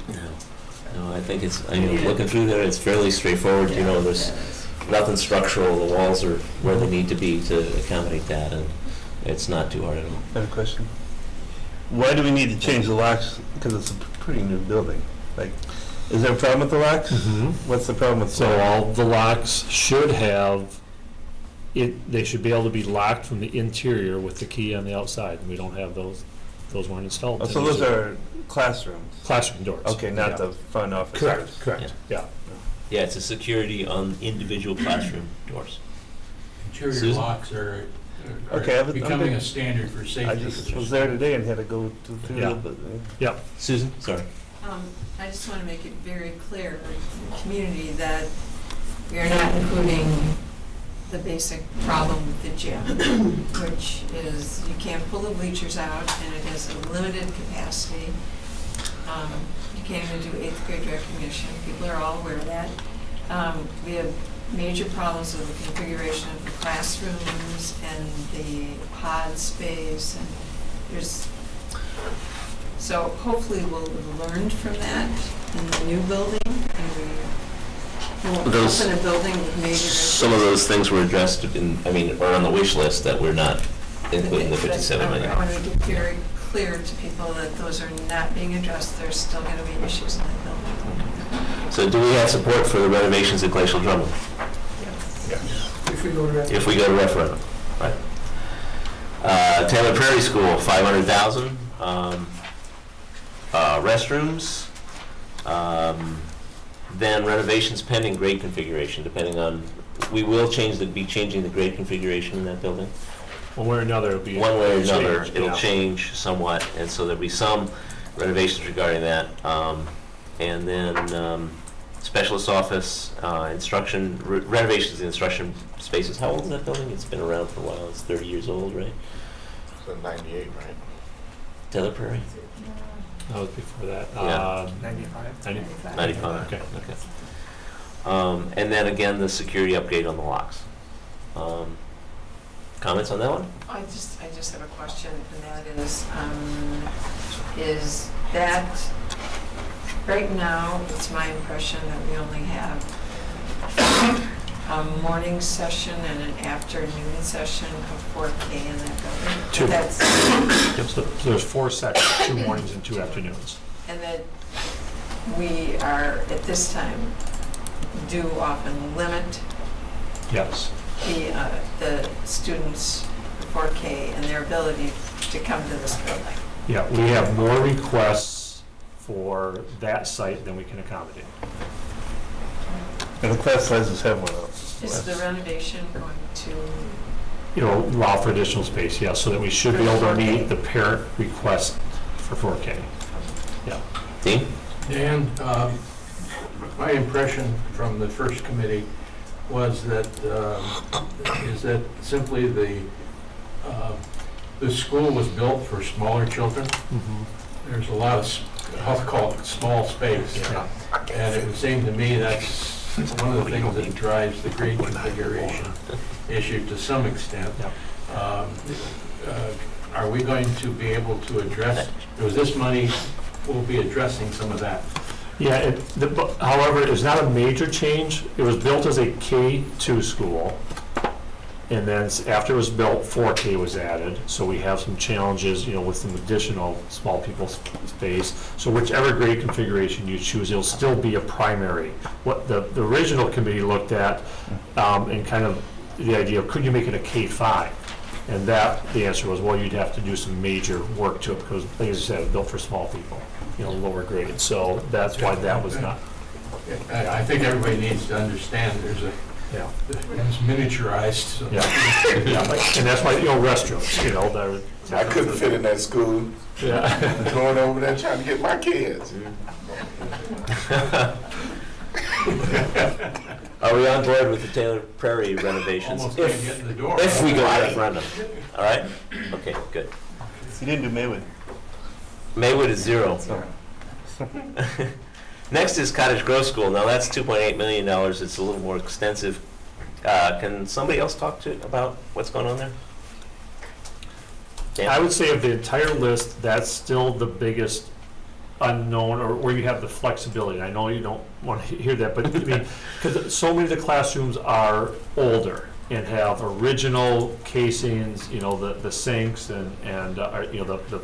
No, I think it's, I mean, looking through there, it's fairly straightforward, you know, there's nothing structural, the walls are where they need to be to accommodate that, and it's not too hard at all. I have a question. Why do we need to change the locks? Because it's a pretty new building. Like, is there a problem with the locks? Mhm. What's the problem with So all the locks should have, they should be able to be locked from the interior with the key on the outside. We don't have those weren't installed. Oh, so those are classrooms? Classroom doors. Okay, not Yeah. the front office Correct, doors. correct, yeah. Yeah, it's a security on individual classroom doors. Interior Susan? locks are Okay, I'm becoming good. a standard for safety. I just was there today and had to go through Yeah. the... Yeah. Susan, sorry. I just want to make it very clear to the community that we are not including the basic problem with the gym, which is you can't pull the bleachers out and it has a limited capacity. You can't even do 8th grade recognition. People are all aware of that. We have major problems with the configuration of the classrooms and the pod space, and so hopefully we'll have learned from that in the new building, and we won't open a building with major. Some of those things were addressed in, I mean, are on the wish list that we're not including the 57 million. I want to make it very clear to people that those are not being addressed. There's still going to be issues in that building. So do we have support for the renovations at Glacial Drummond? If we go to. If we go to referendum, right? Taylor Prairie School, 500,000. Restrooms. Then renovations pending grade configuration, depending on, we will be changing the grade configuration in that building. One way or another, it'll be. One way or another, changed, it'll yeah. change somewhat, and so there'll be some renovations regarding that. And then specialist office, instruction, renovations of the instruction spaces. How old is that building? It's been around for a while. It's 30 years old, right? So 98, right? Taylor Prairie? That was before that. Yeah. 95. 95, Okay. And then again, the security upgrade on the locks. Comments on that one? I just have a question, and that is that right now, it's my impression that we only have a morning session and an afternoon session of 4K in that building? Two. That's, Yep, so there's 4 sections, 2 mornings and 2 afternoons. and that we are, at this time, do often limit Yes. the students' 4K and their ability to come to this building. Yeah, we have more requests for that site than we can accommodate. And the class sizes have went up. Is the renovation going to, You know, allow for additional space, yeah, so that we should be able to meet the parent request for 4K. Yeah. Dean? Dan, my impression from the first committee was that, is that simply the school was built for smaller children. There's a lot of, I'll call it small space. Yeah. And it would seem to me that's one of the things that drives the grade configuration issue to some extent. Are we going to be able to address, was this money, will be addressing some of that? Yeah, however, it's not a major change. It was built as a K-2 school, and then after it was built, 4K was added. So we have some challenges, you know, with some additional small pupil space. So whichever grade configuration you choose, it'll still be a primary. What the original committee looked at, and kind of the idea of, could you make it a K-5? And the answer was, well, you'd have to do some major work to it because, like I said, it was built for small people, you know, lower grade. So that's why that was not. I think everybody needs to understand there's Yeah. it's miniaturized. So. Yeah. Yeah. And that's why, you know, restrooms, you know, they're. I couldn't fit in that school. Yeah. Going over there trying to get my kids. Are we on board with the Taylor Prairie renovations? Almost can't get in the door. If we go to referendum, all right? Okay, good. You didn't do Maywood. Maywood is 0. Next is Cottage Grove School. Now that's $2.8 million. It's a little more extensive. Can somebody else talk about what's going on there? Dan? I would say of the entire list, that's still the biggest unknown, or where you have the flexibility. I know you don't want to hear that, but I mean, because so many of the classrooms are older and have original casings, you know, the sinks and you know, the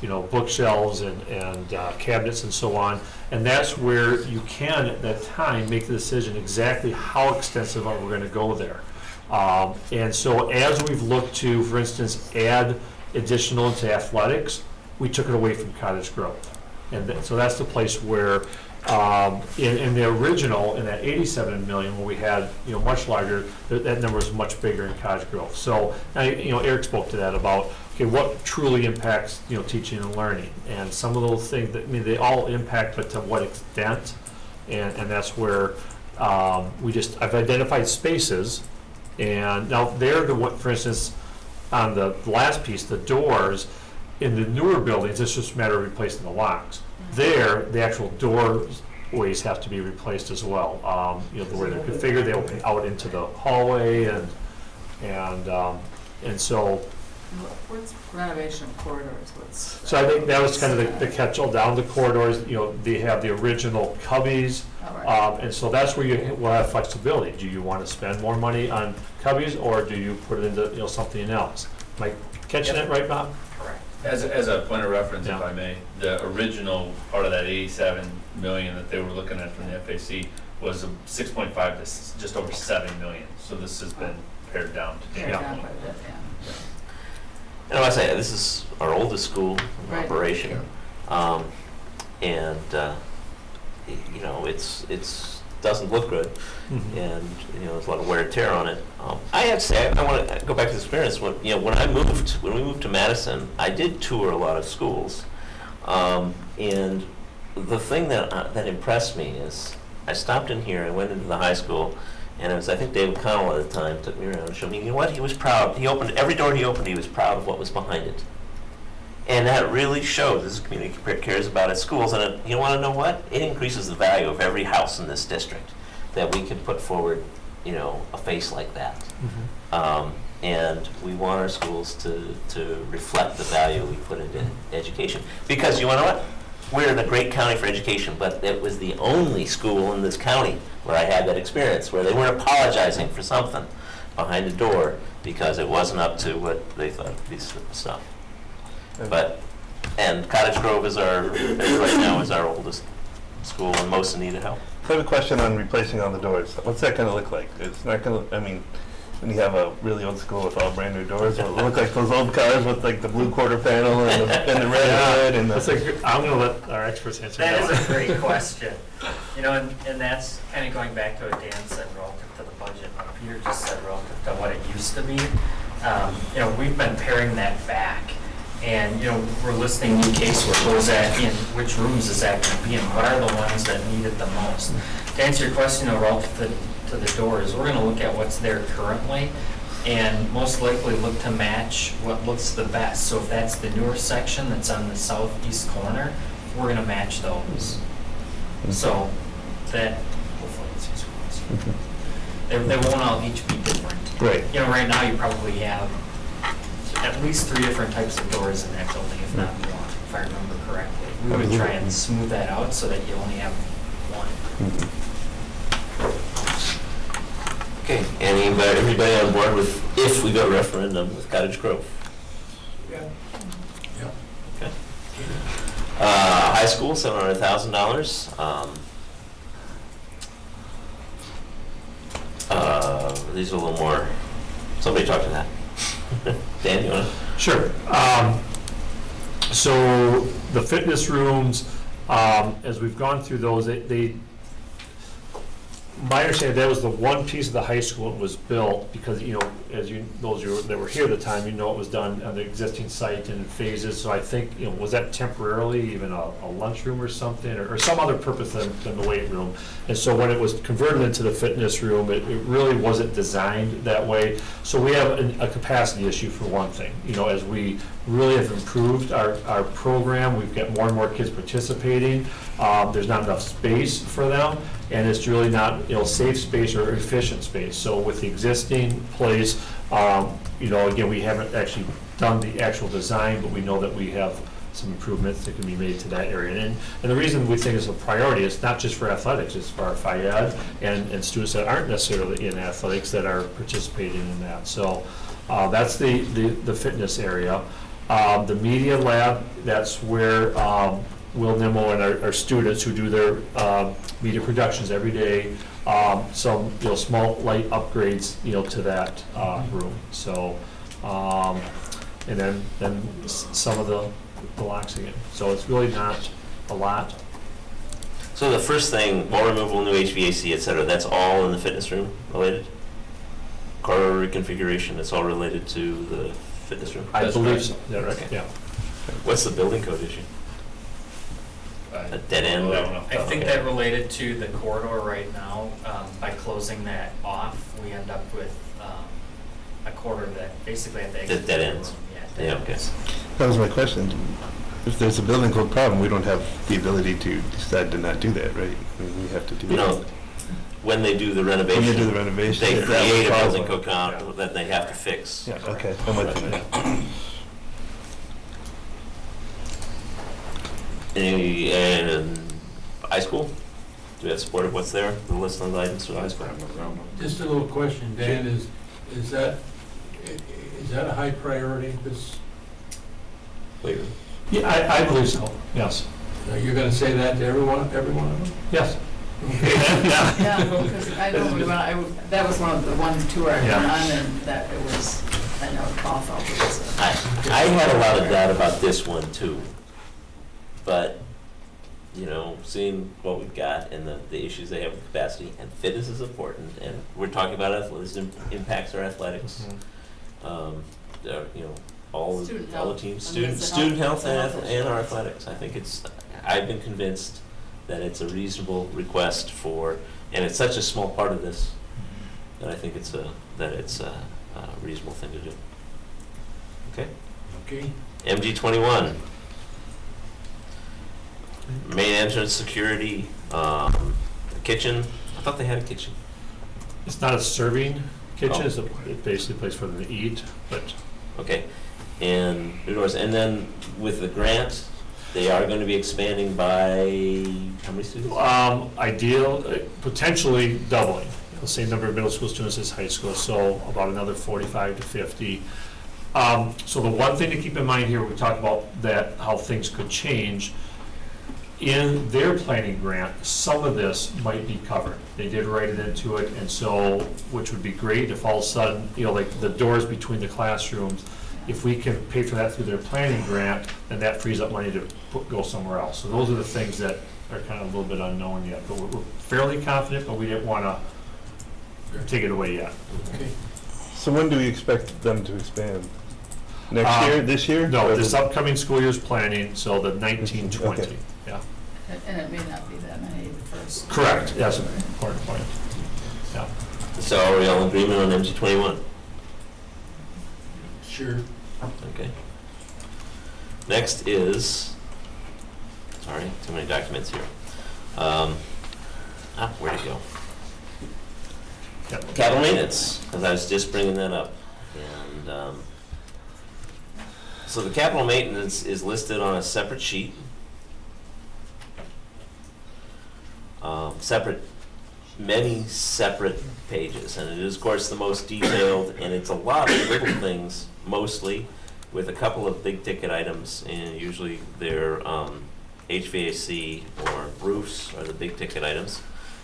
you know, bookshelves and cabinets and so on. And that's where you can, at that time, make the decision exactly how extensive are we going to go there. And so as we've looked to, for instance, add additional into athletics, we took it away from Cottage Grove. And so that's the place where, in the original, in that 87 million, where we had, you know, much larger, that number was much bigger in Cottage Grove. So, you know, Eric spoke to that about, okay, what truly impacts, you know, teaching and learning? And some of those things, that, I mean, they all impact, but to what extent? And that's where I've identified spaces, and now they're the one, for instance, on the last piece, the doors, in the newer buildings, it's just a matter of replacing the locks. There, the actual doorways have to be replaced as well. You know, the way they're configured, they open out into the hallway, and so. What's renovation of corridors? So I think that was kind of the catch-all down the corridors. You know, they have the original cubbies, and so that's where you will have flexibility. Do you want to spend more money on cubbies, or do you put it into, you know, something else? Am I catching it right, Bob? Correct. As a point of reference, Yeah. if I may, the original part of that 87 million that they were looking at from the FAC was 6.5 to just over 7 million. So this has been pared down to Yeah, that down point. quite a bit, yeah. And I say, this is our oldest school in Right. operation. And, you know, it's doesn't look good. Mhm. And, you know, there's a lot of wear and tear on it. I have to say, I want to go back to the experience. When we moved to Madison, I did tour a lot of schools. And the thing that impressed me is, I stopped in here, I went into the high school, and it was, I think David Connell at the time took me around and showed me, you know what, he was proud. He opened, every door he opened, he was proud of what was behind it. And that really shows this community cares about its schools. And you want to know what? It increases the value of every house in this district, that we can put forward, you know, a face like that. Mhm. And we want our schools to reflect the value we put into education. Because you want to know what? We're in a great county for education, but it was the only school in this county where I had that experience, where they weren't apologizing for something behind the door because it wasn't up to what they thought these stuff. And Cottage Grove right now is our oldest school and most in need of help. I have a question on replacing all the doors. What's that going to look like? It's not going to, I mean, when you have a really old school with all brand new doors, will it look like those old cars with like the blue quarter panel and the red hood and the... I'm going to let our experts answer That that. is a great question. You know, and that's kind of going back to what Dan said relative to the budget, what Peter just said relative to what it used to be. You know, we've been paring that back. And, you know, we're listing new casework. Where's that in? Which rooms is that going to be in? What are the ones that need it the most? To answer your question, though, relative to the doors, we're going to look at what's there currently and most likely look to match what looks the best. So if that's the newer section that's on the southeast corner, we're going to match those. So that hopefully answers your question. They won't all each be different. Right. You know, right now you probably have at least 3 different types of doors in that building, if not more, if I remember correctly. We would try and smooth that out so that you only have one. Okay, everybody on board with, if we go referendum with Cottage Grove? Yeah. Okay. High school, $700,000. These are a little more, somebody talk to that. Dan, you want to? Sure. So the fitness rooms, as we've gone through those, My understanding, that was the one piece of the high school that was built, because, as that were here at the time, it was done on the existing site and in phases, so I think, was that temporarily even a lunchroom or something, or some other purpose than the weight room? And so when it was converted into the fitness room, it really wasn't designed that way. So we have a capacity issue for one thing, as we really have improved our program, we've got more and more kids participating, there's not enough space for them, and it's really not, safe space or efficient space. So with the existing place, again, we haven't actually done the actual design, but we know that we have some improvements that can be made to that area. And the reason we think it's a priority is not just for athletics, it's for our FIAD and students that aren't necessarily in athletics that are participating in that. So that's the fitness area. The media lab, that's where Will Nimmo and our students who do their media productions every day, some small light upgrades to that room. So and then some of the locks again. So it's really not a lot. So the first thing, wall removal, new HVAC, et cetera, that's all in the fitness room related? Car reconfiguration, it's all related to the fitness room? I believe so. Yeah, Okay. yeah. What's the building code issue? A dead end? I think that related to the corridor right now, by closing that off, we end up with a corridor that basically at the exit. The dead ends? Yeah, okay. That was my question. If there's a building code problem, we don't have the ability to decide to not do that, right? I mean, we have to do that. When they do the renovation. When they do the renovation. They if that was create a problem. building code count that they have to fix. Yeah, okay, I'm with you now. High school? Do we have support of what's there, the list of items for high school? Just a little question, Dan, is that a high priority, this, Wait, Yeah, I believe so, yes. you're gonna say that to every one of them? Yes. Yeah, because I know that was one of the one tour I went Yeah. on, and that it was, I know Paul felt it was. I had a lot of doubt about this one too, but, seeing what we've got and the issues they have with capacity, and fitness is important, and we're talking about athleticism impacts our athletics. All the Student teams, health. I mean, student it's a student health- health it's a and health our issue. athletics. I think I've been convinced that it's a reasonable request and it's such a small part of this, that I think it's a reasonable thing to do. Okay? Okay. MG 21. Main entrance security, kitchen. I thought they had a kitchen. It's not a serving kitchen, Oh. it's basically a place for them to eat, but Okay. And new doors. And then with the grant, they are going to be expanding by how many students? potentially doubling. The same number of middle school students as high school, so about another 45 to 50. So the one thing to keep in mind here, we talked about that, how things could change. In their planning grant, some of this might be covered. They did write it into it, and so, which would be great if all of a sudden, like the doors between the classrooms, if we can pay for that through their planning grant, then that frees up money to go somewhere else. So those are the things that are kind of a little bit unknown yet, but we're fairly confident, but we didn't want to take it away yet. Okay. So when do we expect them to expand? Next year, this year? No, Or this the- upcoming school year's planning, so the 1920, Okay. yeah. And it may not be that many the first. Correct, yes, important point, yeah. So are we all in agreement on MG 21? Sure. Okay. Next is, sorry, too many documents here. Where'd it go? Yep. Capital maintenance, because I was just bringing that up. And so the capital maintenance is listed on a separate sheet. Many separate pages, and it is, of course, the most detailed, and it's a lot of little things, mostly, with a couple of big-ticket items, and usually they're HVAC or roofs are the big-ticket items.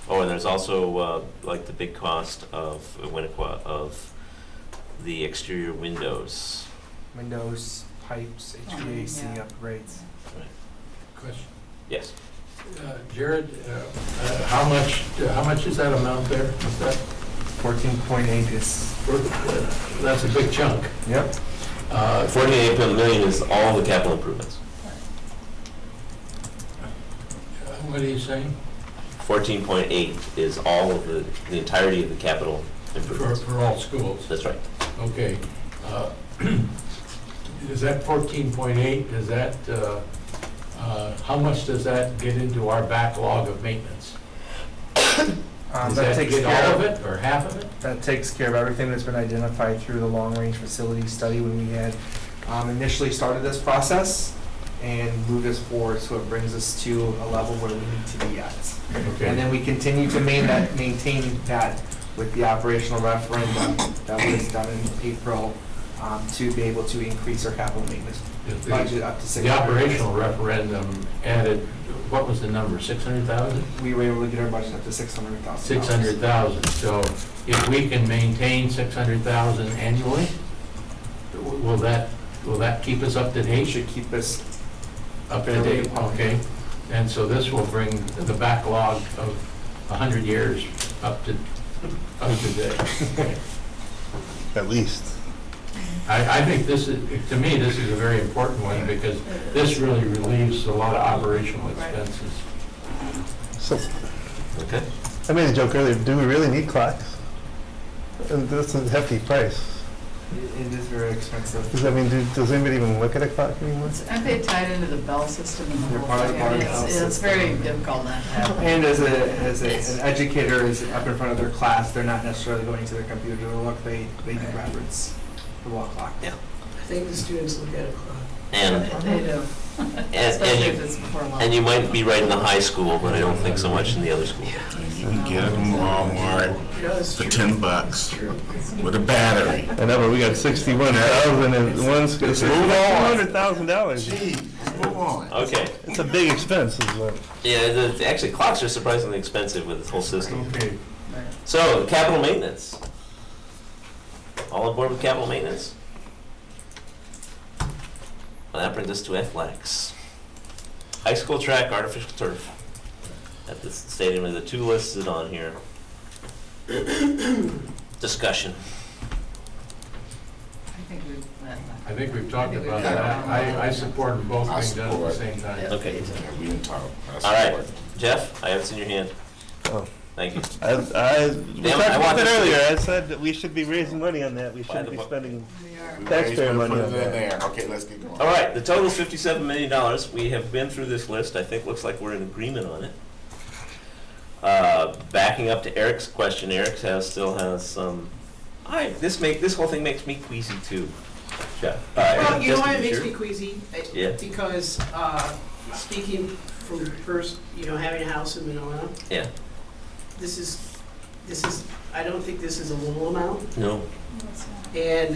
Oh, and there's also like the big cost of the exterior windows. Windows, pipes, HVAC yeah. upgrades. Question. Yes. Jared, how much is that amount there? Is that 14.8 is. That's a big chunk. Yep. 48 million is all the capital improvements. What are you saying? 14.8 is all of the entirety of the capital improvements. For all schools? That's right. Okay. Is that 14.8, is that, how much does that get into our backlog of maintenance? Does that get all of it or half of it? That takes care of everything that's been identified through the long-range facility study when we had initially started this process and moved us forward, so it brings us to a level where we need to be at. Okay. And then we continue to maintain that with the operational referendum that was done in April to be able to increase our capital maintenance budget up to $600,000. The operational referendum added, what was the number, 600,000? We were able to get our budget up to $600,000. 600,000. So if we can maintain 600,000 annually, will that keep us up to date? Should keep us Up to date, okay. And so this will bring the backlog of 100 years up to date. At least. I think this is, to me, this is a very important one because this really relieves a lot of operational expenses. So, Okay. I made a joke earlier, do we really need clocks? And that's a hefty price. It is very expensive. Does that mean, does anybody even look at a clock anymore? Aren't they tied into the bell system and the They're whole part of the thing? bell It's system. very difficult not to have. And an educator is up in front of their class, they're not necessarily going to their computer to look, they do reference the wall clock. Yeah. I think the students look at a clock. And They do. Especially if it's before lunch. and you might be right in the high school, but I don't think so much in the other school. You can get it from Walmart for $10 with a battery. I know, but we got 61,000 in one school. It's $200,000. Gee, move on. Okay. It's a big expense, is what. Yeah, actually, clocks are surprisingly expensive with this whole system. Okay. So, capital maintenance. All on board with capital maintenance? Well, that brings us to athletics. High school track, artificial turf. At the stadium, are the two listed on here. Discussion. I think we've talked about that. I support them both being done at the same time. Okay. Yeah, we didn't talk. All right. Jeff, I have it in your hand. Oh. Thank you. I Damn it, talked I want about it this to be- earlier. I said that we should be raising money on that. We shouldn't be spending taxpayer money Put on it in that. there. Okay, let's get going. All right, the total is $57 million. We have been through this list. I think looks like we're in agreement on it. Backing up to Eric's question, Eric still has some. This whole thing makes me queasy too, Jeff. Well, you know just to why it be makes sure. me queasy? Yeah. Because, speaking from first, having a house in Monona, Yeah. this is, I don't think this is a little amount. No. And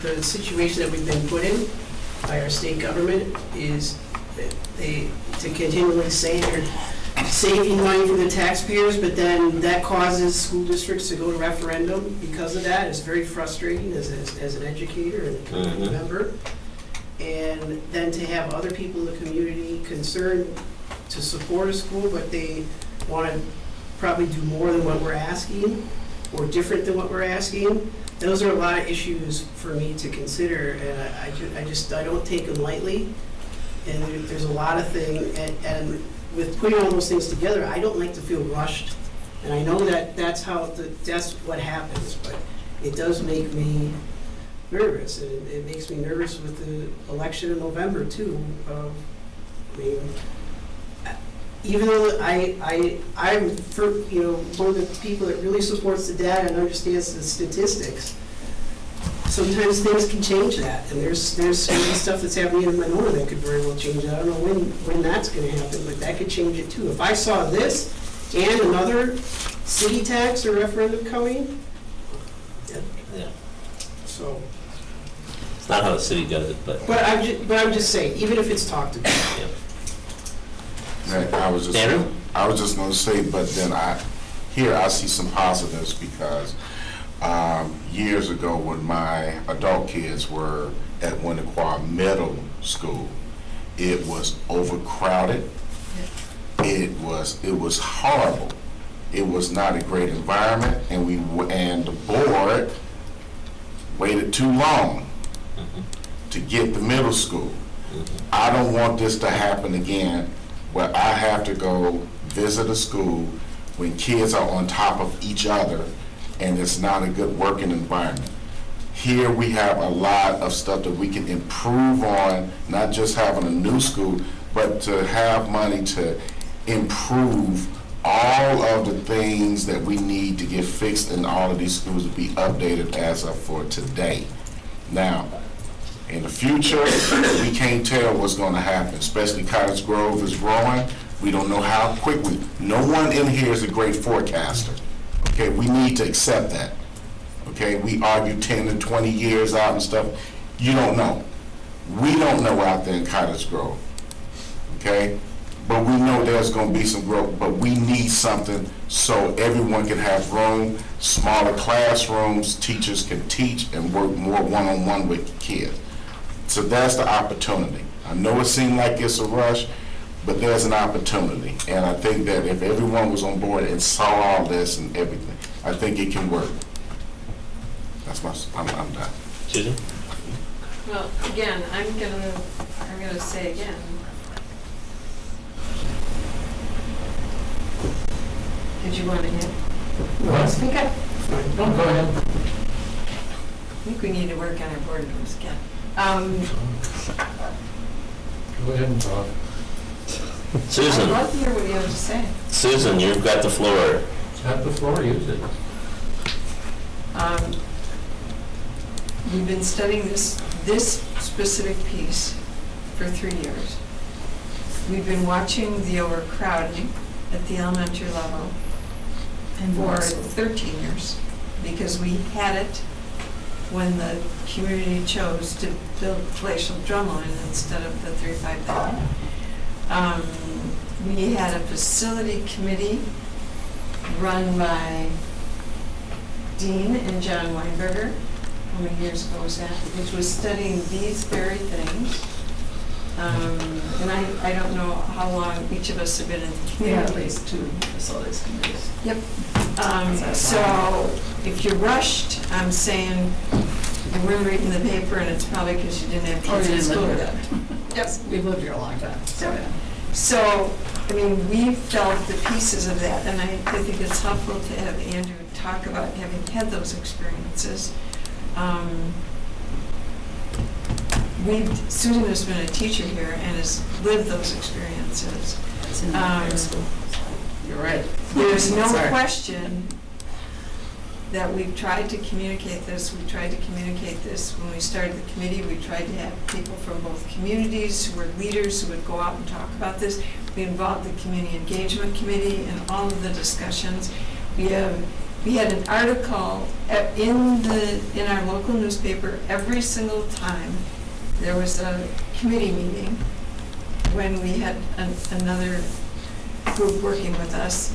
the situation that we've been put in by our state government is that to continually say they're saving money for the taxpayers, but then that causes school districts to go to referendum because of that. It's very frustrating as an educator and a community member. And then to have other people in the community concerned to support a school, but they want to probably do more than what we're asking, or different than what we're asking. Those are a lot of issues for me to consider, and I don't take them lightly. And there's a lot of things, and with putting all those things together, I don't like to feel rushed. And I know that's what happens, but it does make me nervous, and it makes me nervous with the election in November too. I mean, even though I'm one of the people that really supports the data and understands the statistics, sometimes things can change that, and there's gonna be stuff that's happening in Monona that could very well change that. I don't know when that's gonna happen, but that could change it too. If I saw this and another city tax or referendum coming, Yeah. so. It's not how the city does it, but. But I'm just saying, even if it's talked about. Yeah. I was just gonna say, but then I see some positives because years ago when my adult kids were at Winnequa Middle School, it was overcrowded it was horrible. It was not a great environment, and the board waited too long to get the middle school. I don't want this to happen again, where I have to go visit a school when kids are on top of each other and it's not a good working environment. Here we have a lot of stuff that we can improve on, not just having a new school, but to have money to improve all of the things that we need to get fixed in all of these schools to be updated as of for today. Now, in the future, we can't tell what's going to happen, especially Cottage Grove is growing. We don't know how quickly. No one in here is a great forecaster. Okay, we need to accept that. Okay, we argue 10 and 20 years out and stuff. You don't know. We don't know out there in Cottage Grove. Okay, but we know there's going to be some growth, but we need something so everyone can have room, smaller classrooms, teachers can teach and work more one-on-one with the kids. So that's the opportunity. I know it seemed like it's a rush, but there's an opportunity. And I think that if everyone was on board and saw all this and everything, I think it can work. That's I'm done. Susan? Well, again, I'm gonna say again. Did you want to hit? Speak up. No, go ahead. I think we need to work on our boardrooms again. Go ahead and talk. Susan? I'd love to hear what you have to say. Susan, you've got the floor. Have the floor, use it. We've been studying this specific piece for 3 years. We've been watching the overcrowding at the elementary level for 13 years, because we had it when the community chose to build glacial drumline instead of the 359. We had a facility committee run by Dean and John Weinberger. How many years ago was that? Which was studying these very things. And I don't know how long each of us have been in the community. At least 2 facilities committees. Yep. So if you rushed, I'm saying you weren't reading the paper, and it's probably because you didn't have kids in school yet. Yes, we've lived here a long time, so yeah. So, I mean, we felt the pieces of that, and I think it's helpful to have Andrew talk about having had those experiences. Susan has been a teacher here and has lived those experiences. It's in high school. You're right. There's no Sorry. question that we've tried to communicate this. We tried to communicate this when we started the committee. We tried to have people from both communities who were leaders who would go out and talk about this. We involved the Community Engagement Committee in all of the discussions. We had an article in our local newspaper every single time there was a committee meeting, when we had another group working with us.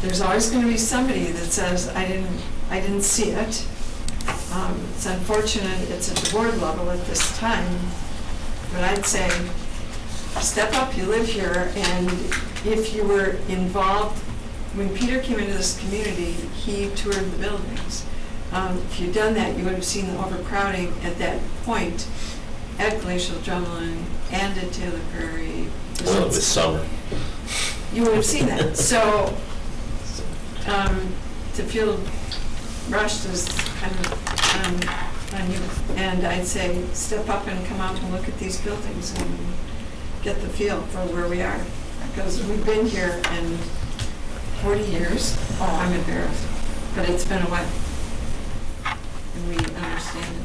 There's always going to be somebody that says, I didn't see it. It's unfortunate it's at the board level at this time, but I'd say step up, you live here, and if you were involved, when Peter came into this community, he toured the buildings. If you'd done that, you would have seen the overcrowding at that point at Glacial Drumline and at Taylor Prairie. Well, it was summer. You would have seen that. So to feel rushed is kind of on you. And I'd say step up and come out and look at these buildings and get the feel for where we are. Because we've been here in 40 years. Oh, I'm embarrassed. But it's been a while. And we understand it.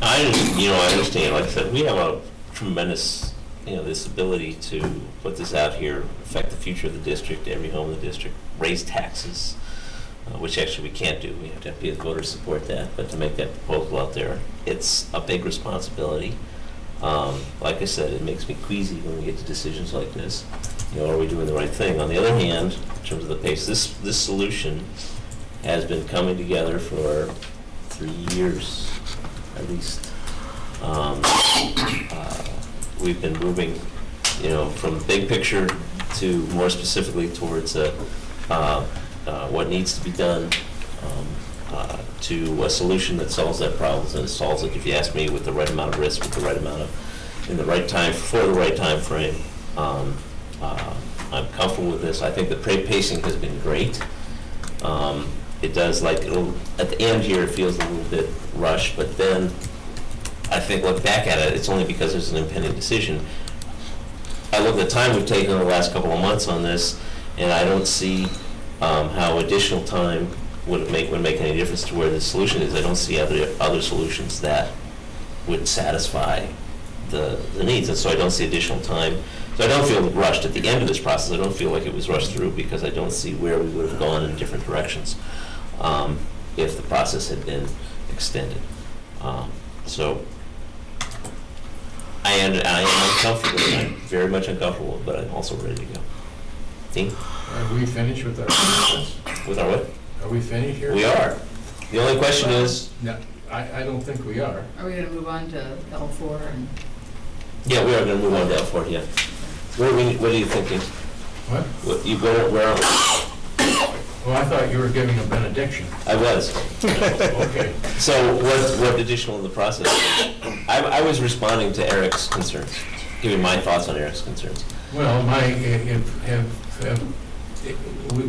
I understand, like I said, we have a tremendous, this ability to put this out here, affect the future of the district, every home in the district, raise taxes, which actually we can't do. We have to have voters support that, but to make that proposal out there, it's a big responsibility. Like I said, it makes me queasy when we get to decisions like this. Are we doing the right thing? On the other hand, in terms of the pace, this solution has been coming together for 3 years, at least. We've been moving, from big picture to more specifically towards what needs to be done, to a solution that solves that problem, and it solves it, if you ask me, with the right amount of risk, with the right amount of, in the right time, for the right time frame. I'm comfortable with this. I think the pacing has been great. It does, at the end here, it feels a little bit rushed, but then I think, look back at it, it's only because there's an impending decision. I look at the time we've taken in the last couple of months on this, and I don't see how additional time would make any difference to where the solution is. I don't see other solutions that would satisfy the needs, and so I don't see additional time. So I don't feel rushed at the end of this process. I don't feel like it was rushed through, because I don't see where we would have gone in different directions if the process had been extended. So I am uncomfortable. I'm very much uncomfortable, but I'm also ready to go. Dean? Are we finished with our process? With our what? Are we finished here? We are. The only question is... No, I don't think we are. Are we gonna move on to L4 and? Yeah, we are gonna move on to L4, yeah. What are you thinking? What? Where are we? Well, I thought you were giving a benediction. I was. Okay. So what additional in the process? I was responding to Eric's concerns, giving my thoughts on Eric's concerns. Well,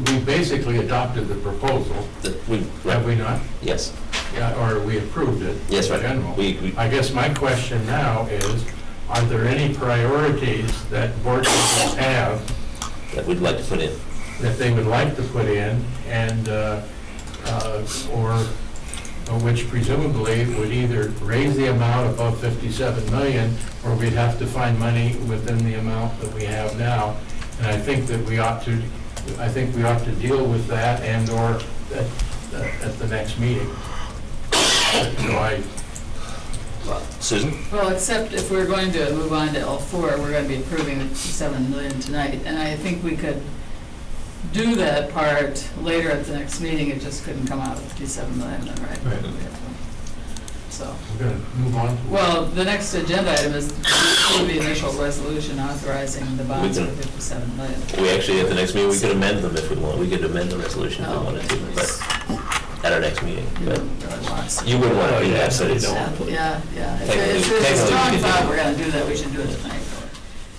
we basically adopted the proposal. Have we not? Yes. Yeah, or we approved it. Yes, right. In general. We I guess my question now is, are there any priorities that board members have that we'd like to put in. that they would like to put in, and, or which presumably would either raise the amount above 57 million, or we'd have to find money within the amount that we have now. And I think that we ought to deal with that, and or at the next meeting. So Susan? Well, except if we're going to move on to L4, we're going to be approving the 7 million tonight, and I think we could do that part later at the next meeting. It just couldn't come out of 57 million then, right? Right. So. we're going to move on. Well, the next agenda item is the initial resolution authorizing the bonds of 57 million. We actually, at the next meeting, we could amend them if we want. We could amend the resolution if we wanted to, but at our next meeting. But you wouldn't want to do that, so you don't. Yeah. Technically, If it's a strong we could do thought it. we're gonna do that, we should do it tonight.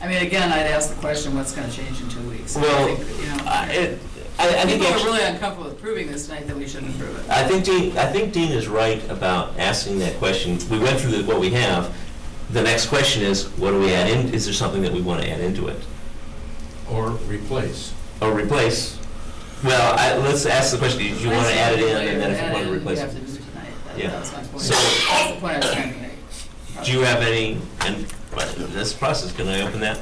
I mean, again, I'd ask the question, what's gonna change in 2 weeks? Well, I think, I think people are actually, really uncomfortable with approving this tonight, then we shouldn't approve it. I think Dean is right about asking that question. We went through what we have. The next question is, what do we add in? Is there something that we want to add into it? Or replace. Or replace? Well, let's ask the question, do you want to add it in, and then if you want to replace We it? have to do it tonight. Yeah. That's my point. So- That's the point I was trying to make. Do you have any, and this process, can I open that?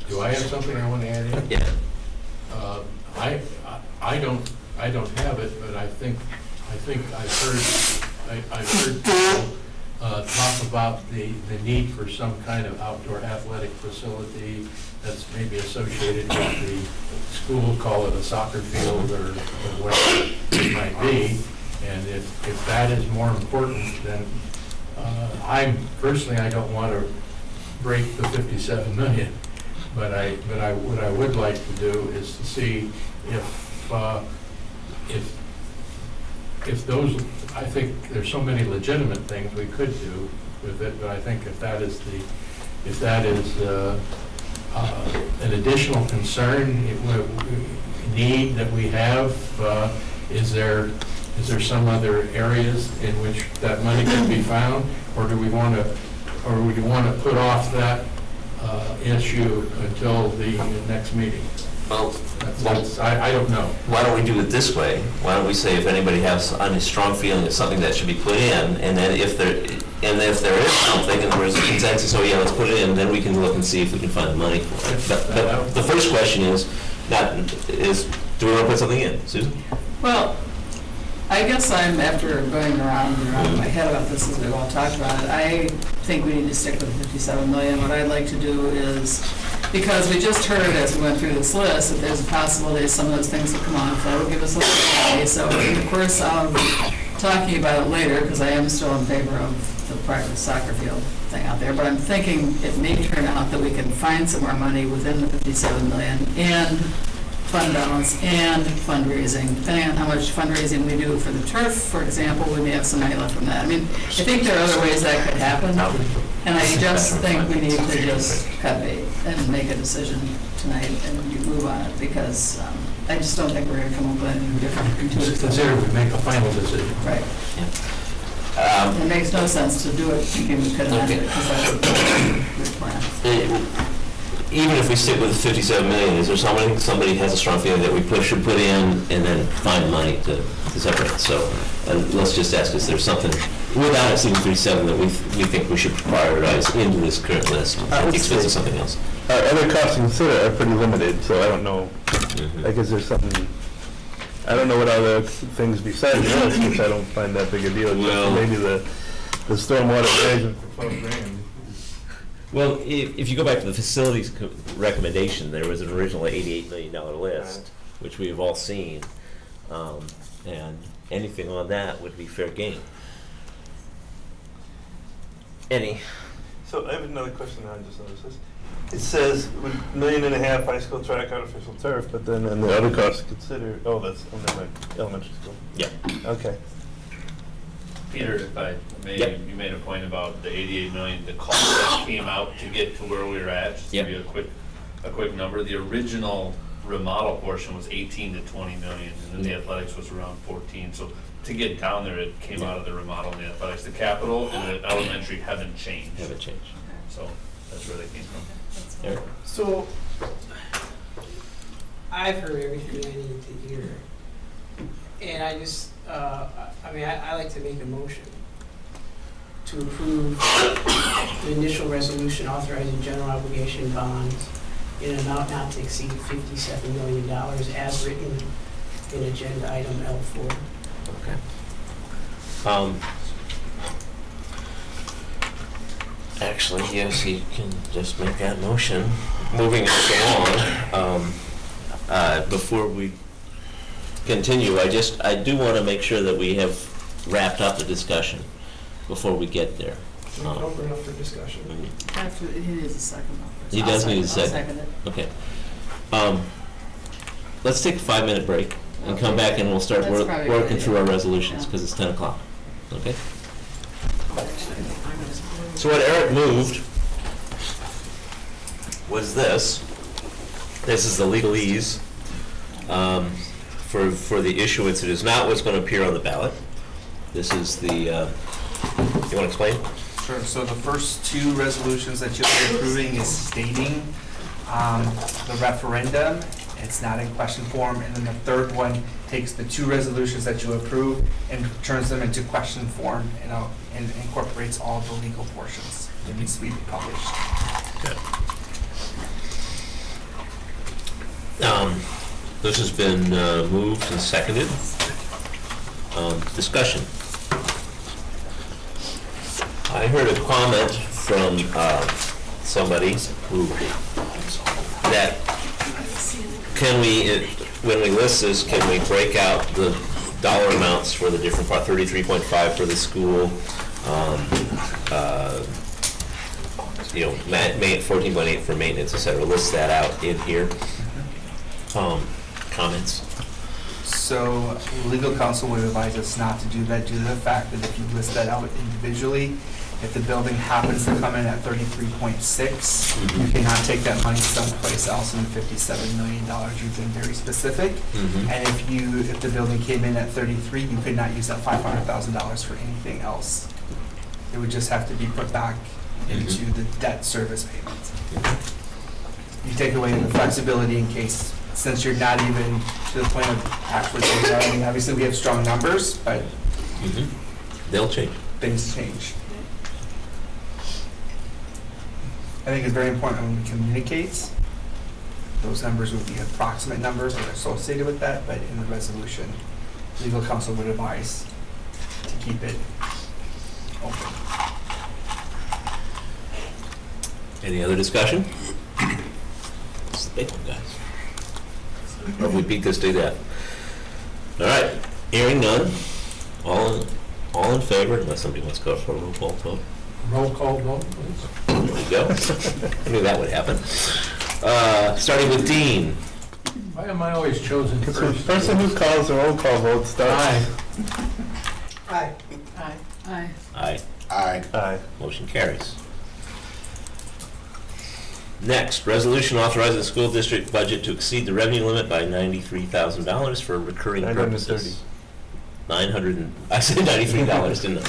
Do I have something I want to add in? Yeah. I don't have it, but I think I've heard people talk about the need for some kind of outdoor athletic facility that's maybe associated with the school, call it a soccer field or whatever it might be. And if that is more important, then I don't want to break the 57 million. But what I would like to do is to see if those, I think there's so many legitimate things we could do with it, but I think if that is an additional concern, need that we have, is there some other areas in which that money can be found, or do we want to put off that issue until the next meeting? Well, I don't know. why don't we do it this way? Why don't we say if anybody has a strong feeling of something that should be put in, and then if there is something and there's a consensus, oh yeah, let's put it in, then we can look and see if we can find the money for it. But the first question is, do we want to put something in? Susan? Well, I guess after going around and around in my head about this as we've all talked about it, I think we need to stick with 57 million. What I'd like to do is Because we just heard as we went through this list that there's a possibility some of those things will come off, that will give us a little money. So of course, I'll be talking about it later, because I am still in favor of the private soccer field thing out there. But I'm thinking it may turn out that we can find some more money within the 57 million and fund balance and fundraising. Depending on how much fundraising we do for the turf, for example, we may have some money left from that. I mean, I think there are other ways that could happen, and I just think we need to just cut bait and make a decision tonight and move on it, because I just don't think we're going to come up with anything different. Just consider we make a final decision. Right. It makes no sense to do it thinking we could amend it, because that's a good plan. Even if we stick with 57 million, is there somebody has a strong feeling that we should put in and then find money to separate? So let's just ask, is there something without exceeding 57 that we think we should prioritize into this current list at the expense of something else? Other costs to consider are pretty limited, so I don't know. I guess there's something, I don't know what other things besides this, which I don't find that big a deal. Well, maybe the stormwater erosion for $12,000. Well, if you go back to the facilities recommendation, there was an original $88 million list, which we have all seen, and anything on that would be fair game. So I have another question I just noticed. It says $1.5 million high school track, artificial turf, but then and the other costs consider. Oh, that's under my elementary school. Yeah. Okay. Peter, if I may, Yep. you made a point about the 88 million, the cost that came out to get to where we were at. Just to Yep. give you a quick number. The original remodel portion was 18 to 20 million, and then the athletics was around 14. So to get down there, it came out of the remodel and the athletics. The capital and the elementary haven't changed. Haven't changed. So that's where they came from. Eric? So, I've heard everything I need to hear. And I just, I like to make a motion to approve the initial resolution authorizing general obligation bonds in an amount not to exceed $57 million as written in agenda item L4. Okay. Actually, yes, you can just make that motion. Moving us along, before we continue, I do want to make sure that we have wrapped up the discussion before we get there. We can open up for discussion. He needs a second. He does need a I'll second. second it. Okay. Let's take a 5-minute break and come back and we'll start That's probably a good working through our idea. resolutions, Yeah. because it's 10 o'clock. Okay? So what Eric moved was this. This is the legalese for the issuance. It is not what's going to appear on the ballot. This is the, you want to explain? Sure, so the first two resolutions that you'll be approving is stating the referendum. It's not in question form. And then the third one takes the two resolutions that you approve and turns them into question form and incorporates all the legal portions. It needs to be published. Good. This has been moved and seconded. Discussion. I heard a comment from somebody who, that can we, when we list this, can we break out the dollar amounts for the different part, 33.5 for the school, 14.8 for maintenance, et cetera. List that out in here. Comments? So legal counsel would advise us not to do that due to the fact that if you list that out individually, if the building happens to come in at 33.6, you cannot take that money someplace else in the $57 million. You've been very specific. And if the building came in at 33, you could not use that $500,000 for anything else. It would just have to be put back into the debt service payment. You take away the flexibility in case, since you're not even to the point of actually taking that. I mean, obviously we have strong numbers, but they'll change. Things change. I think it's very important when we communicate. Those numbers would be approximate numbers that are associated with that, but in the resolution, legal counsel would advise to keep it open. Any other discussion? Big one, guys. Or if we beat this to death. All right, hearing none, all in favor, unless somebody wants to go for a roll call vote. Roll call vote, please. There we go. I knew that would happen. Starting with Dean. Why am I always chosen Because the first? person who calls the roll call vote starts. Aye. Aye. Aye. Aye. Aye. Aye. Aye. Motion carries. Next, resolution authorizing the school district budget to exceed the revenue limit by $93,000 for recurring purposes. 930. I said $93, didn't I?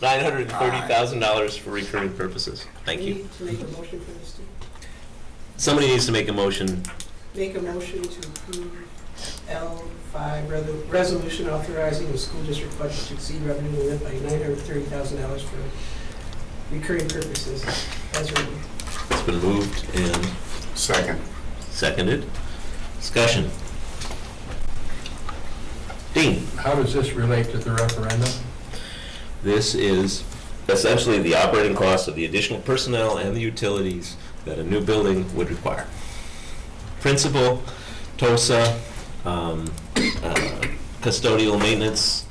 $930,000 for recurring purposes. Thank you. Need to make a motion for this, too? Somebody needs to make a motion. Make a motion to approve L5, resolution authorizing the school district budget to exceed revenue limit by $930,000 for recurring purposes as written. It's been moved and Second. seconded. Discussion. Dean? How does this relate to the referendum? This is essentially the operating cost of the additional personnel and the utilities that a new building would require. Principal, TOSA, custodial maintenance,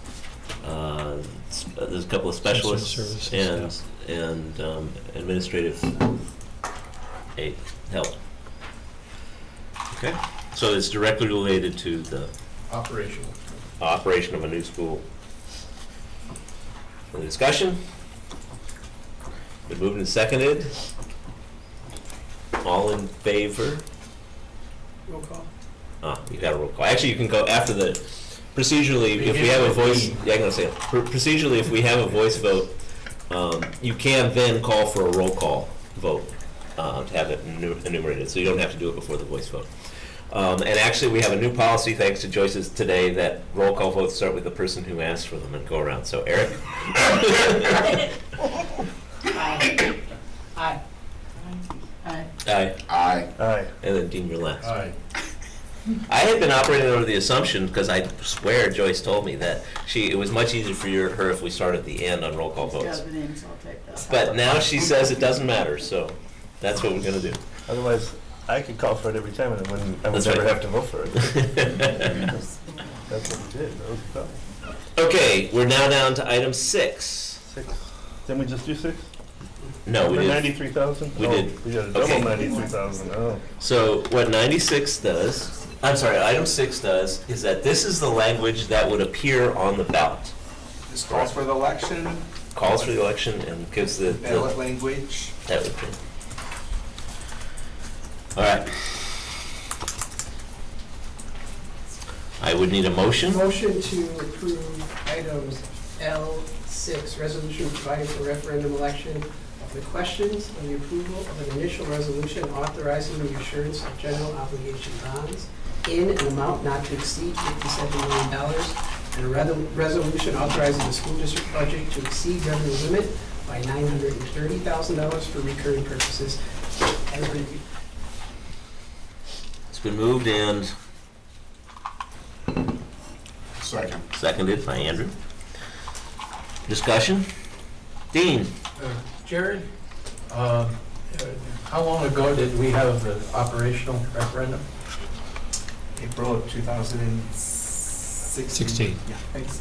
there's a couple of specialists, Services, and administrative aid, help. Okay, so it's directly related to the Operational. operation of a new school. Any discussion? Been moved and seconded. All in favor? Roll call. You got a roll call. Actually, you can go after the, procedurally, if we have a voice, yeah, I'm gonna say it. Procedurally, if we have a voice vote, you can then call for a roll call vote to have it enumerated, so you don't have to do it before the voice vote. And actually, we have a new policy, thanks to Joyce's today, that roll call votes start with the person who asked for them and go around. So, Eric? Aye. Aye. Aye. Aye. Aye. Aye. And then Dean, you're last. Aye. I had been operating under the assumption, because I swear Joyce told me that it was much easier for her if we started at the end on roll call votes. Yeah, the names, I'll take that. But now she says it doesn't matter, so that's what we're gonna do. Otherwise, I could call for it every time and I would That's never right. have to vote for it. That's what we did. That was the problem. Okay, we're now down to item 6. 6. Didn't we just do 6? No, we For did. 93,000? We did. We got a Okay. double 93,000. Oh. So what 96 does, I'm sorry, item 6 does, is that this is the language that would appear on the ballot. This calls for the election, Calls for the election and gives the ballot language. that would be. All right. I would need a motion. Motion to approve items L6, resolution providing for referendum election of the questions on the approval of an initial resolution authorizing the assurance of general obligation bonds in an amount not to exceed $57 million, and a resolution authorizing the school district budget to exceed revenue limit by $930,000 for recurring purposes. As reviewed. It's been moved and Second. seconded by Andrew. Discussion? Dean? Jared, how long ago did we have the operational referendum? April of 2016. Yeah, thanks.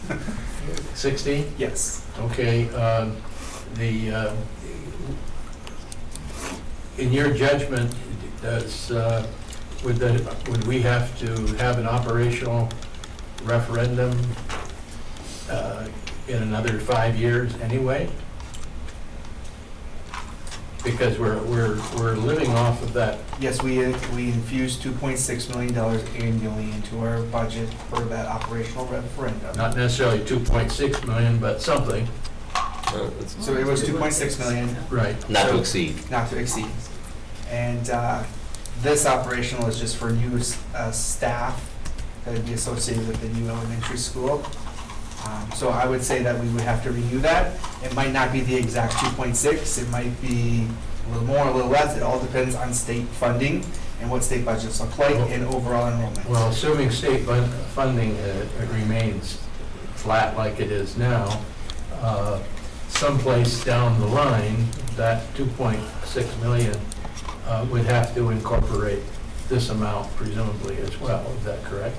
16? Yes. Okay, in your judgment, would we have to have an operational referendum in another 5 years anyway? Because we're living off of that. Yes, we infused $2.6 million annually into our budget for that operational referendum. Not necessarily 2.6 million, but something. So it was 2.6 million. Right. Not to exceed. Not to exceed. And this operational is just for new staff that would be associated with the new elementary school. So I would say that we would have to renew that. It might not be the exact 2.6, it might be a little more, a little less. It all depends on state funding and what state budgets look like and overall enrollment. Well, assuming state funding remains flat like it is now, someplace down the line, that 2.6 million would have to incorporate this amount presumably as well, is that correct?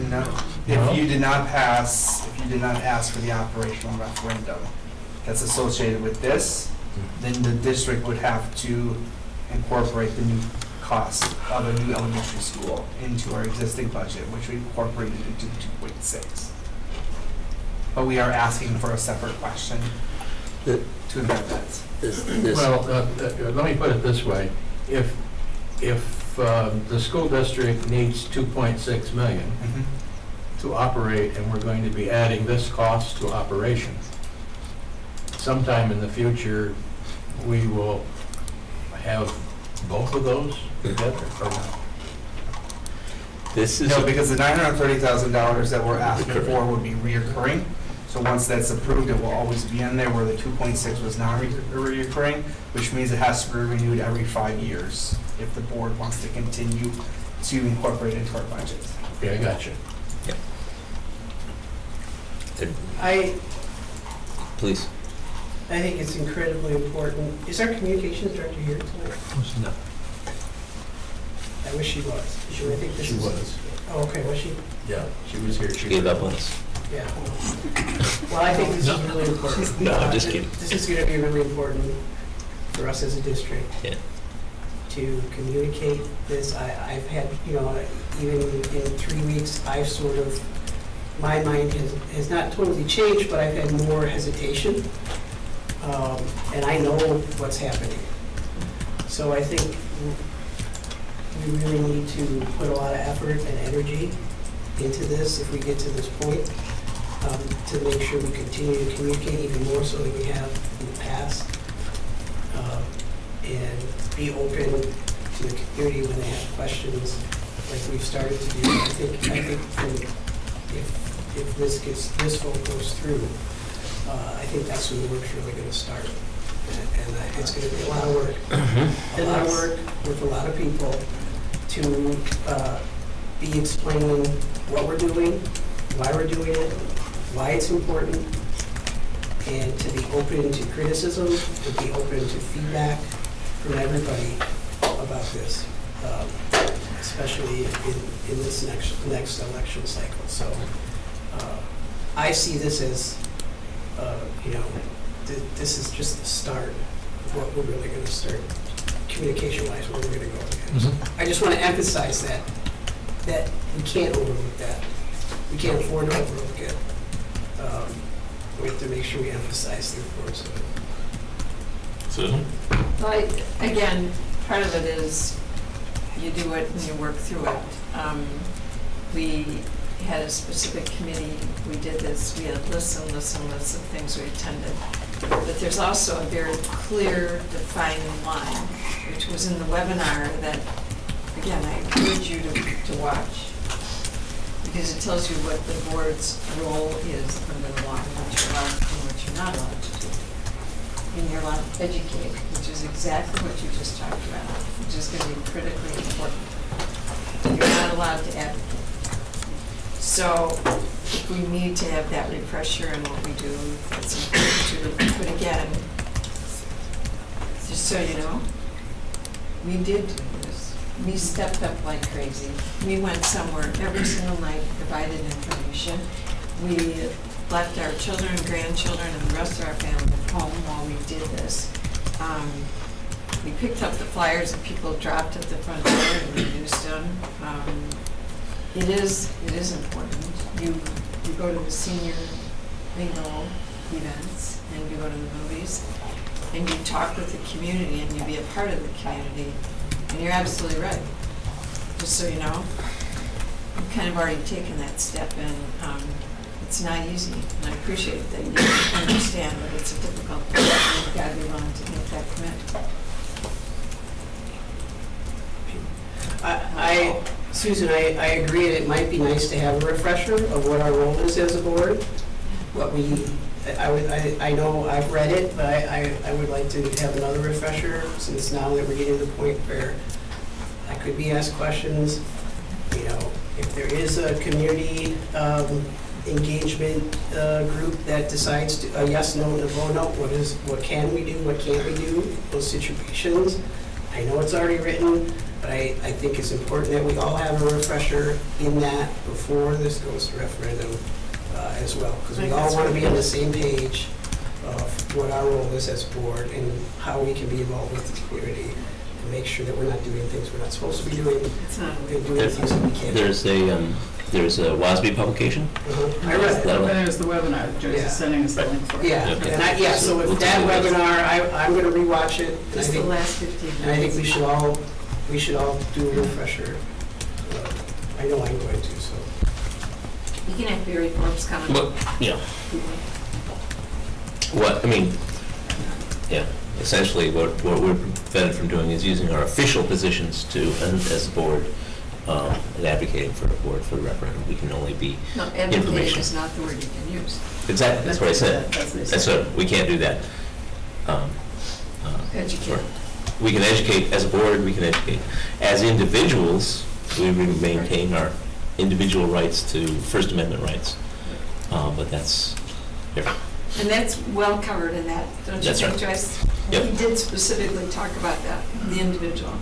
No. No? If you did not ask for the operational referendum that's associated with this, then the district would have to incorporate the new cost of a new elementary school into our existing budget, which we incorporated into the 2.6. But we are asking for a separate question to embed that. Well, let me put it this way. If the school district needs 2.6 million to operate, and we're going to be adding this cost to operation, sometime in the future, we will have both of those together, or no? This is No, because the $930,000 that we're asking for would be reoccurring. So once that's approved, it will always be in there, where the 2.6 was not reoccurring, which means it has to be renewed every 5 years if the board wants to continue to incorporate it into our budget. Okay, I got you. Please. I think it's incredibly important. Is our communications director here tonight? No. I wish she was. I think this She is. was. Oh, okay, was she? Yeah, she was here. She Gave up on us. Yeah. Well, I think this is really important. No, I'm just kidding. This is gonna be really important for us as a district. Yeah. To communicate this. I've had, even in 3 weeks, I've sort of, my mind has not totally changed, but I've had more hesitation. And I know what's happening. So I think we really need to put a lot of effort and energy into this if we get to this point, to make sure we continue to communicate even more so than we have in the past, and be open to the community when they have questions like we've started to do. I think if this vote goes through, I think that's when the work's really gonna start. And it's gonna be a lot of work. A lot of work with a lot of people to be explaining what we're doing, why we're doing it, why it's important, and to be open to criticism, to be open to feedback from everybody about this, especially in this next election cycle. So I see this as, this is just the start of what we're really going to start, communication-wise, where we're going to go again. I just want to emphasize that we can't overlook that. We can't afford to overlook it. We have to make sure we emphasize the importance of it. Susan? Well, again, part of it is you do it and you work through it. We had a specific committee, we did this, we had lists and lists and lists of things we attended. But there's also a very clear, defined line, which was in the webinar that, again, I encourage you to watch, because it tells you what the board's role is under the law, and what you're allowed to do, and what you're not allowed to do. And you're allowed to educate, which is exactly what you just talked about, which is going to be critically important. You're not allowed to advocate. So if we need to have that refresher in what we do, that's important too. But again, just so you know, we did do this. We stepped up like crazy. We went somewhere every single night, provided information. We left our children, grandchildren, and the rest of our family at home while we did this. We picked up the flyers that people dropped at the front door and we used them. It is important. You go to the senior bingo events and you go to the movies and you talk with the community and you be a part of the community. And you're absolutely right. Just so you know, you've kind of already taken that step, and it's not easy. And I appreciate that you understand that it's a difficult thing. You've got to be willing to make that commitment. Susan, I agree that it might be nice to have a refresher of what our role is as a board. I know I've read it, but I would like to have another refresher, since now that we're getting to the point where I could be asked questions. If there is a community engagement group that decides to, a yes, no, and a vote no. What can we do, what can't we do, those situations. I know it's already written, but I think it's important that we all have a refresher in that before this goes to referendum as well. Because we all want to be on the same page of what our role is as a board and how we can be involved with the community and make sure that we're not doing things we're not supposed to be doing and doing things that we can't. There's a WASB publication. I read it. And there's the webinar that Joyce is sending us the link for. Yeah, Okay. and so We'll if that do this. webinar, I'm gonna rewatch it. And I Just the think- last 15 minutes. And I think we should all do a refresher. I know I'm going to, so. You can have Barry Forbes coming. Well, yeah. What, I mean, yeah, essentially what we're prevented from doing is using our official positions to, and as a board, and advocating for a board for the referendum. We can only be No, advocating information. is not the word you can use. Exactly, that's what I said. That's what, we can't do that. Educate. We can educate as a board, we can educate. As individuals, we maintain our individual rights to First Amendment rights. But that's different. And that's well covered in that, don't you That's think, right. Joyce? Yep. We did specifically talk about that, the individual.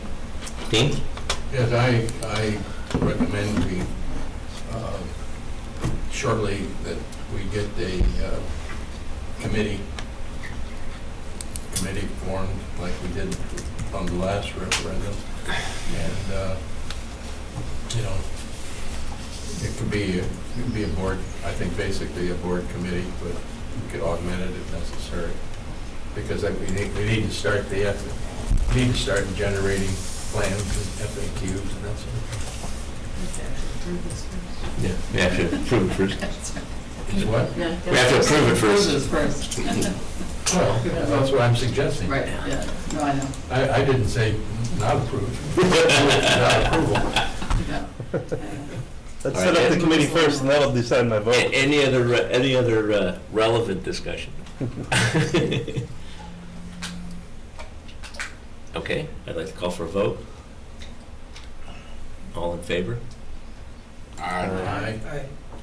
Dean? Yes, I recommend we, shortly, that we get a committee formed like we did on the last referendum. And, you know, it could be a board, I think basically a board committee, but we could augment it if necessary. Because we need to start generating plans and FAQs and that sort of thing. Yeah, we have to approve it first. What? Yeah, We have to approve it Approve first. this first. Well, that's what I'm suggesting. Right, yeah, no, I know. I didn't say not approved. Not approval. No. Let's All set right, up the Ed? committee first, and that'll decide my vote. Any other relevant discussion? Okay, I'd like to call for a vote. All in favor? Aye.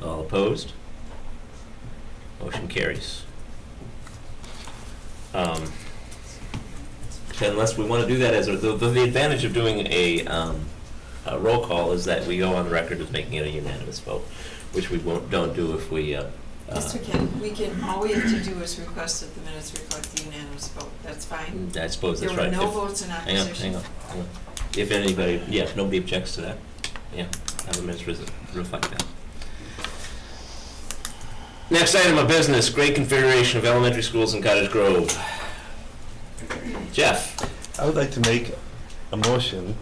All opposed? Motion carries. Unless we want to do that as the advantage of doing a roll call is that we go on record as making it a unanimous vote, which we don't do if we. Yes, we can. All we have to do is request that the minutes reflect the unanimous vote. That's fine. I suppose that's right. There were no If- votes in Hang on. opposition. If anybody, yeah, if nobody objects to that, yeah, have the minutes reflect that. Next item of business, grade configuration of elementary schools in Cottage Grove. Jeff? I would like to make a motion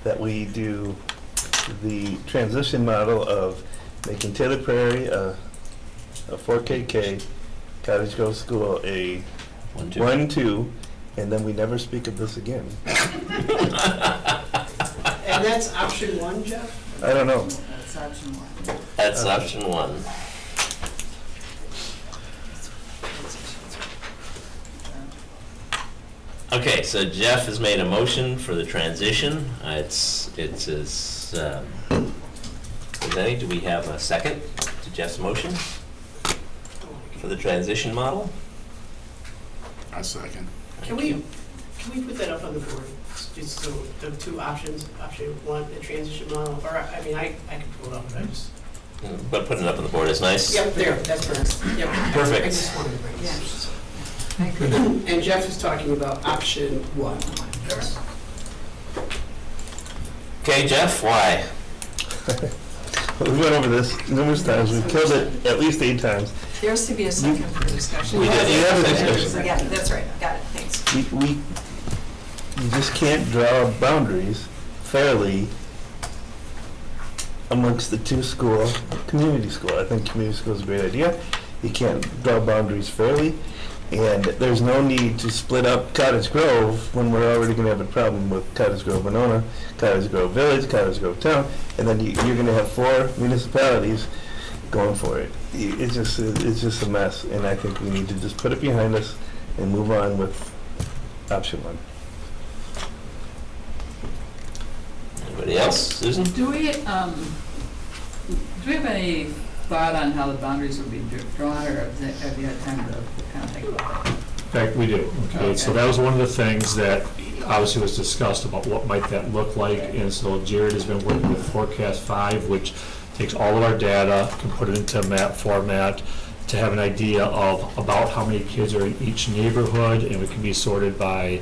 that we do the transition model of making Taylor Prairie a 4KK, Cottage Grove School a 1-2, and then we never speak of this again. And that's option one, Jeff? I don't know. That's option one. That's option one. Okay, so Jeff has made a motion for the transition. It's as presented. Do we have a second to Jeff's motion for the transition model? I second. Can we put that up on the board? Just so the two options, option one, the transition model, or, I mean, I can pull it up, but I just. But putting it up on the board is nice. Yep, there, that's perfect. Yep. Perfect. I just wanted to bring Yeah. this. I agree. And Jeff is talking about option one. Okay, Jeff, why? We went over this numerous times. We've killed it at least 8 times. There has to be a second for discussion. We did, We have a discussion. Yeah, that's right. Got it. Thanks. You just can't draw boundaries fairly amongst the two community school. I think community school is a great idea. You can't draw boundaries fairly, and there's no need to split up Cottage Grove when we're already going to have a problem with Cottage Grove Monona, Cottage Grove Village, Cottage Grove Town, and then you're going to have 4 municipalities going for it. It's just a mess, and I think we need to just put it behind us and move on with option 1. Anybody else? Susan? Do we have any thought on how the boundaries would be drawn, or have you had time to kind of think about that? In fact, we do. Okay, so Okay. that was one of the things that obviously was discussed about what might that look like. And so Jared has been working with Forecast 5, which takes all of our data, can put it into map format to have an idea of about how many kids are in each neighborhood, and it can be sorted by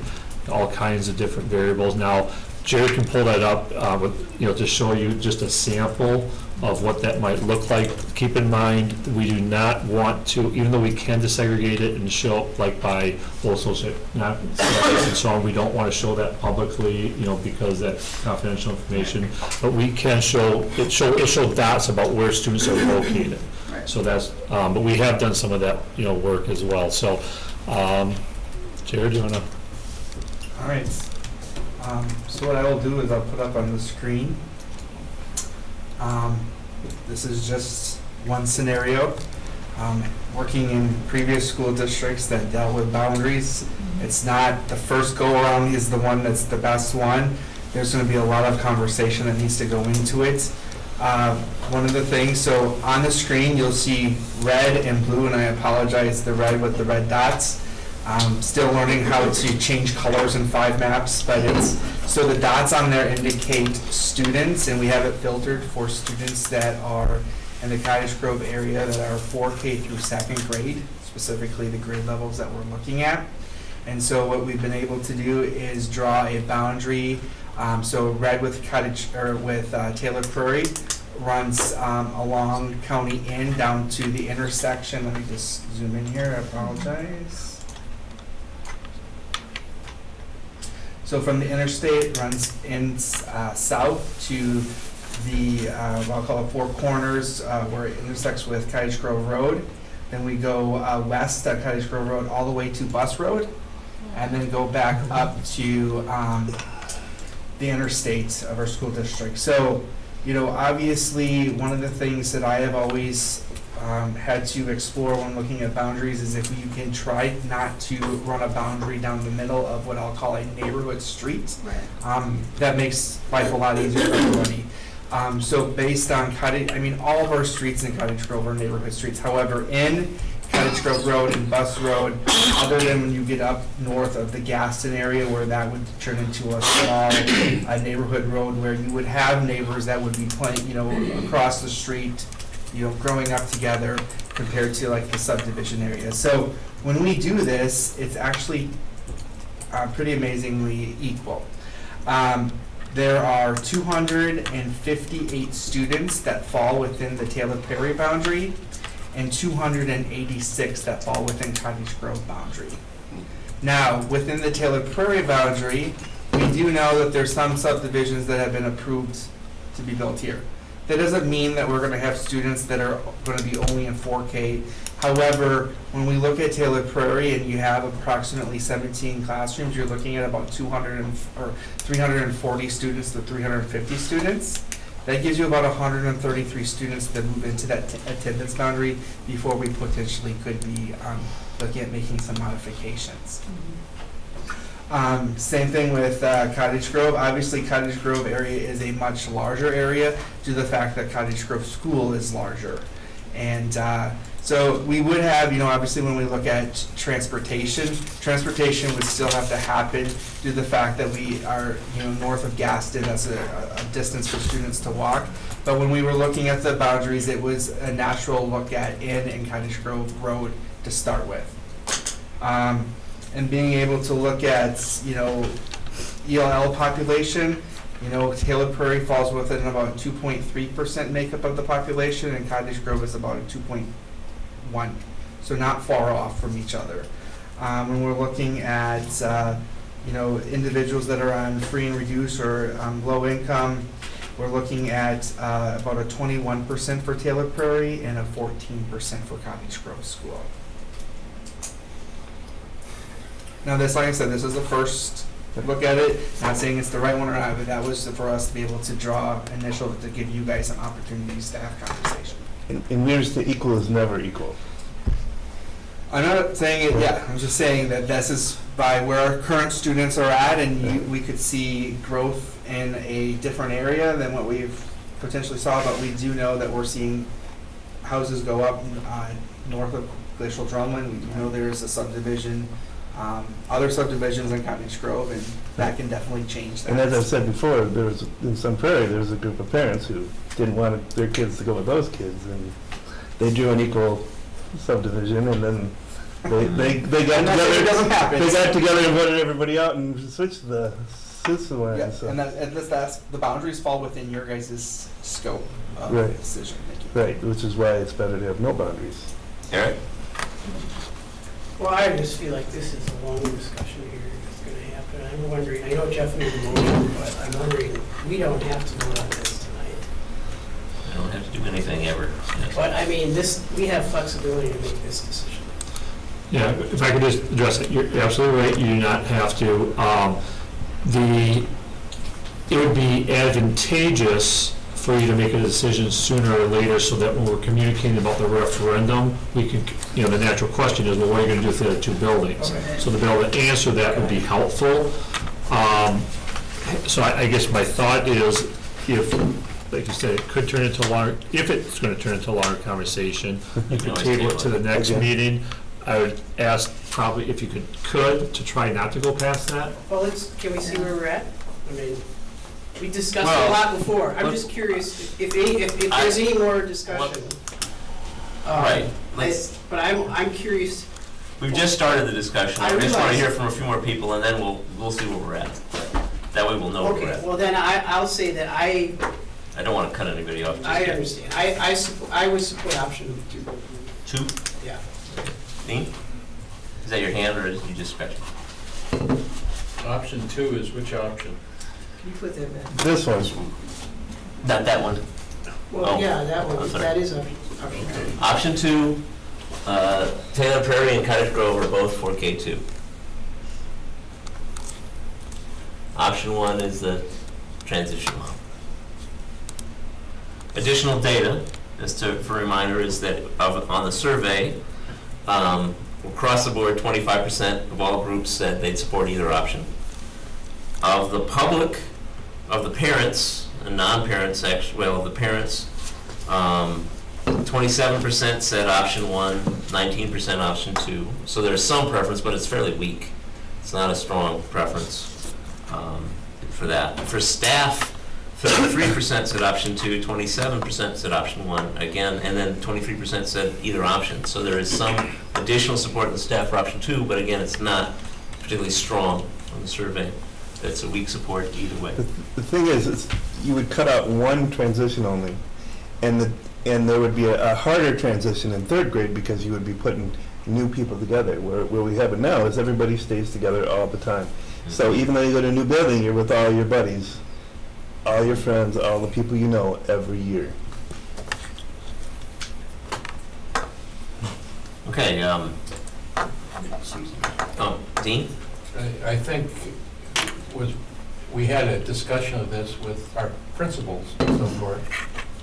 all kinds of different variables. Now, Jared can pull that up, to show you just a sample of what that might look like. Keep in mind, we do not want to, even though we can desegregate it and show, like by low social, not, and so on, we don't want to show that publicly, because that's confidential information. But we can show dots about where students are located. Right. So that's, but we have done some of that, work as well. So, Jared, do you want to? All right. So what I will do is I'll put up on the screen. This is just one scenario. Working in previous school districts that dealt with boundaries, it's not the first go-around is the one that's the best one. There's going to be a lot of conversation that needs to go into it. One of the things, so on the screen you'll see red and blue, and I apologize, the red with the red dots. Still learning how to change colors in 5 maps, but so the dots on there indicate students, and we have it filtered for students that are in the Cottage Grove area that are 4K through 2nd grade, specifically the grade levels that we're looking at. And so what we've been able to do is draw a boundary. So red with Taylor Prairie runs along County Inn down to the intersection. Let me just zoom in here, I apologize. So from the interstate, runs in south to the, I'll call it Four Corners, where it intersects with Cottage Grove Road. Then we go west at Cottage Grove Road all the way to Bus Road, and then go back up to the interstate of our school district. So, obviously, one of the things that I have always had to explore when looking at boundaries is if you can try not to run a boundary down the middle of what I'll call a neighborhood street. Right. That makes life a lot easier for everybody. So based on all of our streets in Cottage Grove are neighborhood streets. However, in Cottage Grove Road and Bus Road, other than when you get up north of the Gaston area where that would turn into a small neighborhood road where you would have neighbors that would be playing, across the street, growing up together compared to like the subdivision area. So when we do this, it's actually pretty amazingly equal. There are 258 students that fall within the Taylor Prairie boundary and 286 that fall within Cottage Grove boundary. Now, within the Taylor Prairie boundary, we do know that there's some subdivisions that have been approved to be built here. That doesn't mean that we're going to have students that are going to be only in 4K. However, when we look at Taylor Prairie and you have approximately 17 classrooms, you're looking at about 340 students to 350 students. That gives you about 133 students that move into that attendance boundary before we potentially could be looking at making some modifications. Same thing with Cottage Grove. Obviously, Cottage Grove area is a much larger area due to the fact that Cottage Grove School is larger. And so we would have, obviously when we look at transportation would still have to happen due to the fact that we are, north of Gaston. That's a distance for students to walk. But when we were looking at the boundaries, it was a natural look at Inn and Cottage Grove Road to start with. And being able to look at, ELL population, Taylor Prairie falls within about 2.3% makeup of the population, and Cottage Grove is about a 2.1, so not far off from each other. When we're looking at, individuals that are on free and reduced or low income, we're looking at about a 21% for Taylor Prairie and a 14% for Cottage Grove School. Now this, like I said, this is the first look at it. Not saying it's the right one or not, but that was for us to be able to draw initial to give you guys some opportunities to have conversation. And we understand equal is never equal. I'm not saying it, yeah, I'm just saying that this is by where our current students are at, and we could see growth in a different area than what we've potentially saw, but we do know that we're seeing houses go up north of Glacial Drumlin, we know there is a subdivision, other subdivisions in Cottage Grove, and that can definitely change that. And as I've said before, there was, in Sun Prairie, there was a group of parents who didn't want their kids to go with those kids, and they drew an equal subdivision, and then they got I'm not saying it doesn't happen. They got together and voted everybody out and switched the line. Yeah, So. and that's, the boundaries fall within your guys' scope of Right. decision making. Right, which is why it's better to have no boundaries. Eric? Well, I just feel like this is a long discussion here that's gonna happen. I'm wondering, I know Jeff made a motion, but I'm wondering, we don't have to vote on this tonight. I don't have to do anything ever. But I mean, we have flexibility to make this decision. Yeah, if I could just address it, you're absolutely right, you do not have to. It would be advantageous for you to make a decision sooner or later so that when we're communicating about the referendum, we can, the natural question is, well, what are you going to do with the other two buildings? Okay. So to be able to answer that would be helpful. So I guess my thought is, if, like you said, it could turn into a longer, if it's going to turn into a longer conversation, you could table it to the next meeting. I would ask probably if you could to try not to go past that. Well, can we see where we're at? I mean, we discussed it a lot before. I'm just curious if there's any more discussion. Right. But I'm curious. We've just started the discussion. I just want to hear from a few more people, and then we'll see where we're at. That way we'll know where we're Okay, at. well then I will say that I don't want to cut anybody off. I understand. I would support option 2. 2? Yeah. Dean? Is that your hand, or is you just scratching? Option 2 is which option? Can you put that back? This one. Not that one. Well, yeah, that one. I'm sorry. That is option 2. Option 2, Taylor Prairie and Cottage Grove are both for K2. Option 1 is the transition model. Additional data, for a reminder, is that on the survey, across the board, 25% of all groups said they'd support either option. Of the public, of the parents and non-parents, of the parents, 27% said option 1, 19% option 2. So there's some preference, but it's fairly weak. It's not a strong preference for that. For staff, 33% said option 2, 27% said option 1 again, and then 23% said either option. So there is some additional support in the staff for option 2, but again, it's not particularly strong on the survey. It's a weak support either way. The thing is, you would cut out one transition only, and there would be a harder transition in third grade because you would be putting new people together. Where we have it now is everybody stays together all the time. So even though you go to a new building, you're with all your buddies, all your friends, all the people you know every year. Okay, Dean? I think we had a discussion of this with our principals and so forth,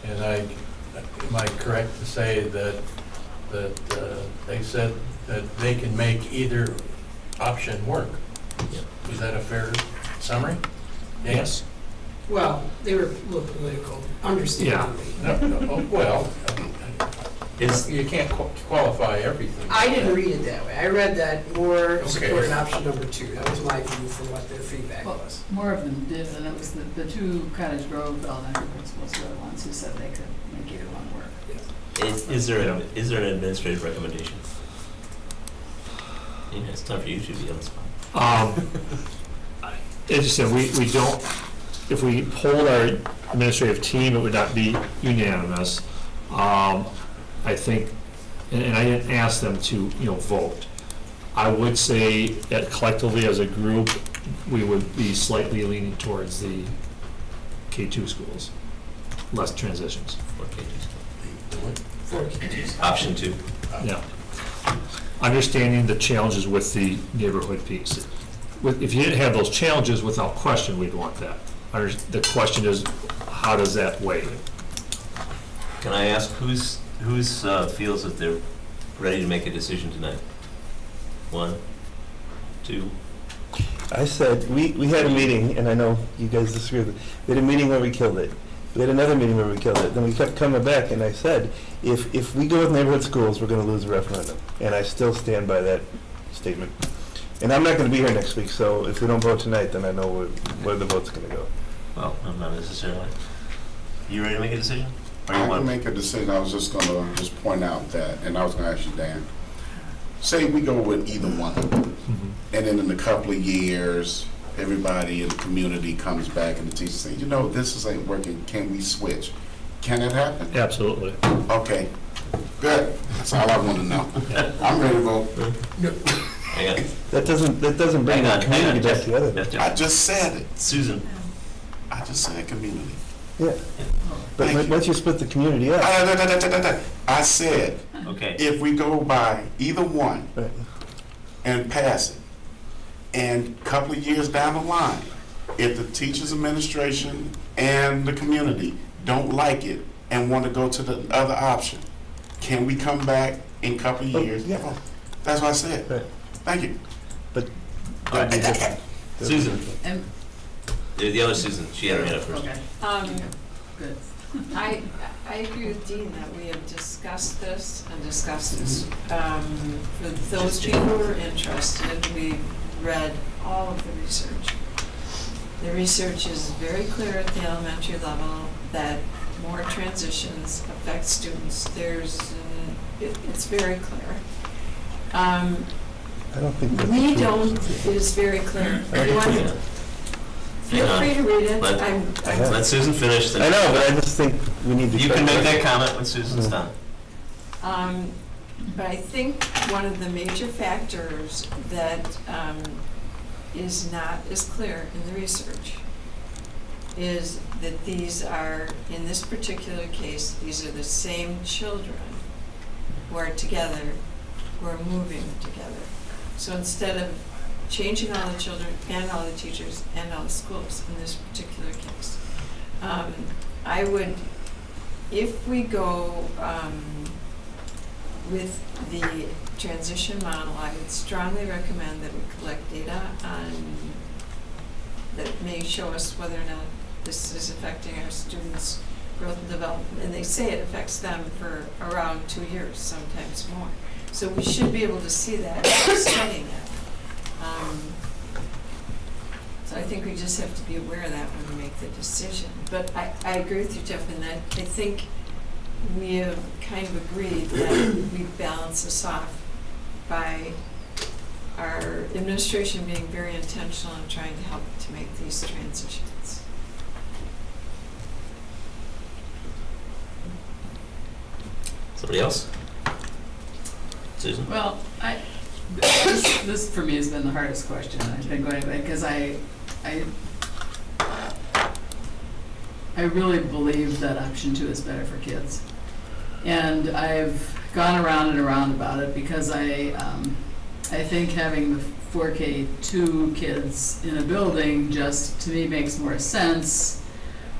and am I correct to say that they said that they can make either option work? Yeah. Is that a fair summary? Yes. Well, they were a little political, understandably. Well, you can't qualify everything. I didn't read it that way. I read that more Okay. supported option number 2. That was my view from what their feedback Well, was. more of them did, and it was the 2 Cottage Grove elementary principals were the ones who said they could make either one work. Is there an administrative recommendation? Yeah, it's time for you to be on the spot. As you said, we don't, if we polled our administrative team, it would not be unanimous. I think, and I didn't ask them to, vote. I would say that collectively as a group, we would be slightly leaning towards the K2 schools, less transitions. For K2 For K2. Option 2. Yeah. Understanding the challenges with the neighborhood piece. If you didn't have those challenges, without question, we'd want that. The question is, how does that weigh? Can I ask whose feels that they're ready to make a decision tonight? 1, 2. I said, we had a meeting, and I know you guys disagree with it. We had a meeting where we killed it. We had another meeting where we killed it. Then we kept coming back, and I said, if we go with neighborhood schools, we're going to lose the referendum. And I still stand by that statement. And I'm not going to be here next week, so if we don't vote tonight, then I know where the vote's going to go. Well, not necessarily. You ready to make a decision? Or you I want- can make a decision. I was just going to just point out that, and I was going to ask you, Dan, say we go with either one, and then in a couple of years, everybody in the community comes back and the teacher says, you know, this ain't working, can we switch? Can that happen? Absolutely. Okay, good. That's all I want to know. I'm ready to vote. Hang on. That doesn't bring Hang on, the community back Jeff. together. Jeff. I just said it. Susan. I just said community. Yeah. But Thank you. once you split the community up. I said, Okay. if we go by either one Right. and pass it, and a couple of years down the line, if the teachers' administration and the community don't like it and want to go to the other option, can we come back in a couple of years? Yeah. That's what I said. Right. Thank you. But All right. Susan. And, The other Susan, she had her hand up first. okay, good. I agree with Dean that we have discussed this and discussed this. For those people who are interested, we've read all of the research. The research is very clear at the elementary level that more transitions affect students. It's very clear. I don't think that's We true. don't, it is very clear. You want to- Hang Feel on. free to read it. Let- Let Susan finish. I know, but I just think we need to. You can make that comment when Susan's done. But I think one of the major factors that is not as clear in the research is that these are, in this particular case, these are the same children who are together, who are moving together. So instead of changing all the children and all the teachers and all the schools in this particular case, I would, if we go with the transition model, I would strongly recommend that we collect data on, that may show us whether or not this is affecting our students' growth and development. And they say it affects them for around 2 years, sometimes more. So we should be able to see that by studying it. So I think we just have to be aware of that when we make the decision. But I agree with you, Jeff, in that I think we have kind of agreed that we balance this off by our administration being very intentional in trying to help to make these transitions. Somebody else? Susan? Well, this for me has been the hardest question. I've been going, because I really believe that option 2 is better for kids. And I've gone around and around about it because I think having the 4K2 kids in a building just, to me, makes more sense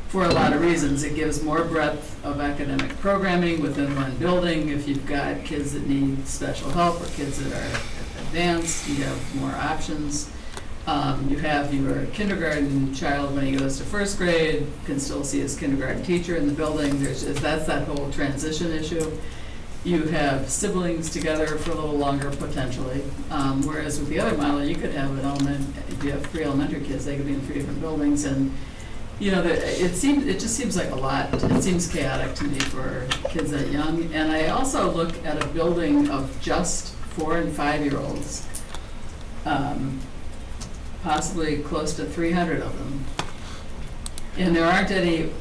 for a lot of reasons. It gives more breadth of academic programming within one building. If you've got kids that need special help or kids that are advanced, you have more options. You have your kindergarten child when he goes to 1st grade, can still see his kindergarten teacher in the building. That's that whole transition issue. You have siblings together for a little longer potentially. Whereas with the other model, you could have if you have 3 elementary kids, they could be in 3 different buildings. And you know, it just seems like a lot. It seems chaotic to me for kids that young. And I also look at a building of just 4 and 5-year-olds, possibly close to 300 of them. And there aren't any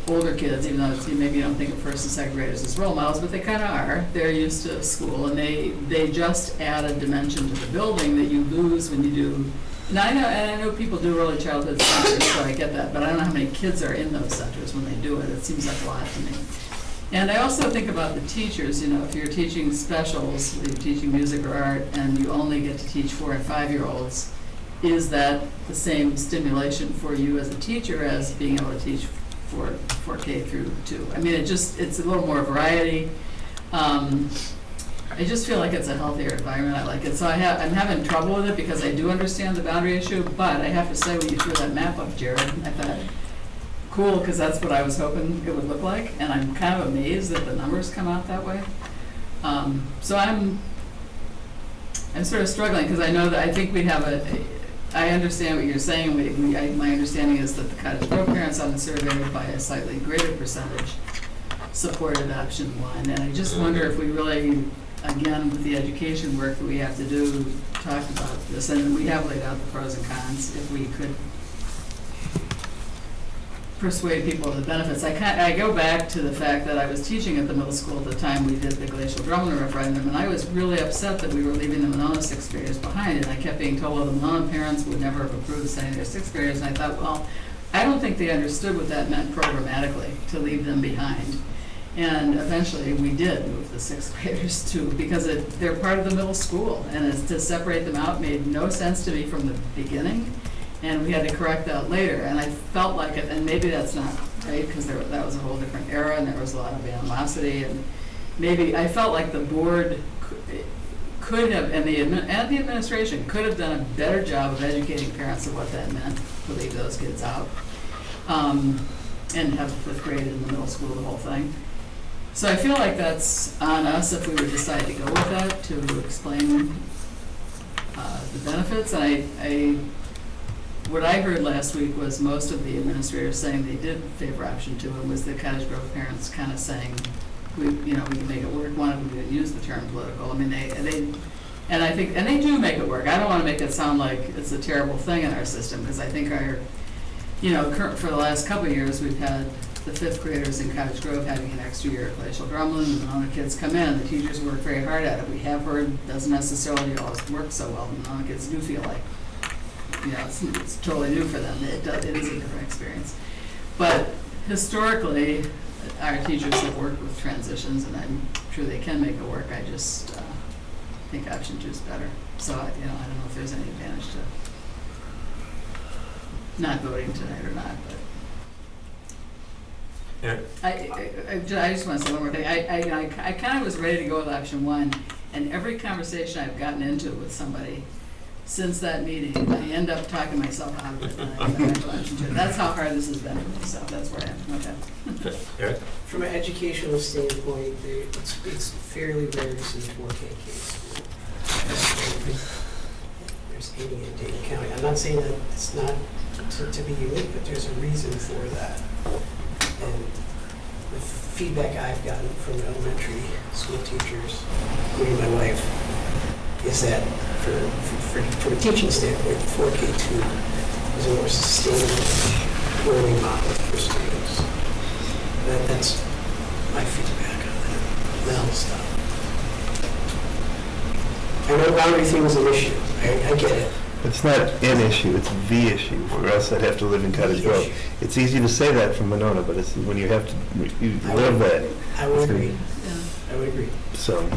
older kids, even though maybe you don't think of 1st and 2nd graders as role models, but they kind of are. They're used to school, and they just add a dimension to the building that you lose when you do. And I know people do early childhood centers, so I get that, but I don't know how many kids are in those centers when they do it. It seems like a lot to me. And I also think about the teachers. You know, if you're teaching specials, you're teaching music or art, and you only get to teach 4 and 5-year-olds, is that the same stimulation for you as a teacher as being able to teach 4K through 2? I mean, it's a little more variety. I just feel like it's a healthier environment. I like it. So I'm having trouble with it because I do understand the boundary issue, but I have to say, when you threw that map up, Jared, I thought, cool, because that's what I was hoping it would look like, and I'm kind of amazed that the numbers come out that way. So I'm sort of struggling, because I know that, I think we have I understand what you're saying. My understanding is that the Cottage Grove parents on the survey by a slightly greater percentage supported option one, and I just wonder if we really, again, with the education work that we have to do, talk about this, and we have laid out the pros and cons, if we could persuade people of the benefits. I go back to the fact that I was teaching at the middle school at the time we did the glacial drumlin referendum, and I was really upset that we were leaving the Monona sixth graders behind, and I kept being told, well, the Monona parents would never have approved sending their sixth graders, and I thought, well, I don't think they understood what that meant programmatically, to leave them behind. And eventually, we did move the sixth graders too, because they're part of the middle school, and to separate them out made no sense to me from the beginning, and we had to correct that later. And I felt like it, and maybe that's not right, because that was a whole different era, and there was a lot of animosity, and maybe I felt like the board could have, and the administration could have done a better job of educating parents of what that meant to leave those kids out, and have fifth grade in the middle school, the whole thing. So I feel like that's on us if we would decide to go with that, to explain the benefits. And what I heard last week was most of the administrators saying they did favor option two, and was the Cottage Grove parents kind of saying, we can make it work. One of them didn't use the term political. I mean, they do make it work. I don't want to make it sound like it's a terrible thing in our system, because I think for the last couple of years, we've had the fifth graders in Cottage Grove having an extra year at glacial drumlin, and the Monona kids come in, the teachers work very hard at it. We have heard it doesn't necessarily always work so well. The Monona kids do feel like, it's totally new for them. It is a different experience. But historically, our teachers have worked with transitions, and I'm sure they can make it work. I just think option two is better. So, I don't know if there's any advantage to not voting tonight or not, but. Yeah. I just want to say one more thing. I kind of was ready to go with option one, and every conversation I've gotten into with somebody since that meeting, I end up talking myself out of it. And I go back to option two. That's how hard this has been for me, so that's where I am. Okay. Eric? From an educational standpoint, it's fairly rare to see a 4K case. There's 80 in Dayton County. I'm not saying that it's not to be unique, but there's a reason for that. And the feedback I've gotten from elementary school teachers, including my wife, is that from a teaching standpoint, 4K2 is a more sustainable learning model for students. That's my feedback on that. Then I'll stop. I know boundary thing is an issue. I get it. It's not an issue, it's the issue for us that have to live in Cottage Grove. It's easy to say that from Monona, but it's when you have to, you live that. I would agree. I would agree. So,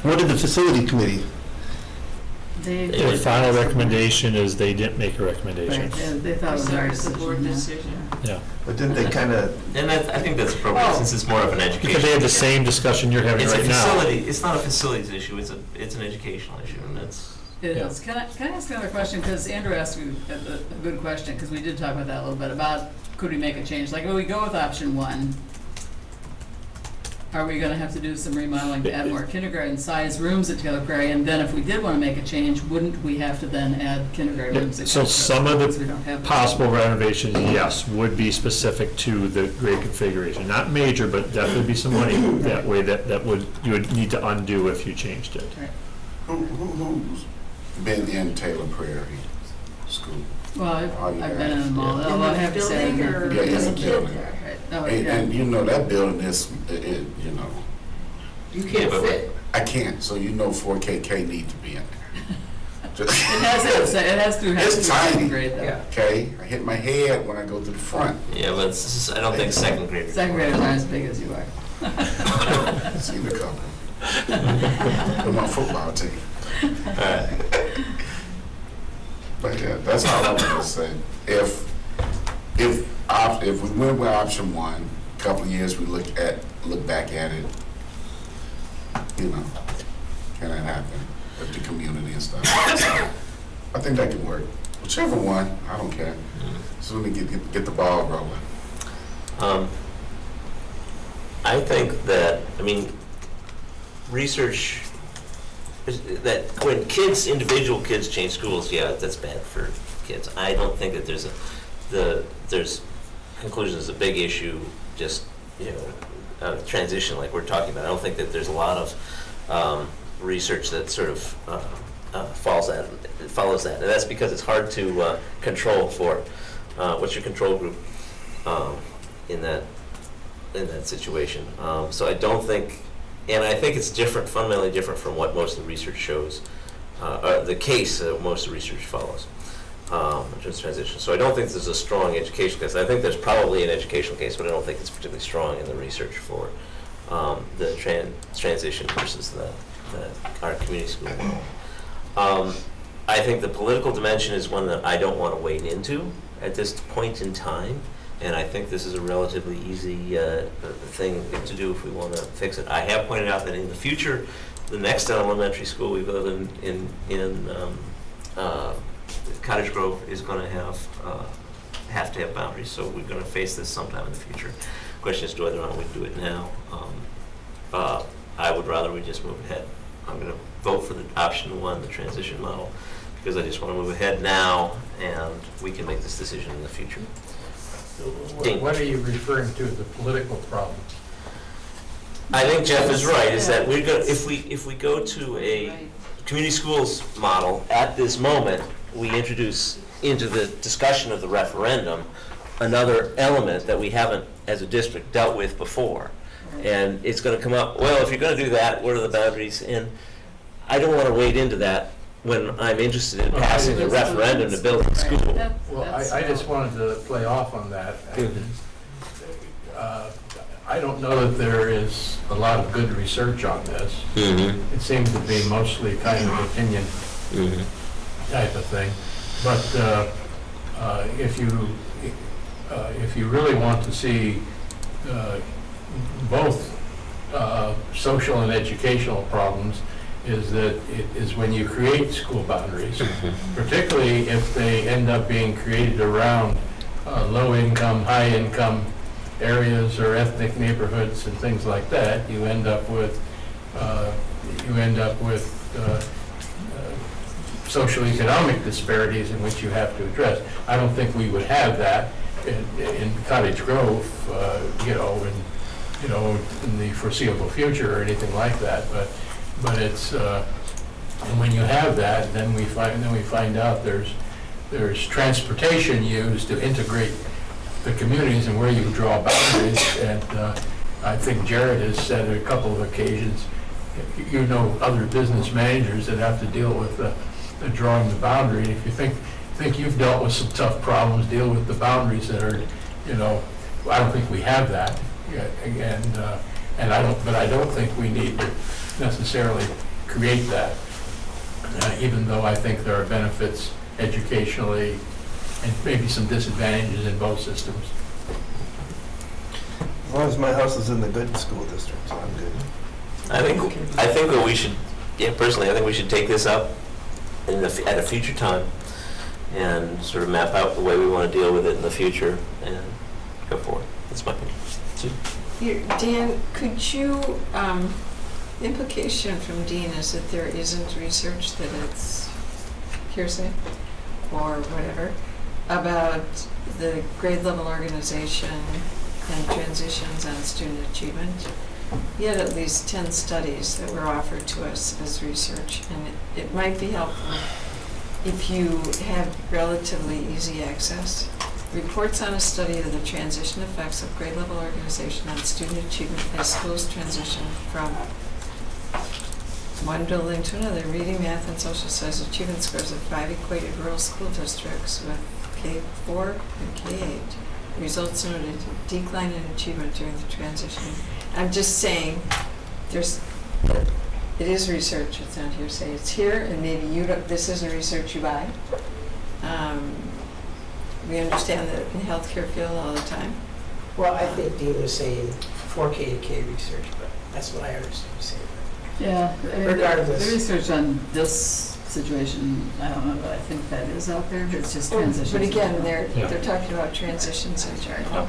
what did the facility committee? Their final recommendation is they didn't make a recommendation. Right, they thought it was our board decision. Yeah. But didn't they kind of? And I think that's appropriate, since it's more of an education. Because they had the same discussion you're having right now. It's not a facilities issue, it's an educational issue, and that's. It is. Can I ask another question? Because Andrew asked you a good question, because we did talk about that a little bit, about could we make a change? Like, when we go with option one, are we going to have to do some remodeling to add more kindergarten size rooms at Taylor Prairie? And then if we did want to make a change, wouldn't we have to then add kindergarten rooms? So some of the possible renovations, yes, would be specific to the grade configuration. Not major, but definitely be some money that way that you would need to undo if you changed it. Right. Who's been in Taylor Prairie School? Well, I've been in them all. Although I have to say, building or Yeah, as a in the kid building. there? Oh, And that building is, You can't fit. I can't, so 4KK need to be in there. Just- it has to have It's tiny. second grade though. Yeah. Okay, I hit my head when I go to the front. Yeah, but I don't think second graders. Second graders aren't as big as you are. Seen a couple. On my football team. Alright. But yeah, that's all I want to say. If we went with option one, a couple of years we look back at it, can that happen with the community and stuff? So, I think that could work. Whichever one, I don't care. Just let me get the ball rolling. I think that, I mean, research that when individual kids change schools, yeah, that's bad for kids. I don't think that there's conclusion is a big issue. Just transition like we're talking about. I don't think that there's a lot of research that sort of follows that, and that's because it's hard to control for. What's your control group in that situation? So I don't think. And I think it's different, fundamentally different from what most of the research shows, the case that most of the research follows in terms of transition. So I don't think there's a strong educational case. I think there's probably an educational case, but I don't think it's particularly strong in the research for the transition versus our community school model. I think the political dimension is one that I don't want to wade into at this point in time. And I think this is a relatively easy thing to do if we want to fix it. I have pointed out that in the future, the next elementary school we build in Cottage Grove is going to have to have boundaries. So we're going to face this sometime in the future. The question is whether or not we do it now. I would rather we just move ahead. I'm going to vote for the option 1, the transition model, because I just want to move ahead now, and we can make this decision in the future. What are you referring to, the political problem? I think Jeff is right, is that we're going if we go to a community schools model at this moment, we introduce into the discussion of the referendum another element that we haven't as a district dealt with before. And it's going to come up, well, if you're going to do that, what are the boundaries? And I don't want to wade into that when I'm interested in passing a referendum to build a school. Well, I just wanted to play off on that. I don't know that there is a lot of good research on this. Mm-hmm. It seems to be mostly kind of opinion type of thing. But if you really want to see both social and educational problems, is that it is when you create school boundaries, particularly if they end up being created around low-income, high-income areas or ethnic neighborhoods and things like that, you end up with social economic disparities in which you have to address. I don't think we would have that in Cottage Grove, in the foreseeable future or anything like that. But it's and when you have that, then we find out there's transportation used to integrate the communities and where you draw boundaries. And I think Jared has said on a couple of occasions, other business managers that have to deal with the drawing the boundary. And if you think you've dealt with some tough problems, deal with the boundaries that are, I don't think we have that. And I don't think we need to necessarily create that, even though I think there are benefits educationally and maybe some disadvantages in both systems. As long as my house is in the good school district, so I'm good. I think what we should, personally, I think we should take this up at a future time and sort of map out the way we want to deal with it in the future and go forward. That's my opinion. Dan, could you, the implication from Dean is that there isn't research, that it's hearsay or whatever, about the grade level organization and transitions on student achievement. Yet at least 10 studies that were offered to us as research, and it might be helpful if you have relatively easy access. Reports on a study of the transition effects of grade level organization on student achievement as schools transition from one building to another. Reading, math, and social studies achievement scores of 5 equated rural school districts with K-4 and K-8. Results noted a decline in achievement during the transition. I'm just saying, it is research, it's not hearsay. It's here, and maybe this isn't research you buy. We understand that in healthcare field all the time. Well, I think Dean was saying 4K to K research, but that's what I understood you saying. Yeah, Regardless. the research on this situation, I don't know, but I think that is out there, it's just transitions. But again, Yeah. they're talking about transitions in Yeah. general.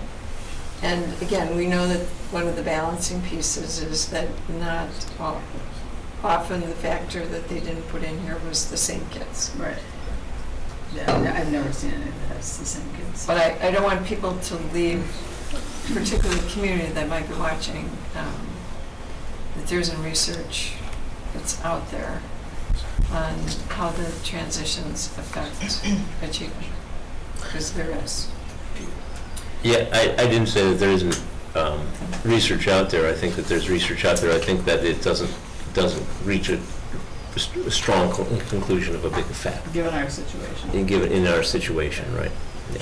And again, we know that one of the balancing pieces is that not often the factor that they didn't put in here was the same kids. Right. Yeah, I've never seen any that has the same kids. But I don't want people to leave, particularly the community that might be watching, that there isn't research that's out there on how the transitions affect achievement, because there is. Yeah, I didn't say that there isn't research out there. I think that there's research out there. I think that it doesn't reach a strong conclusion of a big effect. Given our situation. In our situation, right? Yeah.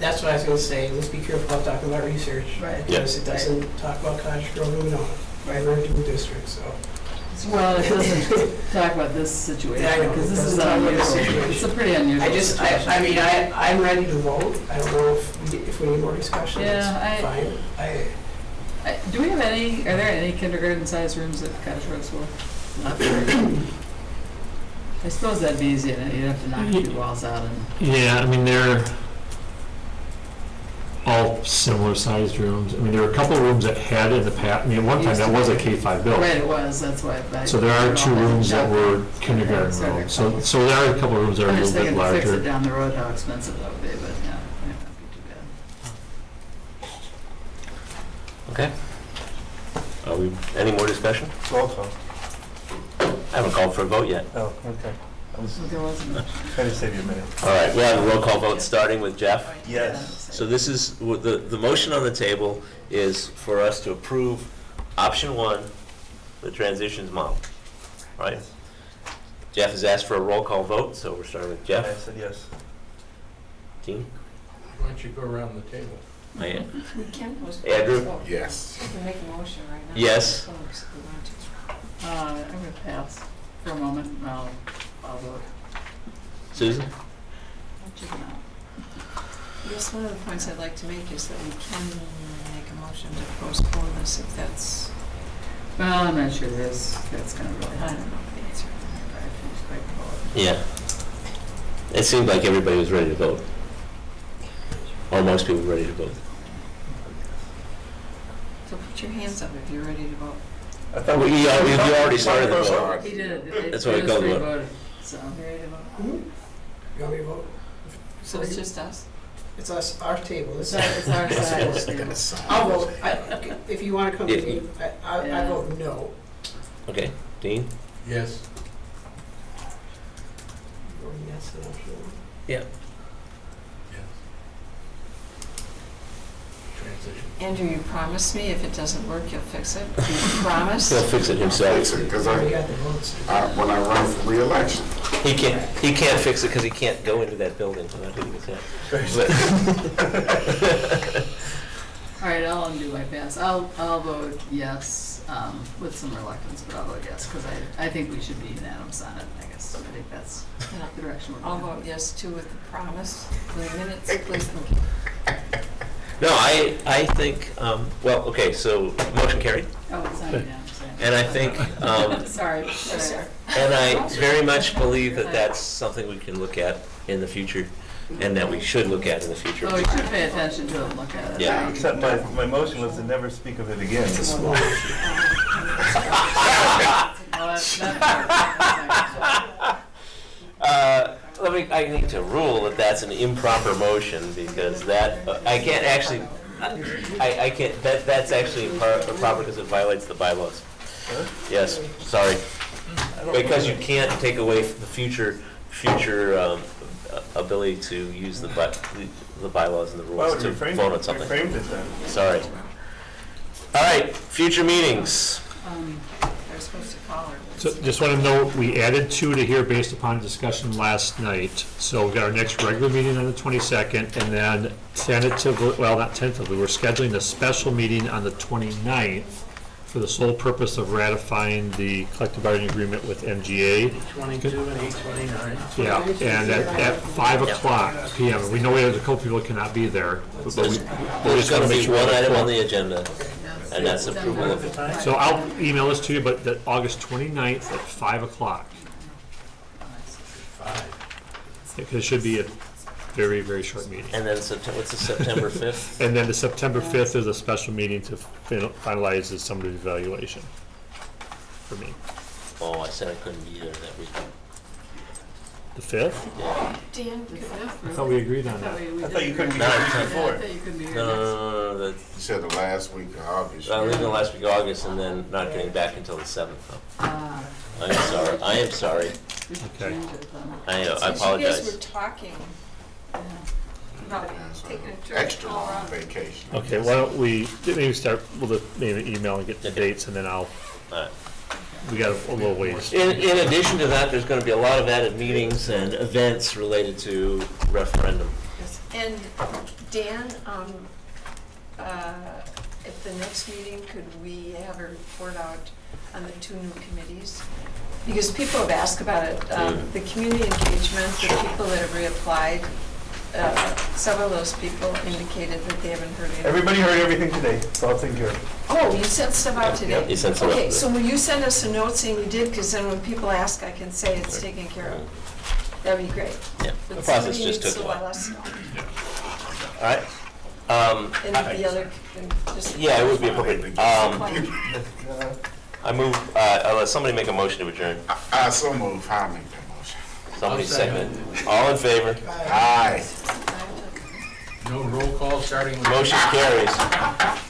That's what I was gonna say, let's be careful about talking about research. Right. Because it doesn't talk about Cottage Grove and Monona, right, we're in two districts, so. Well, it doesn't talk about this situation, Yeah, I know, because it this is doesn't talk about this unusual. situation. It's a pretty unusual situation. I mean, I'm ready to vote, I don't know if we need more discussion, Yeah, that's fine. Do we have any, are there any kindergarten-sized rooms at Cottage Grove School? Not very. I suppose that'd be easy, and you'd have to knock a few walls out and. Yeah, I mean, they're all similar sized rooms. I mean, there were a couple of rooms that had in the past, I mean, at one time that was a K-5 building. Right, it was, that's why. So there are two rooms that were kindergarten Yeah, rooms. So there are a couple of rooms that are a I'm just little bit thinking to fix it larger. down the road, how expensive that would be, but yeah, it might not be too bad. Okay. Any more discussion? Roll call. I haven't called for a vote yet. Oh, okay. I was There wasn't much. trying to save you a minute. All right, we have a roll call vote starting with Jeff. Yes. So this is, the motion on the table is for us to approve option one, the transitions model, right? Jeff has asked for a roll call vote, so we're starting with I Jeff. said yes. Team? Why don't you go around the table? I am. We can postpone. Andrew? So Yes. we can make a motion right now. Yes. Folks, if we want to. I'm gonna pass for a moment, and I'll vote. Susan? I'll chicken out. I guess one of the points I'd like to make is that we can make a motion to postpone this if that's, Well, I'm not sure that's gonna really I happen. don't know the answer. Yeah. It seemed like everybody was ready to vote. Or most people were ready to vote. So put your hands up if you're ready to vote. I thought Well, you already started the vote. He did it. That's what I called it. Voted, so. You ready to vote? You want me to vote? So it's just us? It's us, our table, It's it's our side. I'll vote, if you wanna come If to me, I Yeah. vote no. Okay, Dean? Yes. Voting yes, then option one. Yeah. Transition. Andrew, you promised me if it doesn't work, you'll fix it. You promise? He'll fix it himself. Because We got the votes. when I run for re-election. He can't fix it because he can't go into that building. So that's what he said. All right, I'll undo my pass. I'll vote yes, with some reluctance, but I'll vote yes, because I think we should be unanimous on it, I guess. I think that's the direction we're I'll going. vote yes too with the promise. For the minutes, please, thank you. No, I think, well, okay, so motion carried. Oh, it's not unanimous. And I think, Sorry. and I very much believe that that's something we can look at in the future and that we should look at in the future. Oh, we should pay attention to it and look at it. Yeah. Except my motion was to never speak of it again. It's a small issue. I need to rule that that's an improper motion because that, I can't actually, I can't, that's actually improper because it violates the bylaws. Yes, sorry. Because you can't take away the future ability to use the bylaws and the Why rules would to vote on something. reframed it then? Sorry. All right, future meetings. They're supposed to call her. So just want to note, we added 2 to here based upon discussion last night. So we've got our next regular meeting on the 22nd, and then tentatively, well, not tentatively, we're scheduling a special meeting on the 29th for the sole purpose of ratifying the collective bargaining agreement with MGA. 22 and 829. Yeah, and at 5 o'clock PM. We know we have a couple people that cannot be there, but we There's just going want to to make be sure. one we have item a on the agenda, and that's approval of So I'll email this to you, but that August 29th at 5 o'clock. Because it should be a very, very short meeting. And then what's the September 5th? And then the September 5th is a special meeting to finalize the summative evaluation for me. Oh, I said I couldn't be there that week. The 5th? Yeah. Dan, The fifth, I thought we agreed on that. I thought you couldn't be No, here it's not before. I thought you couldn't be here No, next. no, You said the last week of August. I'm leaving the last week of August and then not getting back until the 7th. Ah, I'm sorry, I am sorry. we should Okay. change it then. I You guys apologize. were talking Yeah. about Yeah, so taking a trip extra all long around. vacation. Okay, why don't we, maybe start, we'll maybe email and get the Okay. dates, and then All right. we got a little ways. In addition to that, there's going to be a lot of added meetings and events related to referendum. And Dan, at the next meeting, could we have a report out on the 2 new committees? Because people have asked about it. The community engagement, the people that have reapplied, several of those people indicated that they haven't heard anything. Everybody heard everything today, so I'll take care of it. Oh, you sent stuff out today? You sent some out Okay, today. so will you send us a note saying you did, because then when people ask, I can say it's taken care of. That'd be great. Yeah, But the process somebody just needs took a to let while. us know. All right. And the other, and just. Yeah, it would be appropriate. I move, let somebody make a motion to adjourn. I so move, I'll make that motion. Somebody second it. All in favor? Aye. No roll call starting with. Motion carries.